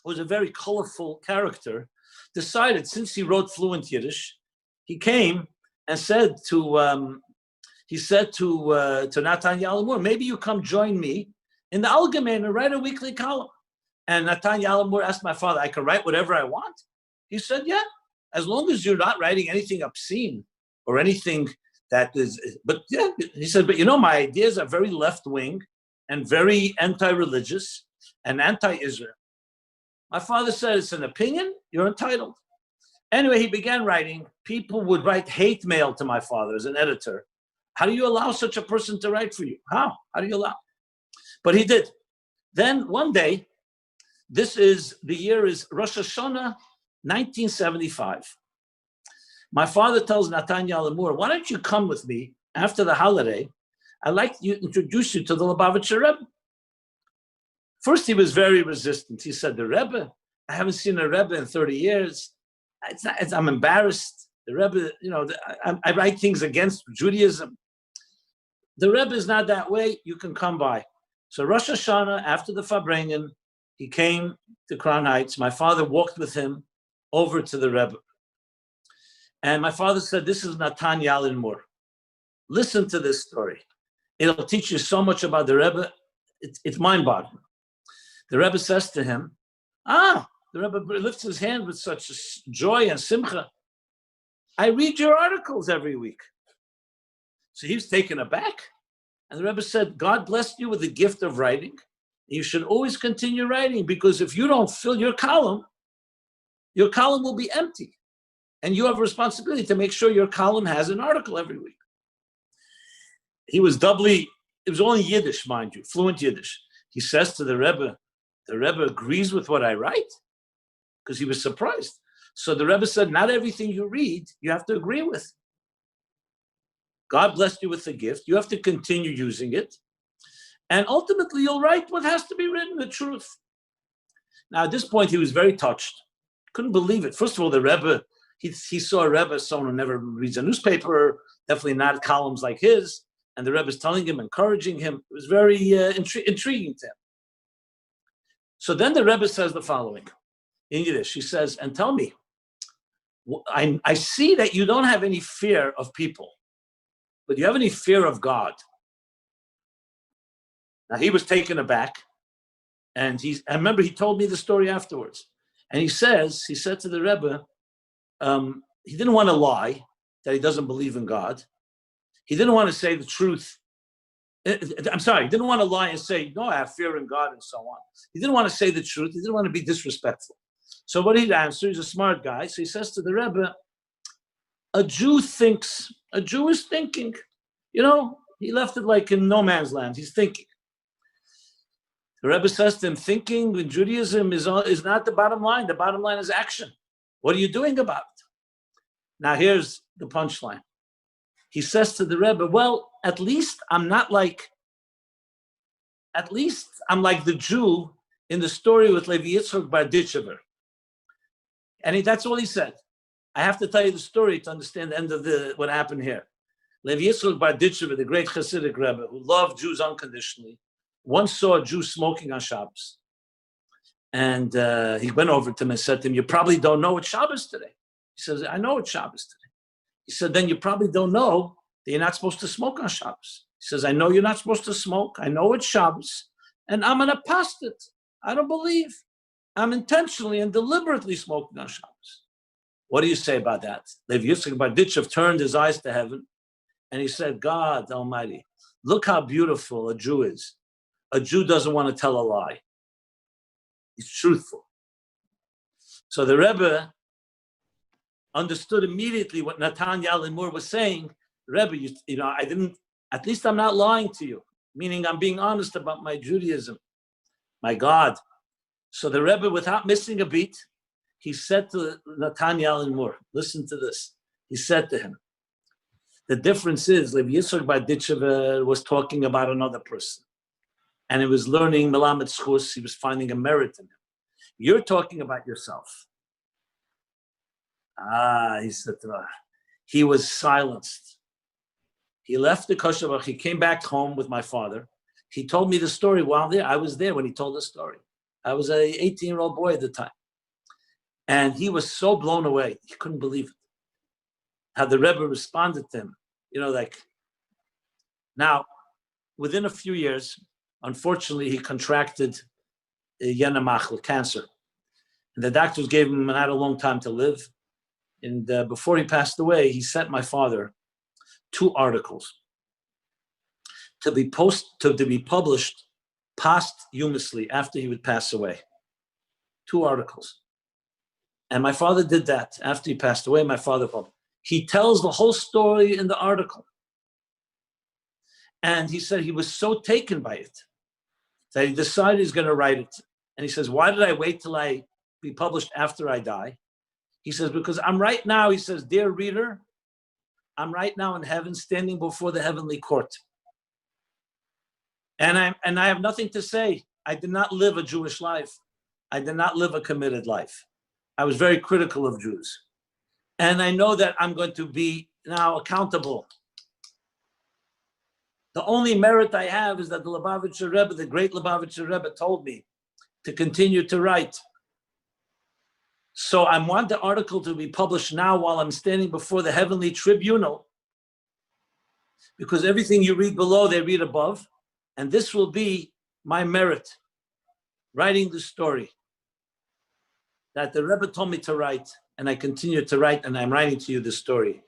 who was a very colorful character, decided, since he wrote fluent Yiddish, he came and said to Natan Yalamur, maybe you come join me in the Allgemeine and write a weekly column. And Natan Yalamur asked my father, I can write whatever I want? He said, yeah, as long as you're not writing anything obscene or anything that is, but yeah, he said, but you know, my ideas are very left-wing and very anti-religious and anti-Israel. My father said, it's an opinion, you're entitled. Anyway, he began writing. People would write hate mail to my father as an editor. How do you allow such a person to write for you? How do you allow? But he did. Then one day, the year is Rosh Hashanah, 1975. My father tells Natan Yalamur, why don't you come with me after the holiday? I'd like to introduce you to the Lubavitch Rebbe. First, he was very resistant. He said, the Rebbe? I haven't seen a Rebbe in 30 years. I'm embarrassed. The Rebbe, I write things against Judaism. The Rebbe is not that way. You can come by. So Rosh Hashanah, after the Farbrengen, he came to Crown Heights. My father walked with him over to the Rebbe. And my father said, this is Natan Yalin Mur. Listen to this story. It'll teach you so much about the Rebbe. It's mind-boggling. The Rebbe says to him, the Rebbe lifts his hand with such joy and simcha. I read your articles every week. So he was taken aback. And the Rebbe said, God blessed you with the gift of writing. You should always continue writing, because if you don't fill your column will be empty. And you have a responsibility to make sure your column has an article every week. It was all in Yiddish, mind you, fluent Yiddish. He says to the Rebbe agrees with what I write? Because he was surprised. So the Rebbe said, not everything you read, you have to agree with. God blessed you with the gift. You have to continue using it. And ultimately, you'll write what has to be written, the truth. Now, at this point, he was very touched. Couldn't believe it. First of all, the Rebbe, he saw a Rebbe, someone who never reads a newspaper, definitely not columns like his, and the Rebbe's telling him, encouraging him. It was very intriguing to him. So then the Rebbe says the following in Yiddish. He says, and tell me, I see that you don't have any fear of people, but do you have any fear of God? Now he was taken aback, and I remember he told me the story afterwards. And he said to the Rebbe, he didn't want to lie that he doesn't believe in God. He didn't want to say the truth. I'm sorry, he didn't want to lie and say, no, I have fear in God and so on. He didn't want to say the truth. He didn't want to be disrespectful. So what he'd answer, he's a smart guy. So he says to the Rebbe, a Jew is thinking. He left it like in no man's land. He's thinking. The Rebbe says to him, thinking in Judaism is not the bottom line. The bottom line is action. What are you doing about it? Now here's the punchline. He says to the Rebbe, well, at least I'm like the Jew in the story with Levi Yitzchak bar Ditchever. And that's all he said. I have to tell you the story to understand the end of what happened here. Levi Yitzchak bar Ditchever, the great Hasidic Rebbe who loved Jews unconditionally, once saw a Jew smoking on Shabbos. And he went over to him and said to him, you probably don't know it's Shabbos today. He says, I know it's Shabbos today. He said, then you probably don't know that you're not supposed to smoke on Shabbos. He says, I know you're not supposed to smoke. I know it's Shabbos. And I'm an apostate. I don't believe. I'm intentionally and deliberately smoking on Shabbos. What do you say about that? Lev Yitzchak bar Ditchev turned his eyes to heaven and he said, God Almighty, look how beautiful a Jew is. A Jew doesn't want to tell a lie. He's truthful. So the Rebbe understood immediately what Natan Yalimur was saying. Rebbe, at least I'm not lying to you, meaning I'm being honest about my Judaism, my God. So the Rebbe, without missing a beat, he said to Natan Yalimur, listen to this. He said to him, the difference is, Lev Yitzchak bar Ditchever was talking about another person. And he was learning Melamed Schus, he was finding a merit in him. You're talking about yourself. He said, he was silenced. He left the kosher, he came back home with my father. He told me the story while there. I was there when he told the story. I was an 18-year-old boy at the time. And he was so blown away. He couldn't believe it. How the Rebbe responded to him. Now, within a few years, unfortunately, he contracted cancer. And the doctors gave him not a long time to live. And before he passed away, he sent my father 2 articles to be published posthumously after he would pass away. 2 articles. And my father did that. After he passed away, my father published. He tells the whole story in the article. And he said he was so taken by it that he decided he's going to write it. And he says, why did I wait till I be published after I die? He says, because I'm right now, he says, dear reader, I'm right now in heaven standing before the heavenly court. And I have nothing to say. I did not live a Jewish life. I did not live a committed life. I was very critical of Jews. And I know that I'm going to be now accountable. The only merit I have is that the Lubavitcher Rebbe, the great Lubavitcher Rebbe, told me to continue to write. So I want the article to be published now while I'm standing before the heavenly tribunal, because everything you read below, they read above. And this will be my merit, writing the story that the Rebbe told me to write, and I continue to write, and I'm writing to you the story.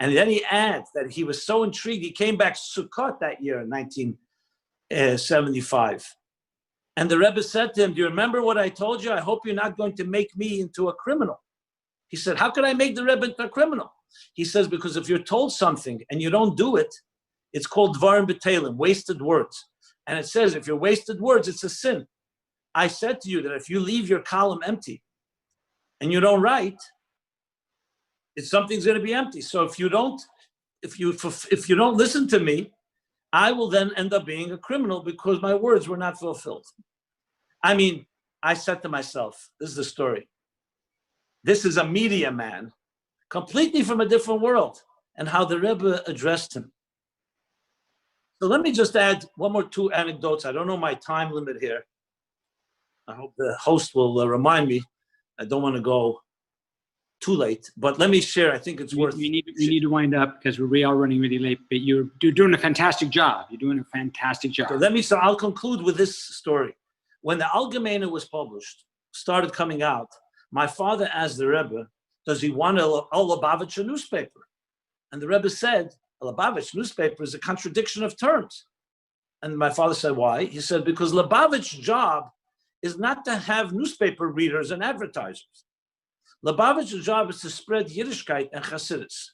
And then he adds that he was so intrigued, he came back Sukkot that year in 1975. And the Rebbe said to him, do you remember what I told you? I hope you're not going to make me into a criminal. He said, how could I make the Rebbe into a criminal? He says, because if you're told something and you don't do it, it's called dvarim b'telim, wasted words. And it says, if you're wasted words, it's a sin. I said to you that if you leave your column empty and you don't write, something's going to be empty. So if you don't listen to me, I will then end up being a criminal because my words were not fulfilled. I mean, I said to myself, this is the story. This is a media man completely from a different world, and how the Rebbe addressed him. So let me just add two anecdotes. I don't know my time limit here. I hope the host will remind me. I don't want to go too late, but let me share. I think it's worth.
We need to wind up because we are running really late. But you're doing a fantastic job. You're doing a fantastic job.
Okay, so I'll conclude with this story. When the Allgemeine was published, started coming out, my father asked the Rebbe, "Does he want a Lubavitch newspaper?" And the Rebbe said, "A Lubavitch newspaper is a contradiction of terms." And my father said, "Why?" He said, "Because Lubavitch's job is not to have newspaper readers and advertisers. Lubavitch's job is to spread Yiddishkeit and Hasidus.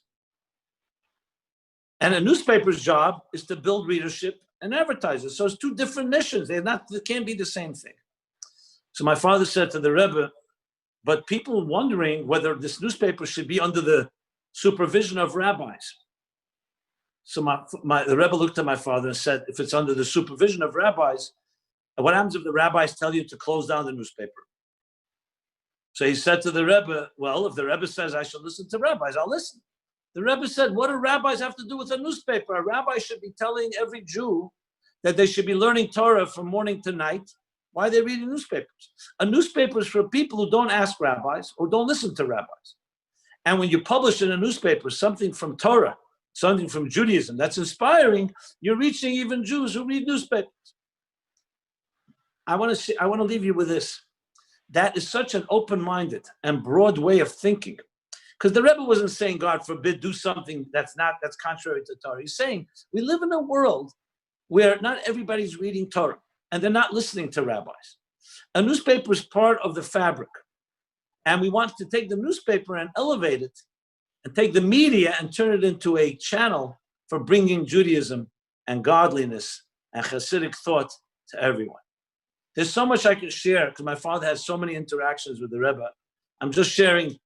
And a newspaper's job is to build readership and advertisers. So it's two different missions. They can't be the same thing." So my father said to the Rebbe, "But people wondering whether this newspaper should be under the supervision of rabbis." So the Rebbe looked at my father and said, "If it's under the supervision of rabbis, what happens if the rabbis tell you to close down the newspaper?" So he said to the Rebbe, "Well, if the Rebbe says I should listen to rabbis, I'll listen." The Rebbe said, "What do rabbis have to do with a newspaper? A rabbi should be telling every Jew that they should be learning Torah from morning to night. Why are they reading newspapers? A newspaper is for people who don't ask rabbis or don't listen to rabbis. And when you publish in a newspaper something from Torah, something from Judaism that's inspiring, you're reaching even Jews who read newspapers." I want to leave you with this. That is such an open-minded and broad way of thinking. Because the Rebbe wasn't saying, God forbid, do something that's contrary to Torah. He's saying, we live in a world where not everybody's reading Torah and they're not listening to rabbis. A newspaper is part of the fabric. And we want to take the newspaper and elevate it and take the media and turn it into a channel for bringing Judaism and godliness and Hasidic thought to everyone. There's so much I can share because my father has so many interactions with the Rebbe. I'm just sharing.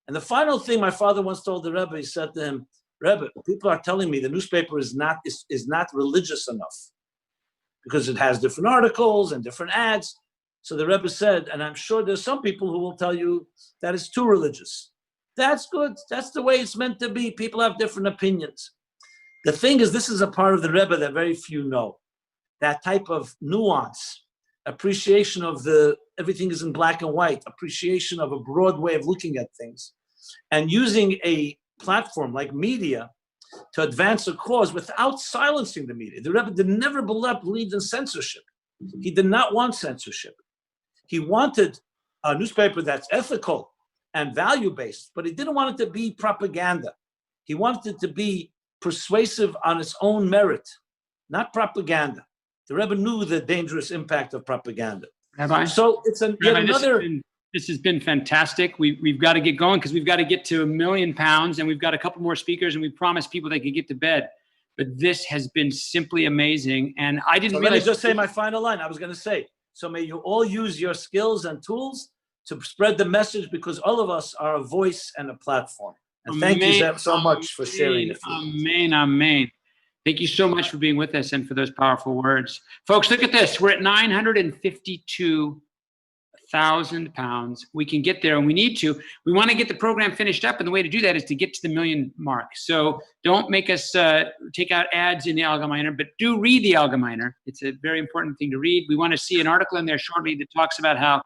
And the final thing my father once told the Rebbe, he said to him, "Rebbe, people are telling me the newspaper is not religious enough because it has different articles and different ads." So the Rebbe said, and I'm sure there's some people who will tell you that it's too religious. That's good. That's the way it's meant to be. People have different opinions. The thing is, this is a part of the Rebbe that very few know. That type of nuance, appreciation of everything is in black and white, appreciation of a broad way of looking at things, and using a platform like media to advance a cause without silencing the media. The Rebbe never believed in censorship. He did not want censorship. He wanted a newspaper that's ethical and value-based, but he didn't want it to be propaganda. He wanted it to be persuasive on its own merit, not propaganda. The Rebbe knew the dangerous impact of propaganda.
Rabbi,
so it's yet another.
This has been fantastic. We've got to get going because we've got to get to £1 million, and we've got a couple more speakers, and we promised people they could get to bed. But this has been simply amazing, and I didn't.
Let me just say my final line. I was going to say, so may you all use your skills and tools to spread the message, because all of us are a voice and a platform. And thank you so much for sharing it.
Amen, amen. Thank you so much for being with us and for those powerful words. Folks, look at this. We're at 952,000 pounds. We can get there, and we need to. We want to get the program finished up, and the way to do that is to get to the 1 million mark. So don't make us take out ads in the Allgemeiner, but do read the Allgemeiner. It's a very important thing to read. We want to see an article in there shortly that talks about how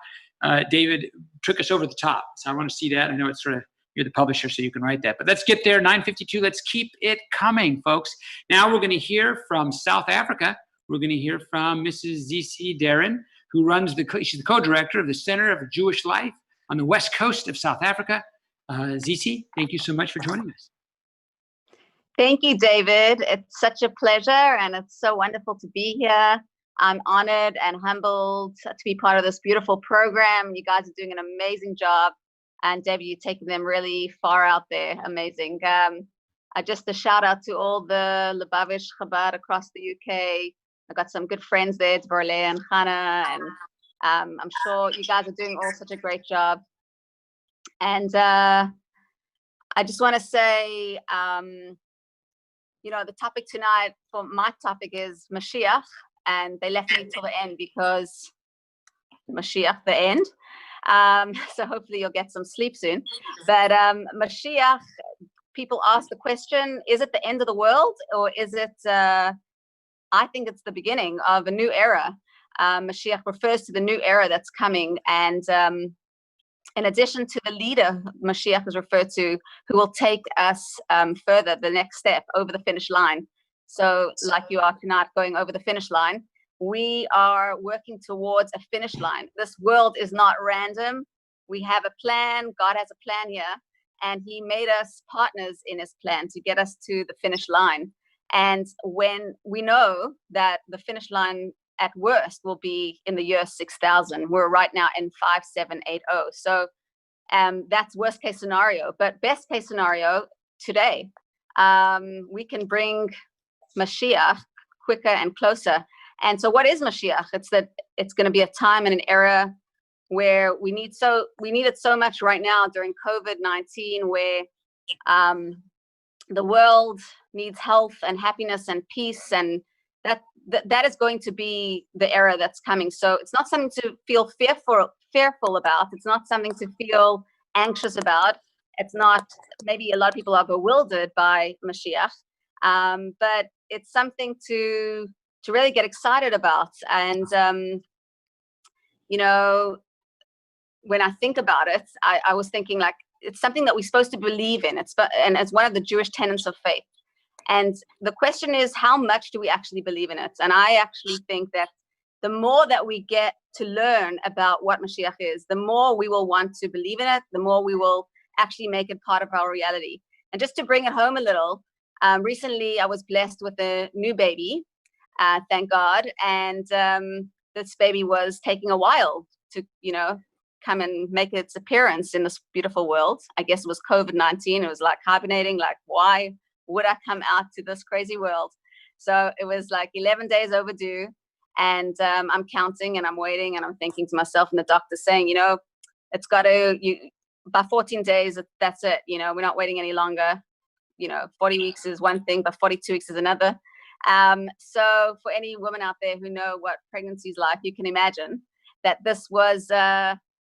David took us over the top. So I want to see that. I know it's sort of, you're the publisher, so you can write that. But let's get there, 952. Let's keep it coming, folks. Now we're going to hear from South Africa. We're going to hear from Mrs. Z.C. Darren, who runs she's the co-director of the Center of Jewish Life on the west coast of South Africa. Z.C., thank you so much for joining us.
Thank you, David. It's such a pleasure, and it's so wonderful to be here. I'm honored and humbled to be part of this beautiful program. You guys are doing an amazing job. And Debbie, you're taking them really far out there. Amazing. Just a shout out to all the Lubavitch Chabad across the UK. I've got some good friends there, Dvorle and Hannah, and I'm sure you guys are doing all such a great job. And I just want to say, the topic tonight for my topic is Mashiach, and they left me till the end because Mashiach, the end. So hopefully you'll get some sleep soon. But Mashiach, people ask the question, is it the end of the world, or is it, I think it's the beginning of a new era. Mashiach refers to the new era that's coming. And in addition to the leader Mashiach is referred to, who will take us further, the next step, over the finish line. So like you are tonight, going over the finish line, we are working towards a finish line. This world is not random. We have a plan. God has a plan here, and he made us partners in his plan to get us to the finish line. And when we know that the finish line at worst will be in the year 6000, we're right now in 5780. So that's worst case scenario. But best case scenario today, we can bring Mashiach quicker and closer. And so what is Mashiach? It's that it's going to be a time and an era where we need it so much right now during COVID-19, where the world needs health and happiness and peace, and that is going to be the era that's coming. So it's not something to feel fearful about. It's not something to feel anxious about. It's not, maybe a lot of people are bewildered by Mashiach, but it's something to really get excited about. And, you know, when I think about it, I was thinking, like, it's something that we're supposed to believe in. And it's one of the Jewish tenets of faith. And the question is, how much do we actually believe in it? And I actually think that the more that we get to learn about what Mashiach is, the more we will want to believe in it, the more we will actually make it part of our reality. And just to bring it home a little, recently I was blessed with a new baby, thank God. And this baby was taking a while to, you know, come and make its appearance in this beautiful world. I guess it was COVID-19. It was like hibernating, like, why would I come out to this crazy world? So it was like 11 days overdue. And I'm counting and I'm waiting and I'm thinking to myself, and the doctor's saying, you know, it's got to, by 14 days, that's it. You know, we're not waiting any longer. You know, 40 weeks is one thing, but 42 weeks is another. So for any women out there who know what pregnancy is like, you can imagine that this was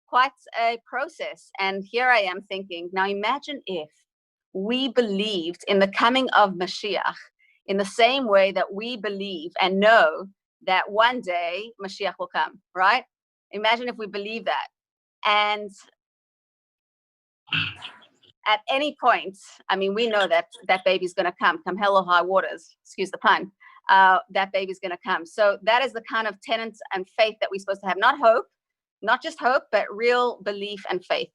quite a process. And here I am thinking, now imagine if we believed in the coming of Mashiach in the same way that we believe and know that one day Mashiach will come, right? Imagine if we believe that. And at any point, I mean, we know that that baby's going to come hell or high waters, excuse the pun, that baby's going to come. So that is the kind of tenets and faith that we're supposed to have, not hope, not just hope, but real belief and faith.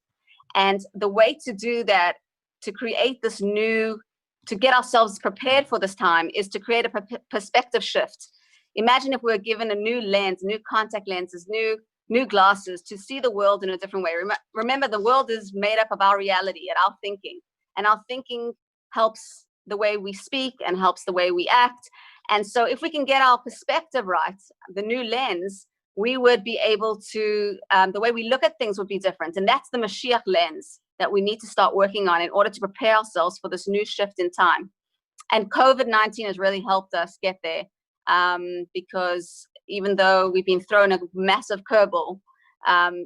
And the way to do that, to create this new, to get ourselves prepared for this time, is to create a perspective shift. Imagine if we were given a new lens, new contact lenses, new glasses to see the world in a different way. Remember, the world is made up of our reality and our thinking. And our thinking helps the way we speak and helps the way we act. And so if we can get our perspective right, the new lens, we would be able to, the way we look at things would be different. And that's the Mashiach lens that we need to start working on in order to prepare ourselves for this new shift in time. And COVID-19 has really helped us get there, because even though we've been thrown a massive curveball,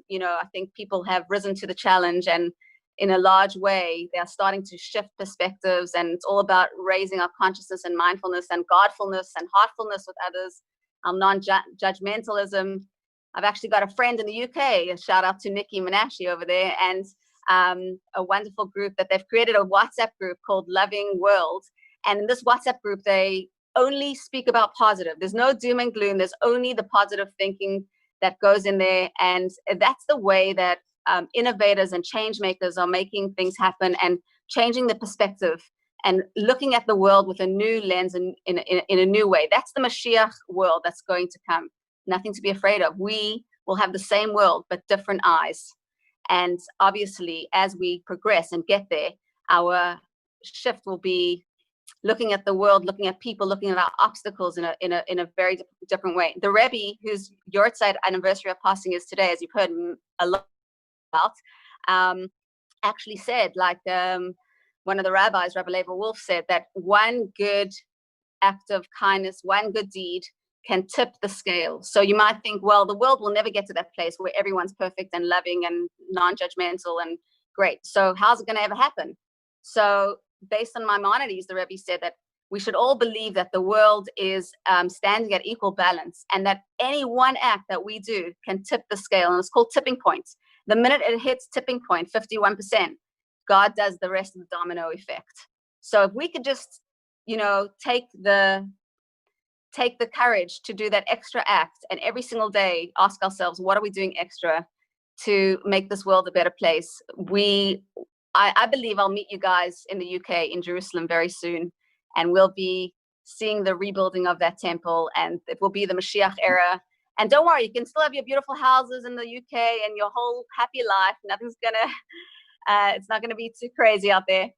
you know, I think people have risen to the challenge, and in a large way, they are starting to shift perspectives, and it's all about raising our consciousness and mindfulness and godfulness and heartfulness with others, non-judgmentalism. I've actually got a friend in the UK, a shout out to Nikki Menashe over there, and a wonderful group that they've created, a WhatsApp group called Loving World. And in this WhatsApp group, they only speak about positive. There's no doom and gloom. There's only the positive thinking that goes in there. And that's the way that innovators and change makers are making things happen and changing the perspective and looking at the world with a new lens and in a new way. That's the Mashiach world that's going to come. Nothing to be afraid of. We will have the same world, but different eyes. And obviously, as we progress and get there, our shift will be looking at the world, looking at people, looking at our obstacles in a very different way. The Rebbe, whose Yortzeit anniversary of passing is today, as you've heard a lot about, actually said, like one of the rabbis, Rabbi Leibel Wolf, said that one good act of kindness, one good deed can tip the scale. So you might think, well, the world will never get to that place where everyone's perfect and loving and non-judgmental and great. So how's it going to ever happen? So based on Maimonides, the Rebbe said that we should all believe that the world is standing at equal balance, and that any one act that we do can tip the scale, and it's called tipping points. The minute it hits tipping point, 51%, God does the rest of the domino effect. So if we could just, take the courage to do that extra act, and every single day ask ourselves, what are we doing extra to make this world a better place? I believe I'll meet you guys in the UK, in Jerusalem very soon, and we'll be seeing the rebuilding of that temple, and it will be the Mashiach era. And don't worry, you can still have your beautiful houses in the UK and your whole happy life. Nothing's it's not gonna be too crazy out there.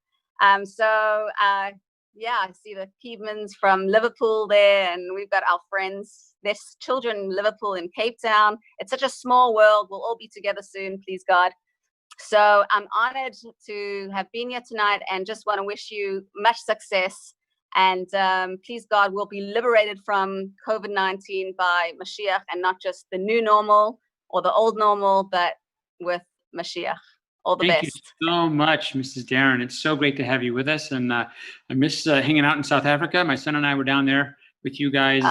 Yeah, I see the Keevmans from Liverpool there, and we've got our friends. There's children in Liverpool, in Cape Town. It's such a small world. We'll all be together soon, please God. So I'm honored to have been here tonight, and just want to wish you much success. And please God, we'll be liberated from COVID-19 by Mashiach, and not just the new normal or the old normal, but with Mashiach. All the best.
Thank you so much, Mrs. Darren. It's so great to have you with us. And I miss hanging out in South Africa. My son and I were down there with you guys.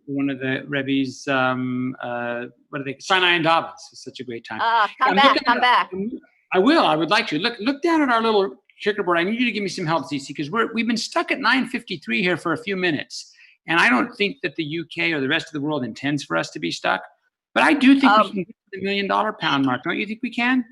One of the Rebbe's, what are they? Sinai and Davos. It's such a great time.
Come back.
I will. I would like to. Look down at our little checkerboard. I need you to give me some help, Zizi, because we've been stuck at 9:53 here for a few minutes. And I don't think that the UK or the rest of the world intends for us to be stuck. But I do think we can get to the $1 million pound mark. Don't you think we can?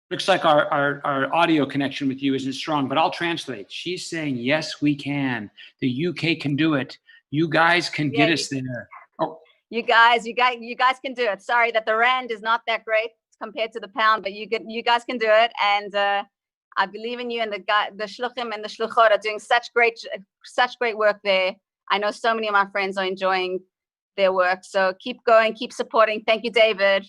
Looks like our audio connection with you isn't strong, but I'll translate. She's saying, yes, we can. The UK can do it. You guys can get us there. Oh,
you guys can do it. Sorry that the rand is not that great compared to the pound, but you guys can do it. And I believe in you, and the shluchim and the shluchot are doing such great work there. I know so many of my friends are enjoying their work. So keep going, keep supporting. Thank you, David.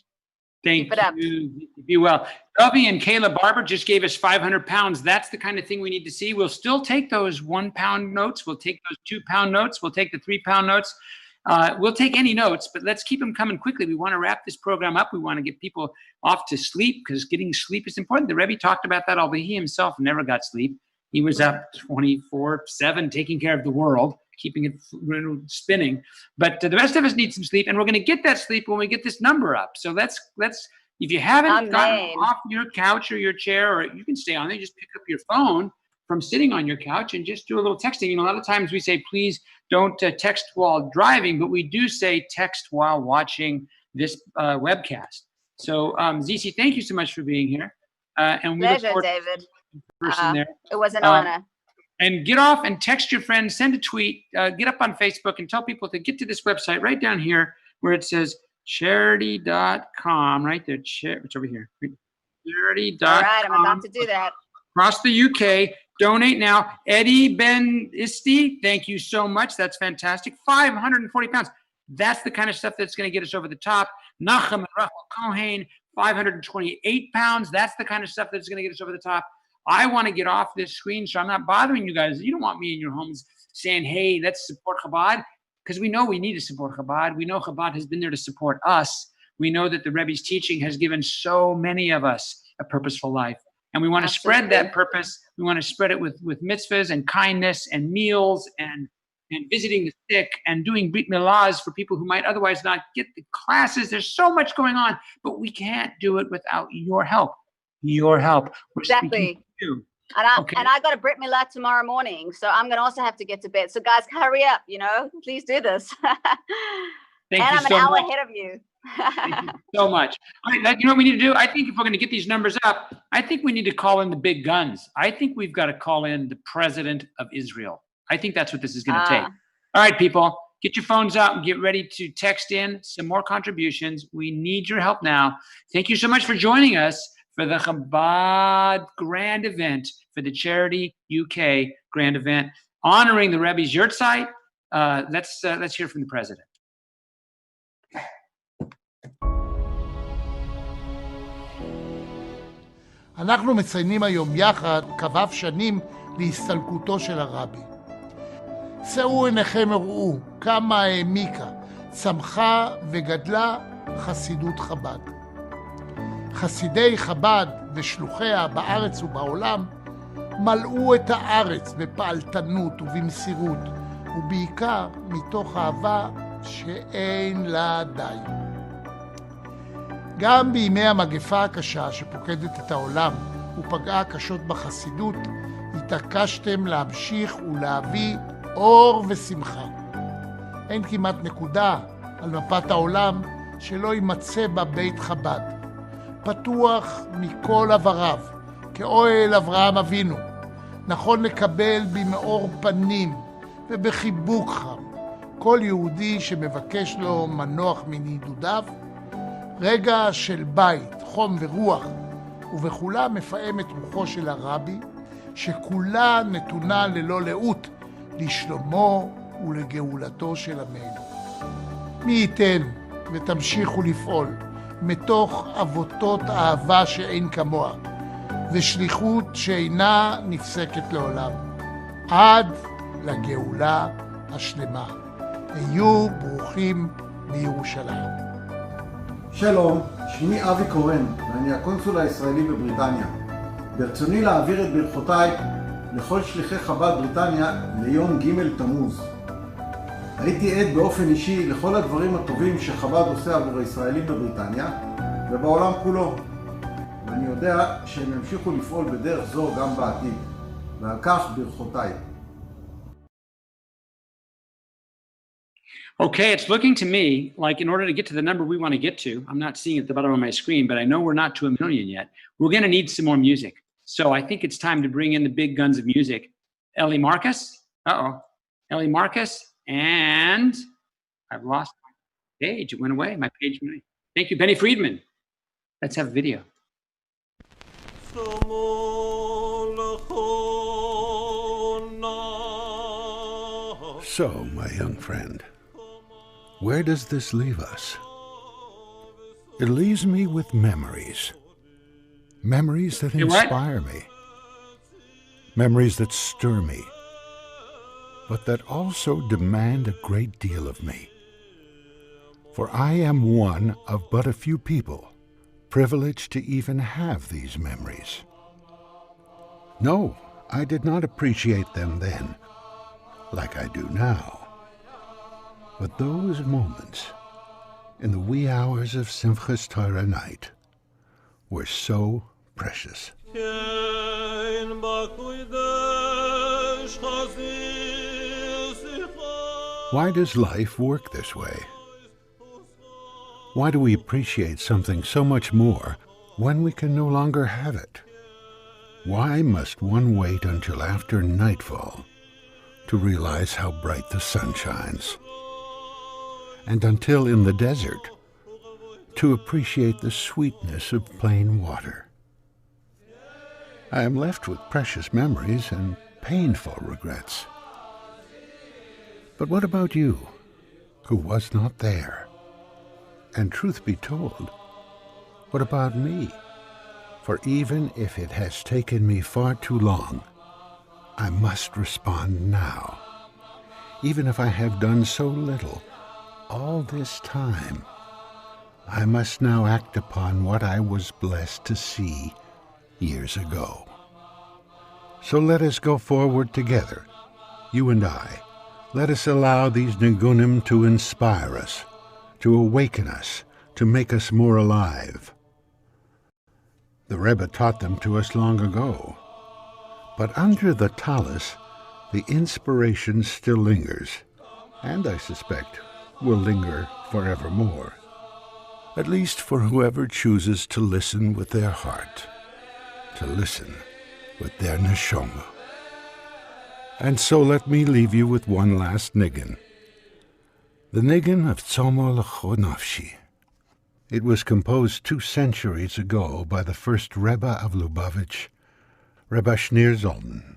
Thank you. Be well. Ravi and Kayla Barber just gave us 500 pounds. That's the kind of thing we need to see. We'll still take those 1 pound notes. We'll take those 2 pound notes. We'll take the 3 pound notes. We'll take any notes, but let's keep them coming quickly. We want to wrap this program up. We want to get people off to sleep, because getting sleep is important. The Rebbe talked about that, although he himself never got sleep. He was up 24/7 taking care of the world, keeping it spinning. But the rest of us need some sleep, and we're going to get that sleep when we get this number up. So let's if you haven't gotten off your couch or your chair, or you can stay on there, just pick up your phone from sitting on your couch and just do a little texting. A lot of times we say, please don't text while driving, but we do say text while watching this webcast. So Zizi, thank you so much for being here. And we
Pleasure, David.
There.
It was an honor.
And get off and text your friends, send a tweet, get up on Facebook and tell people to get to this website right down here where it says charity.com, right there. It's over here. Charity.com.
All right, I'm about to do that.
Across the UK, donate now. Eddie Ben Isti, thank you so much. That's fantastic. 540 pounds. That's the kind of stuff that's going to get us over the top. Nachum and Rachel Cohen, 528 pounds. That's the kind of stuff that's going to get us over the top. I want to get off this screen, so I'm not bothering you guys. You don't want me in your homes saying, hey, let's support Chabad, because we know we need to support Chabad. We know Chabad has been there to support us. We know that the Rebbe's teaching has given so many of us a purposeful life. And we want to spread that purpose. We want to spread it with mitzvahs and kindness and meals and visiting the sick and doing brit milahs for people who might otherwise not get the classes. There's so much going on, but we can't do it without your help. Your help.
Exactly. And I got a brit milah tomorrow morning, so I'm going to also have to get to bed. So guys, hurry up, please do this.
Thank
and
you
I'm
so
an hour
much.
ahead of you.
Thank you so much. All right, you know what we need to do? I think if we're going to get these numbers up, I think we need to call in the big guns. I think we've got to call in the president of Israel. I think that's what this is going to take. All right, people, get your phones out and get ready to text in some more contributions. We need your help now. Thank you so much for joining us for the Chabad Grand Event, for the Charity UK Grand Event, honoring the Rebbe's Yurtzeit. Let's hear from the president.
אנחנו מציינים היום יחד כ"ו שנים להסתלקותו של הרבי. שאו עיניכם וראו כמה העמיקה, צמחה וגדלה חסידות חב"ד. חסידי חב"ד ושלוחיה בארץ ובעולם מלאו את הארץ בפעלתנות ובמסירות, ובעיקר מתוך אהבה שאין לה די. גם בימי המגפה הקשה שפוקדת את העולם ופגעה קשות בחסידות, התעקשתם להמשיך ולהביא אור ושמחה. אין כמעט נקודה על מפת העולם שלא יימצא בה בית חב"ד, פתוח מכל עבריו, כאוהל אברהם אבינו, נכון לקבל במאור פנים ובחיבוק חם כל יהודי שמבקש לו מנוח מנדודיו, רגע של בית, חום ורוח, ובכולה מפעם את רוחו של הרבי, שכולה נתונה ללא לאות לשלומו ולגאולתו של עמנו. מי ייתן ותמשיכו לפעול מתוך אבותות אהבה שאין כמוה, ושליחות שאינה נפסקת לעולם, עד לגאולה השלמה. היו ברוכים מירושלים.
שלום, שמי אבי קורן, ואני הקונסול הישראלי בבריטניה. ברצוני להעביר את ברכותיי לכל שליחי חב"ד בריטניה ליום ג' תמוז. הייתי עד באופן אישי לכל הדברים הטובים שחב"ד עושה עבור הישראלים בבריטניה ובעולם כולו. ואני יודע שהם ימשיכו לפעול בדרך זו גם בעתיד, ועל כך ברכותיי.
Okay, it's looking to me like in order to get to the number we want to get to, I'm not seeing it at the bottom of my screen, but I know we're not to 1 million yet. We're going to need some more music. So I think it's time to bring in the big guns of music. Ellie Marcus. Ellie Marcus. And I've lost my page. It went away. My page went away. Thank you, Benny Friedman. Let's have a video.
So, my young friend, where does this leave us? It leaves me with memories. Memories that inspire me. Memories that stir me. But that also demand a great deal of me. For I am one of but a few people privileged to even have these memories. No, I did not appreciate them then, like I do now. But those moments, in the wee hours of Simchas Torah night, were so precious. Why does life work this way? Why do we appreciate something so much more when we can no longer have it? Why must one wait until after nightfall to realize how bright the sun shines? And until in the desert to appreciate the sweetness of plain water? I am left with precious memories and painful regrets. But what about you, who was not there? And truth be told, what about me? For even if it has taken me far too long, I must respond now. Even if I have done so little all this time, I must now act upon what I was blessed to see years ago. So let us go forward together, you and I. Let us allow these nigunim to inspire us, to awaken us, to make us more alive. The Rebbe taught them to us long ago, but under the talus, the inspiration still lingers, and I suspect will linger forevermore, at least for whoever chooses to listen with their heart, to listen with their neshama. And so let me leave you with one last niggin, the niggin of Tzomo L'cho Nafshi. It was composed 2 centuries ago by the first Rebbe of Lubavitch, Rebbe Shneur Zoltan.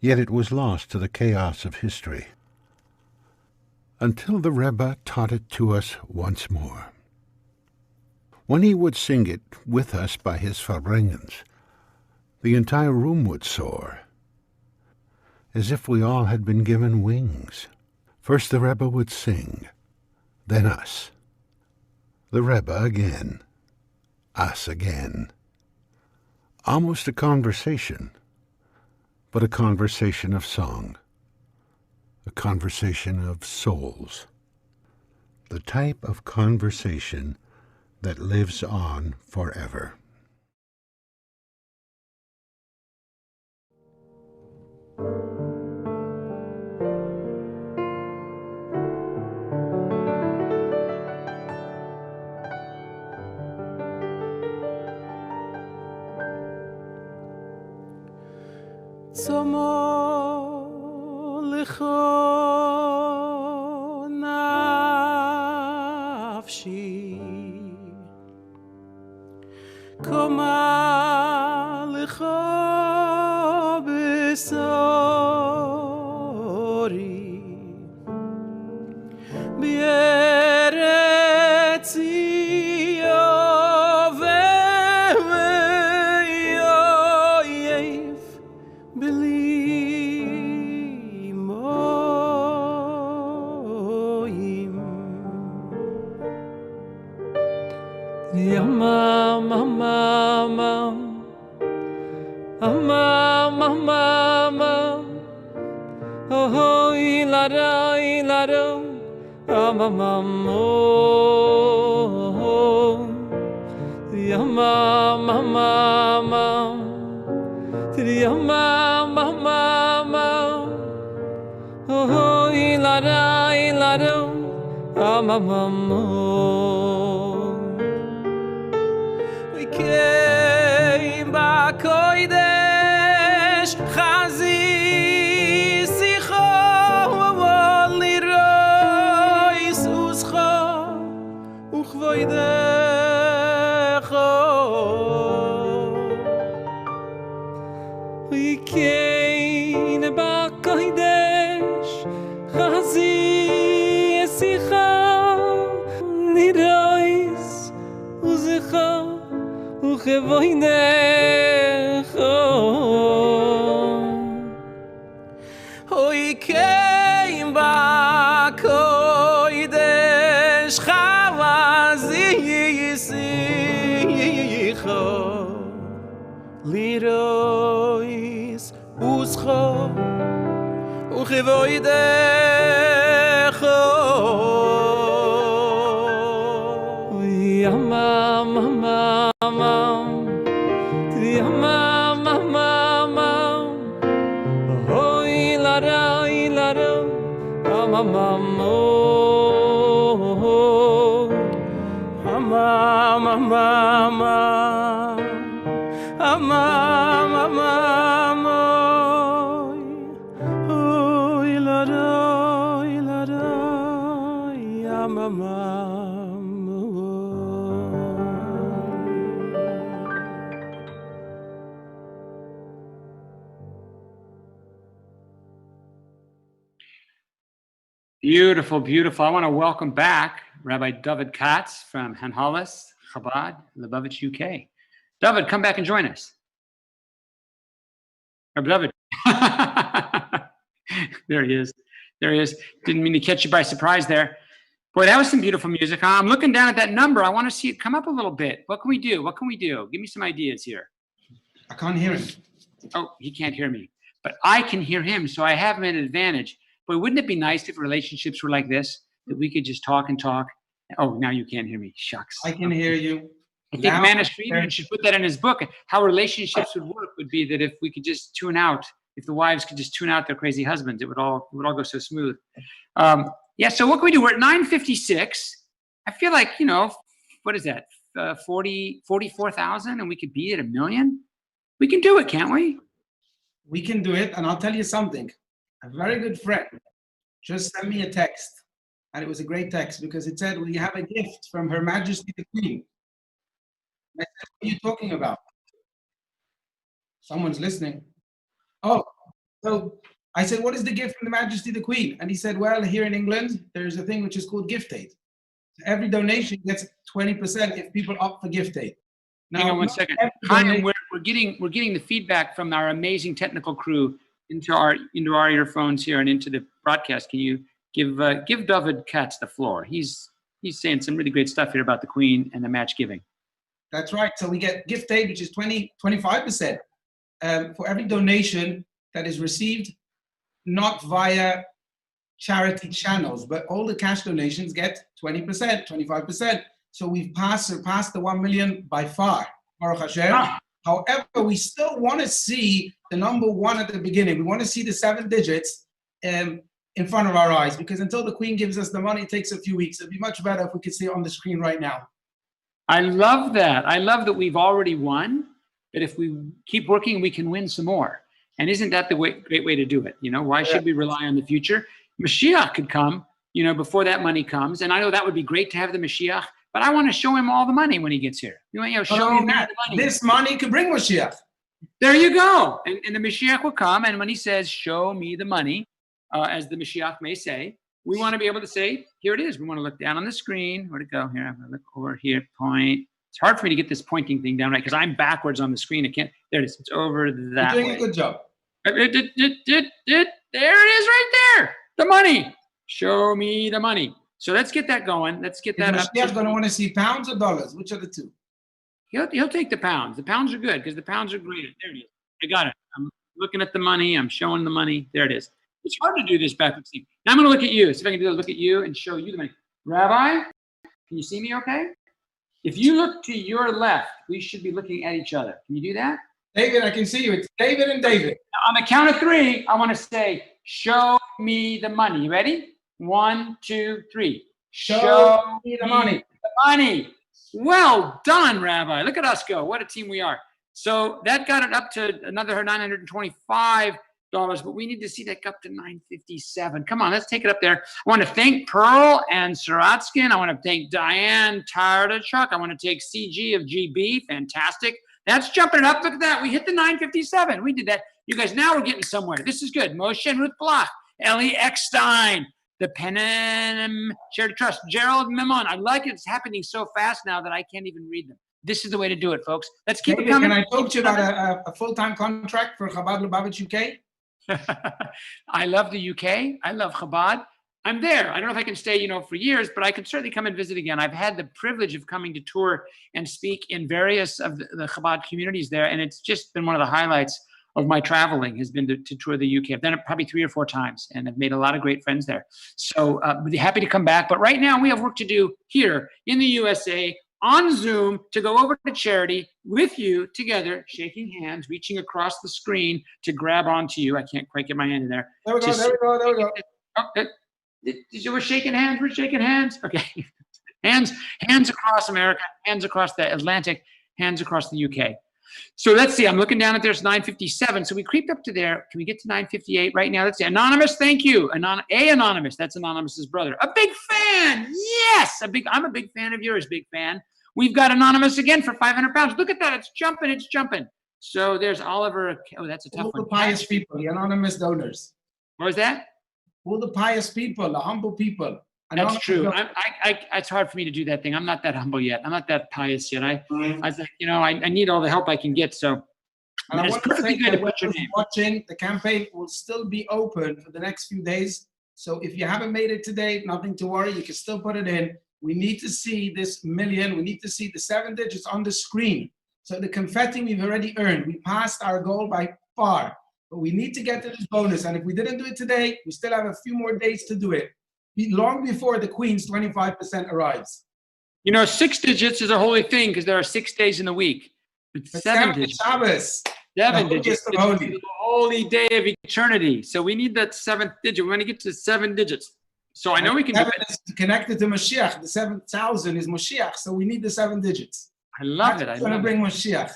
Yet it was lost to the chaos of history, until the Rebbe taught it to us once more. When he would sing it with us by his Farbrengens, the entire room would soar, as if we all had been given wings. First the Rebbe would sing, then us. The Rebbe again, us again. Almost a conversation, but a conversation of song, a conversation of souls, the type of conversation that lives on forever.
Tzomo lecho nafshi Koma lecho besori B'eretz Yovev Belimoim Yamam Amam Amam Amam Oh ilaro ilaro Amam oh Yamam Amam Yamam Amam Oh ilaro ilaro Amam We came back kodesh Chazi sicho lirois uscha uchvoidecho We came back kodesh Chazi sicho lirois uscha uchvoidecho Hoy came back kodesh Chavazi sicho lirois uscha uchvoidecho Yamam Amam Yamam Amam Oh ilaro ilaro Amam oh Amam Amam Amam Amam Oh ilaro ilaro Amam
Beautiful, beautiful. I want to welcome back Rabbi David Katz from Hanhalas, Chabad, Lubavitch, UK. David, come back and join us. Rabbi David. There he is. There he is. Didn't mean to catch you by surprise there. Boy, that was some beautiful music. I'm looking down at that number. I want to see it come up a little bit. What can we do? What can we do? Give me some ideas here.
I can't hear him.
Oh, he can't hear me. But I can hear him, so I have him at an advantage. Boy, wouldn't it be nice if relationships were like this, that we could just talk and talk? Oh, now you can't hear me. Shucks.
I can hear you.
I think Manis Friedman should put that in his book. How relationships would work would be that if we could just tune out, if the wives could just tune out their crazy husbands, it would all go so smooth. Yeah, so what can we do? We're at 9:56. I feel like, you know, what is that? 44,000, and we could be at 1 million? We can do it, can't we?
We can do it, and I'll tell you something. A very good friend just sent me a text, and it was a great text because it said, we have a gift from Her Majesty the Queen. I said, what are you talking about? Someone's listening. Oh, so I said, what is the gift from the Majesty the Queen? And he said, well, here in England, there's a thing which is called gift aid. So every donation gets 20% if people opt for gift aid.
Now, hang on one second. Chaim, we're getting the feedback from our amazing technical crew into our earphones here and into the broadcast, can you give David Katz the floor? He's saying some really great stuff here about the Queen and the match giving.
That's right. So we get gift aid, which is 25% for every donation that is received, not via charity channels, but all the cash donations get 20%, 25%. So we've surpassed the 1 million by far, Baruch Hashem. However, we still want to see the number one at the beginning. We want to see the 7 digits in front of our eyes, because until the Queen gives us the money, it takes a few weeks. It'd be much better if we could see it on the screen right now.
I love that. I love that we've already won, but if we keep working, we can win some more. And isn't that the great way to do it? You know, why should we rely on the future? Mashiach could come, you know, before that money comes. And I know that would be great to have the Mashiach, but I want to show him all the money when he gets here. You know, show him the money.
This money could bring Mashiach.
There you go. And the Mashiach will come. And when he says, show me the money, as the Mashiach may say, we want to be able to say, here it is. We want to look down on the screen. Where'd it go? Here, I'm going to look over here, point. It's hard for me to get this pointing thing down right because I'm backwards on the screen. I can't. There it is. It's over that way.
You're doing a good job.
There it is right there. The money. Show me the money. So let's get that going. Let's get that up.
Mashiach's going to want to see pounds or dollars. Which are the two?
He'll take the pounds. The pounds are good because the pounds are great. There it is. I got it. I'm looking at the money. I'm showing the money. There it is. It's hard to do this backwards thing. Now I'm going to look at you. See if I can do look at you and show you the money. Rabbi, can you see me okay? If you look to your left, we should be looking at each other. Can you do that?
David, I can see you. It's David and David.
Now, on the count of 3, I want to say, show me the money. You ready? 1, 2, 3.
Show me the money.
The money. Well done, Rabbi. Look at us go. What a team we are. So that got it up to another $925. But we need to see that go up to $957. Come on, let's take it up there. I want to thank Pearl and Saratskin. I want to thank Diane Tardachuk. I want to take CG of GB. Fantastic. That's jumping it up. Look at that. We hit the 957. We did that. You guys, now we're getting somewhere. This is good. Moshe and Ruth Bloch. Ellie Eckstein. The Penem Shared Trust. Gerald Mimon. I like it. It's happening so fast now that I can't even read them. This is the way to do it, folks. Let's keep it coming.
Can I talk to you about a full-time contract for Chabad Lubavitch UK?
I love the UK. I love Chabad. I'm there. I don't know if I can stay, for years, but I could certainly come and visit again. I've had the privilege of coming to tour and speak in various of the Chabad communities there, and it's just been one of the highlights of my traveling has been to tour the UK. I've done it probably 3 or 4 times, and I've made a lot of great friends there. So be happy to come back. But right now, we have work to do here in the USA on Zoom to go over to charity with you together, shaking hands, reaching across the screen to grab onto you. I can't quite get my hand in there.
There we go.
We're shaking hands. We're shaking hands. Okay. hands across America, hands across the Atlantic, hands across the UK. So let's see. I'm looking down at there. It's 957. So we creeped up to there. Can we get to 958 right now? Let's see. Anonymous, thank you. Anonymous. That's Anonymous's brother. A big fan. Yes. I'm a big fan of yours, big fan. We've got Anonymous again for 500 pounds. Look at that. It's jumping. It's jumping. So there's Oliver. Oh, that's a tough one.
All the pious people, the anonymous donors.
What was that?
All the pious people, the humble people.
That's true. It's hard for me to do that thing. I'm not that humble yet. I'm not that pious yet. I was like, I need all the help I can get. So
and I want to say that watching, the campaign will still be open for the next few days. So if you haven't made it today, nothing to worry. You can still put it in. We need to see this million. We need to see the 7 digits on the screen. So the confetti we've already earned. We passed our goal by far. But we need to get to this bonus. And if we didn't do it today, we still have a few more days to do it. Long before the Queen's 25% arrives.
6 digits is a holy thing because there are 6 days in the week. But 7 digits.
Shabbos.
7 digits. It's the holy day of eternity. So we need that 7th digit. We want to get to 7 digits. So I know we can do it.
It's connected to Mashiach. The 7,000 is Mashiach. So we need the 7 digits.
I love it.
It's going to bring Mashiach.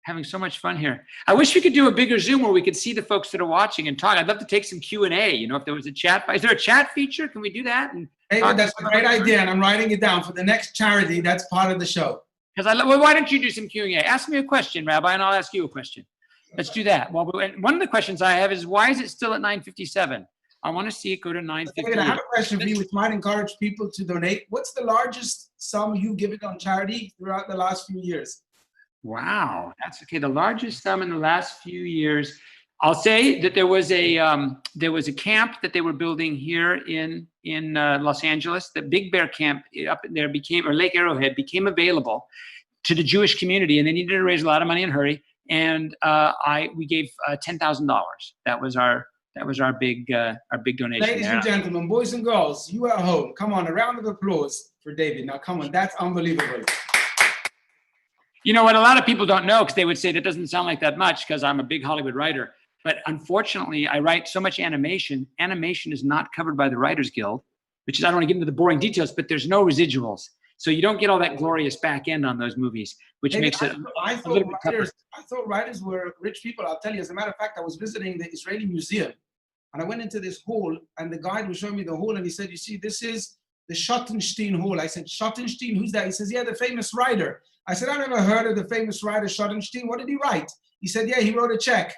Having so much fun here. I wish we could do a bigger Zoom where we could see the folks that are watching and talk. I'd love to take some Q&A. If there was a chat. Is there a chat feature? Can we do that?
David, that's a great idea, and I'm writing it down for the next charity. That's part of the show.
Why don't you do some Q&A? Ask me a question, Rabbi, and I'll ask you a question. Let's do that. Well, one of the questions I have is, why is it still at 957? I want to see it go to 958.
I have a question for you, which might encourage people to donate. What's the largest sum you've given on charity throughout the last few years?
Wow, that's okay. The largest sum in the last few years I'll say that there was a camp that they were building here in Los Angeles. The Big Bear camp up there became, or Lake Arrowhead became available to the Jewish community, and they needed to raise a lot of money and hurry. And we gave $10,000. That was our big donation.
Ladies and gentlemen, boys and girls, you at home, come on, a round of applause for David. Now, come on, that's unbelievable.
You know what? A lot of people don't know, because they would say that doesn't sound like that much, because I'm a big Hollywood writer. But unfortunately, I write so much animation. Animation is not covered by the Writers Guild, which is, I don't want to get into the boring details, but there's no residuals. So you don't get all that glorious back end on those movies, which
David,
makes it
I
a little bit tougher.
thought writers were rich people. I'll tell you, as a matter of fact, I was visiting the Israeli Museum, and I went into this hall, and the guide was showing me the hall, and he said, you see, this is the Schottenstein Hall. I said, Schottenstein, who's that? He says, yeah, the famous writer. I said, I never heard of the famous writer Schottenstein. What did he write? He said, yeah, he wrote a check.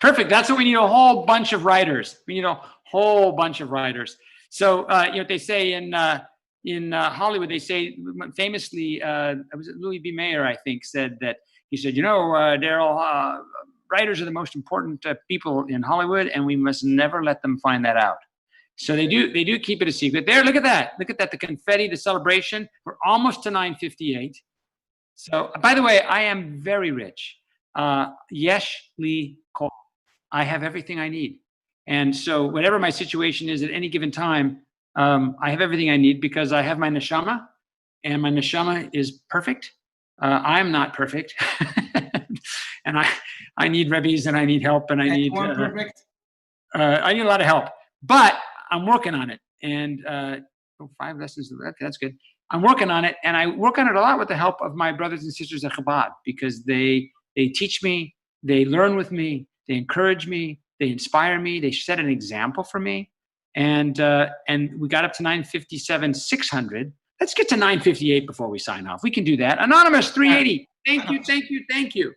Perfect. That's what we need, a whole bunch of writers. We need a whole bunch of writers. So, you know, they say in Hollywood, they say famously, was it Louis B. Mayer, I think, said that, he said, you know, Daryl, writers are the most important people in Hollywood, and we must never let them find that out. So they do keep it a secret. There, look at that. Look at that, the confetti, the celebration. We're almost to 9:58. So, by the way, I am very rich. Yesh li kol. I have everything I need. And so whatever my situation is at any given time, I have everything I need, because I have my neshama, and my neshama is perfect. I'm not perfect. And I need Rebbes, and I need help, and I need a lot of help. But I'm working on it. And 5 lessons, that's good. I'm working on it, and I work on it a lot with the help of my brothers and sisters at Chabad, because they teach me, they learn with me, they encourage me, they inspire me, they set an example for me. And we got up to 957, 600. Let's get to 958 before we sign off. We can do that. Anonymous 380. Thank you, thank you, thank you.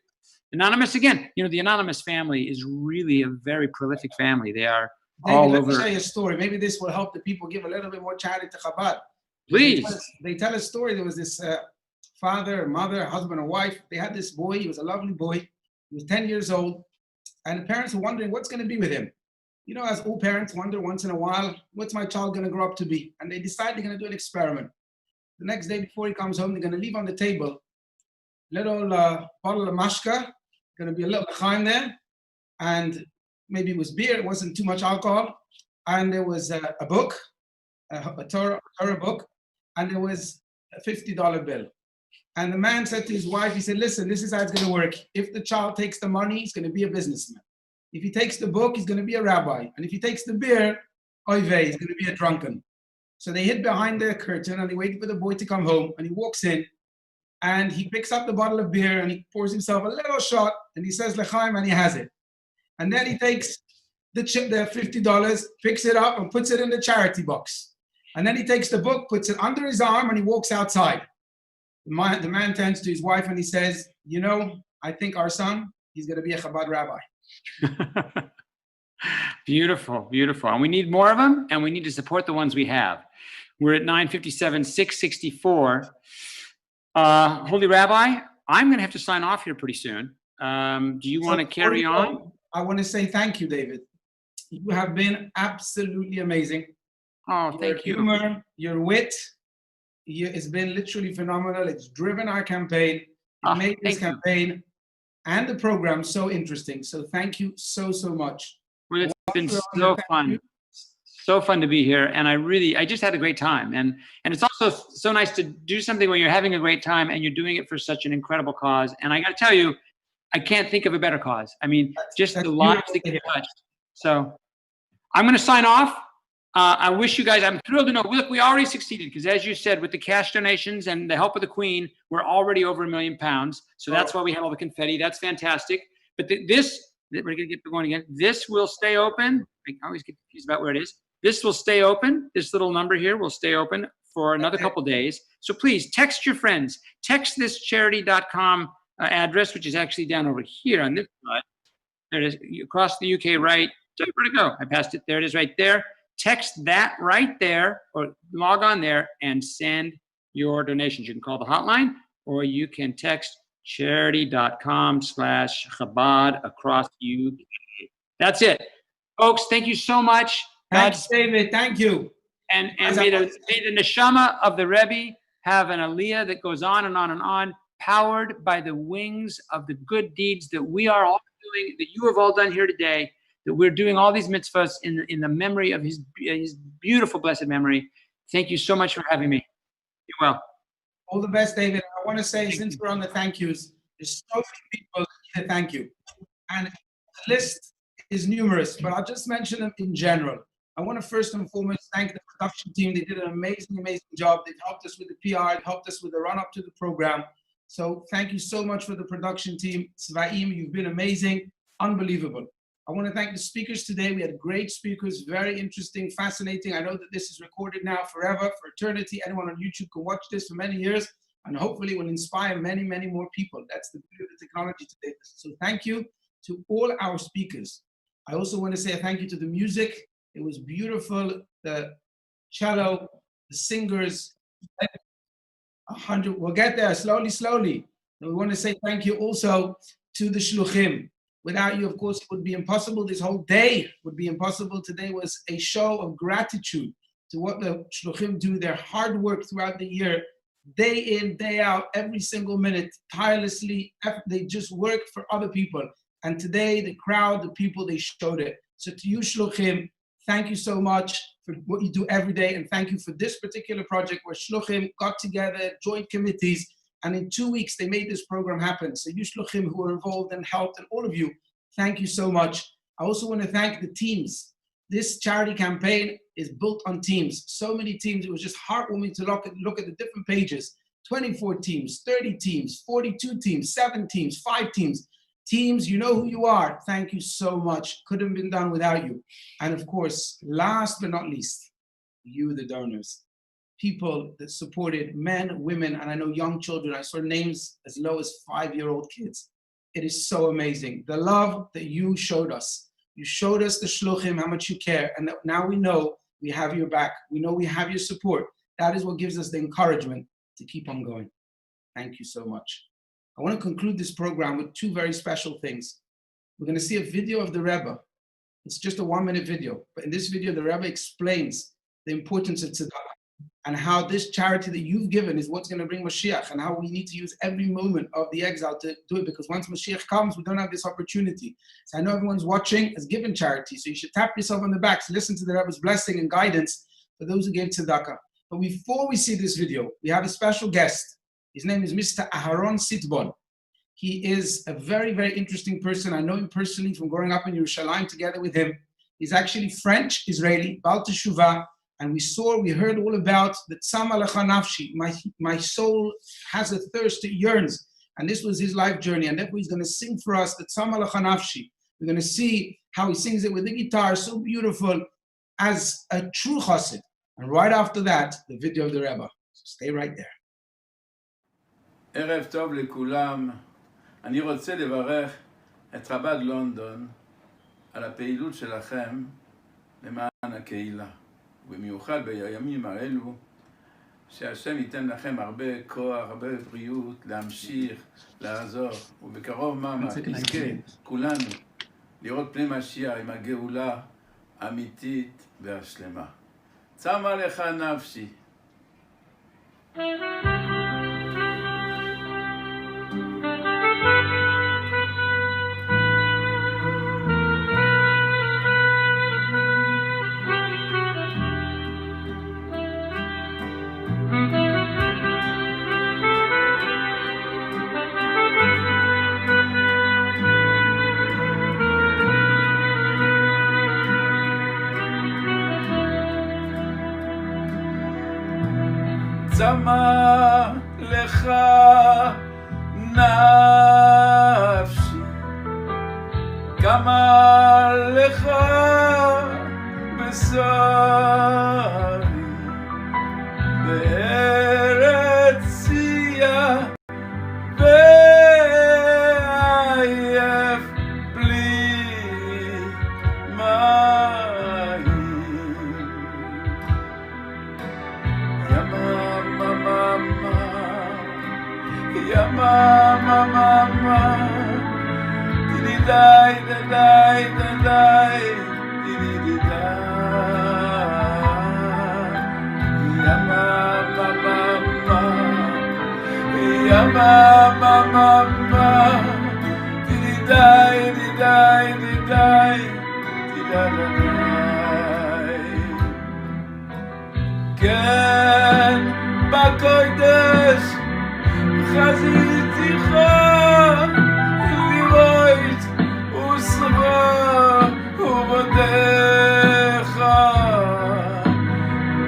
Anonymous again. You know, the Anonymous family is really a very prolific family. They are all
David,
over.
let me tell you a story. Maybe this will help the people give a little bit more charity to Chabad.
Please.
They tell a story. There was this father, mother, husband, and wife. They had this boy. He was a lovely boy. He was 10 years old. And the parents were wondering what's going to be with him. You know, as all parents wonder once in a while, what's my child going to grow up to be? And they decide they're going to do an experiment. The next day before he comes home, they're going to leave on the table a little bottle of mashka, going to be a little l'chaim there, and maybe it was beer, it wasn't too much alcohol, and there was a book, a Torah book, and there was a $50 bill. And the man said to his wife, he said, listen, this is how it's going to work. If the child takes the money, he's going to be a businessman. If he takes the book, he's going to be a rabbi. And if he takes the beer, oy vey, he's going to be a drunken. So they hid behind the curtain, and they waited for the boy to come home, and he walks in, and he picks up the bottle of beer, and he pours himself a little shot, and he says l'chaim, and he has it. And then he takes the $50, picks it up, and puts it in the charity box. And then he takes the book, puts it under his arm, and he walks outside. The man turns to his wife, and he says, you know, I think our son, he's going to be a Chabad rabbi.
Beautiful, beautiful. And we need more of them, and we need to support the ones we have. We're at 957, 664. Holy Rabbi, I'm going to have to sign off here pretty soon. Do you want to carry on?
I want to say thank you, David. You have been absolutely amazing.
Oh, thank you.
Your humor, your wit, it's been literally phenomenal. It's driven our campaign. It made this campaign and the program so interesting. So thank you so, so much.
Well, it's been so fun. So fun to be here. And I just had a great time. And it's also so nice to do something when you're having a great time and you're doing it for such an incredible cause. And I got to tell you, I can't think of a better cause. I mean, just the lives that get touched. So I'm going to sign off. I wish you guys, I'm thrilled to know, look, we already succeeded, because as you said, with the cash donations and the help of the Queen, we're already over £1 million. So that's why we have all the confetti. That's fantastic. But we're going to get going again. This will stay open. I always get confused about where it is. This will stay open. This little number here will stay open for another couple days. So please text your friends. Text this charity.com address, which is actually down over here on this side. There it is. Across the UK, right? Where'd it go? I passed it. There it is right there. Text that right there, or log on there and send your donations. You can call the hotline, or you can text charity.com/Chabad across UK. That's it. Folks, thank you so much.
Thanks, David. Thank you.
And may the neshama of the Rebbe have an aliyah that goes on and on and on, powered by the wings of the good deeds that we are all doing, that you have all done here today, that we're doing all these mitzvahs in the memory of his beautiful, blessed memory. Thank you so much for having me. You're well.
All the best, David. I want to say, since we're on the thank yous, there's so many people that need to thank you. And the list is numerous, but I'll just mention them in general. I want to first and foremost thank the production team. They did an amazing, amazing job. They've helped us with the PR, helped us with the run-up to the program. So thank you so much for the production team. Tzvaim, you've been amazing, unbelievable. I want to thank the speakers today. We had great speakers, very interesting, fascinating. I know that this is recorded now forever, for eternity. Anyone on YouTube can watch this for many years, and hopefully will inspire many, many more people. That's the beauty of the technology today. So thank you to all our speakers. I also want to say a thank you to the music. It was beautiful. The cello, the singers, 100. We'll get there slowly, slowly. And we want to say thank you also to the shluchim. Without you, of course, it would be impossible. This whole day would be impossible. Today was a show of gratitude to what the shluchim do, their hard work throughout the year, day in, day out, every single minute, tirelessly. They just work for other people. And today, the crowd, the people, they showed it. So to you, shluchim, thank you so much for what you do every day. And thank you for this particular project where shluchim got together, joint committees, and in 2 weeks, they made this program happen. So you shluchim who were involved and helped, and all of you, thank you so much. I also want to thank the teams. This charity campaign is built on teams. So many teams, it was just heartwarming to look at the different pages. 24 teams, 30 teams, 42 teams, 7 teams, 5 teams. Teams, you know who you are. Thank you so much. Couldn't have been done without you. And of course, last but not least, you, the donors. People that supported men, women, and I know young children. I saw names as low as 5-year-old kids. It is so amazing. The love that you showed us. You showed us, the shluchim, how much you care. And that now we know we have your back. We know we have your support. That is what gives us the encouragement to keep on going. Thank you so much. I want to conclude this program with 2 very special things. We're going to see a video of the Rebbe. It's just a 1-minute video. But in this video, the Rebbe explains the importance of tzedakah and how this charity that you've given is what's going to bring Mashiach, and how we need to use every moment of the exile to do it, because once Mashiach comes, we don't have this opportunity. So I know everyone's watching has given charity, so you should tap yourself on the back to listen to the Rebbe's blessing and guidance for those who gave tzedakah. But before we see this video, we have a special guest. His name is Mr. Aharon Sitbon. He is a very, very interesting person. I know him personally from growing up in Yerushalayim together with him. He's actually French, Israeli, Baal Teshuvah, and we heard all about the Tzama Lecha Nafshi. My soul has a thirst, it yearns. And this was his life journey. And therefore he's going to sing for us the Tzama Lecha Nafshi. We're going to see how he sings it with the guitar, so beautiful, as a true chassid. And right after that, the video of the Rebbe. So stay right there.
ערב טוב לכולם. אני רוצה לברך את חב"ד לונדון על הפעילות שלכם למען הקהילה. ובמיוחד בימים האלו, שהשם ייתן לכם הרבה כוח, הרבה בריאות, להמשיך, לעזור. ובקרוב ממש נזכה כולנו לראות פני משיח עם הגאולה האמיתית והשלמה. צמה לך נפשי. צמה לך נפשי, קמה לך בשרי, בארץ צייה ועייף בלי מים. ימה
כן, בקודש חזיתיך לראות ושרה ובודך.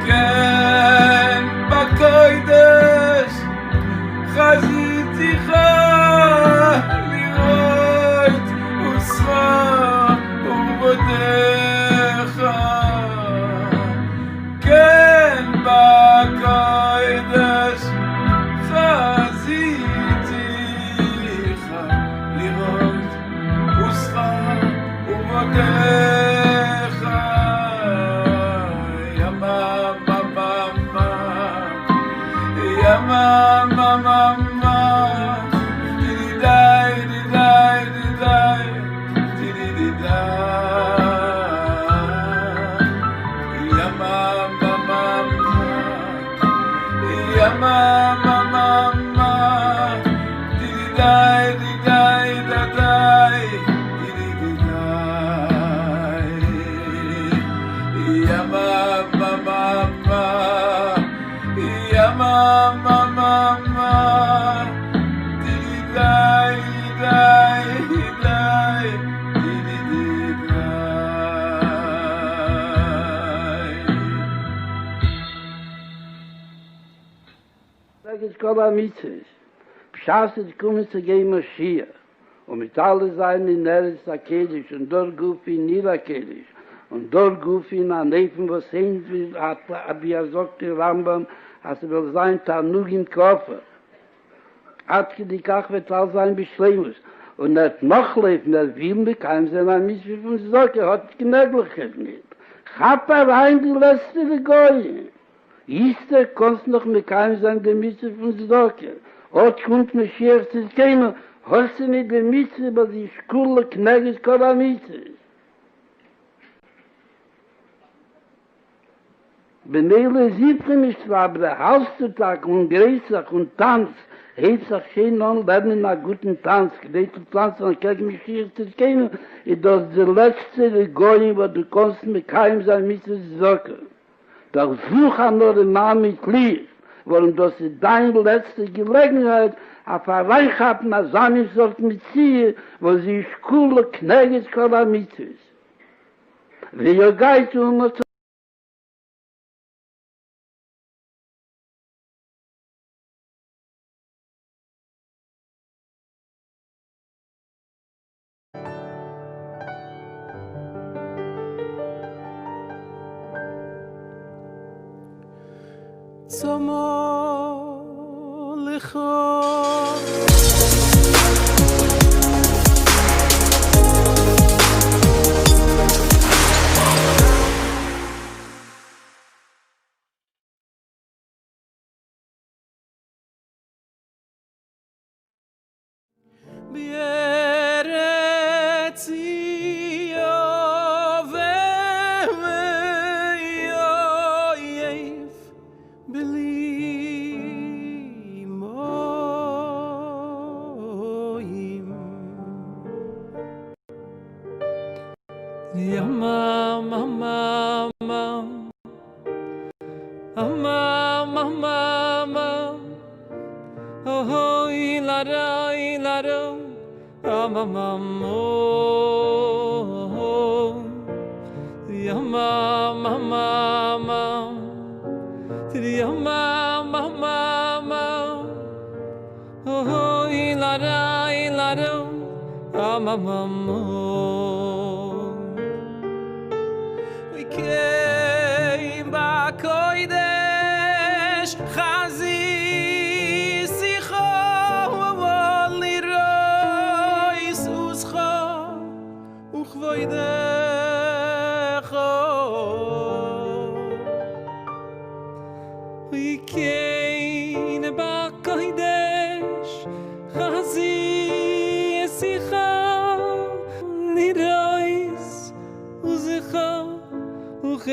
כן, בקודש חזיתיך לראות ושרה ובודך. כן, בקודש חזיתיך לראות ושרה ובודך. יממה דידי דידי דידי דידי דידי יממה דידי דידי דידי דידי דידי
Sag kol a mitzes. Pschas es kommen zu gehen Mashiach. Und mit alle sein in Eretz Akedisch und dort guf in Nilakedisch. Und dort guf in an Nefen, was sehen will, wie sagt der Rambam, als will sein Tanug im Koffer. Atke die Kach wird all sein Beschleimus. Und nicht noch leben, das will bekam sein ein Mitzvah von Sorge, hat die Möglichkeit nicht. Chap rein die letzte Goye. Ist kannst noch mit keinem sein der Mitzvah von Sorge. Ort kommt mir schier zu keiner, hast du nicht der Mitzvah, aber die Schule knägis kola Mitzvah. Benele Siebte mich zwar, aber der Halstag und Gräßach und Tanz, hebt sich schön an, lernen einen guten Tanz, gedreht zu tanzen, und kann mich hier zu kennen, ist das der letzte Regoin, wo du kannst mit keinem sein Mitzvah Sorge. Doch such an nur den Namen mit Lieb, warum das ist deine letzte Gelegenheit, auf ein Reichhaben, als Samisoft mit Ziehe, wo sie Schule knägis kola Mitzvah. Wie ihr geht,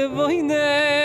voine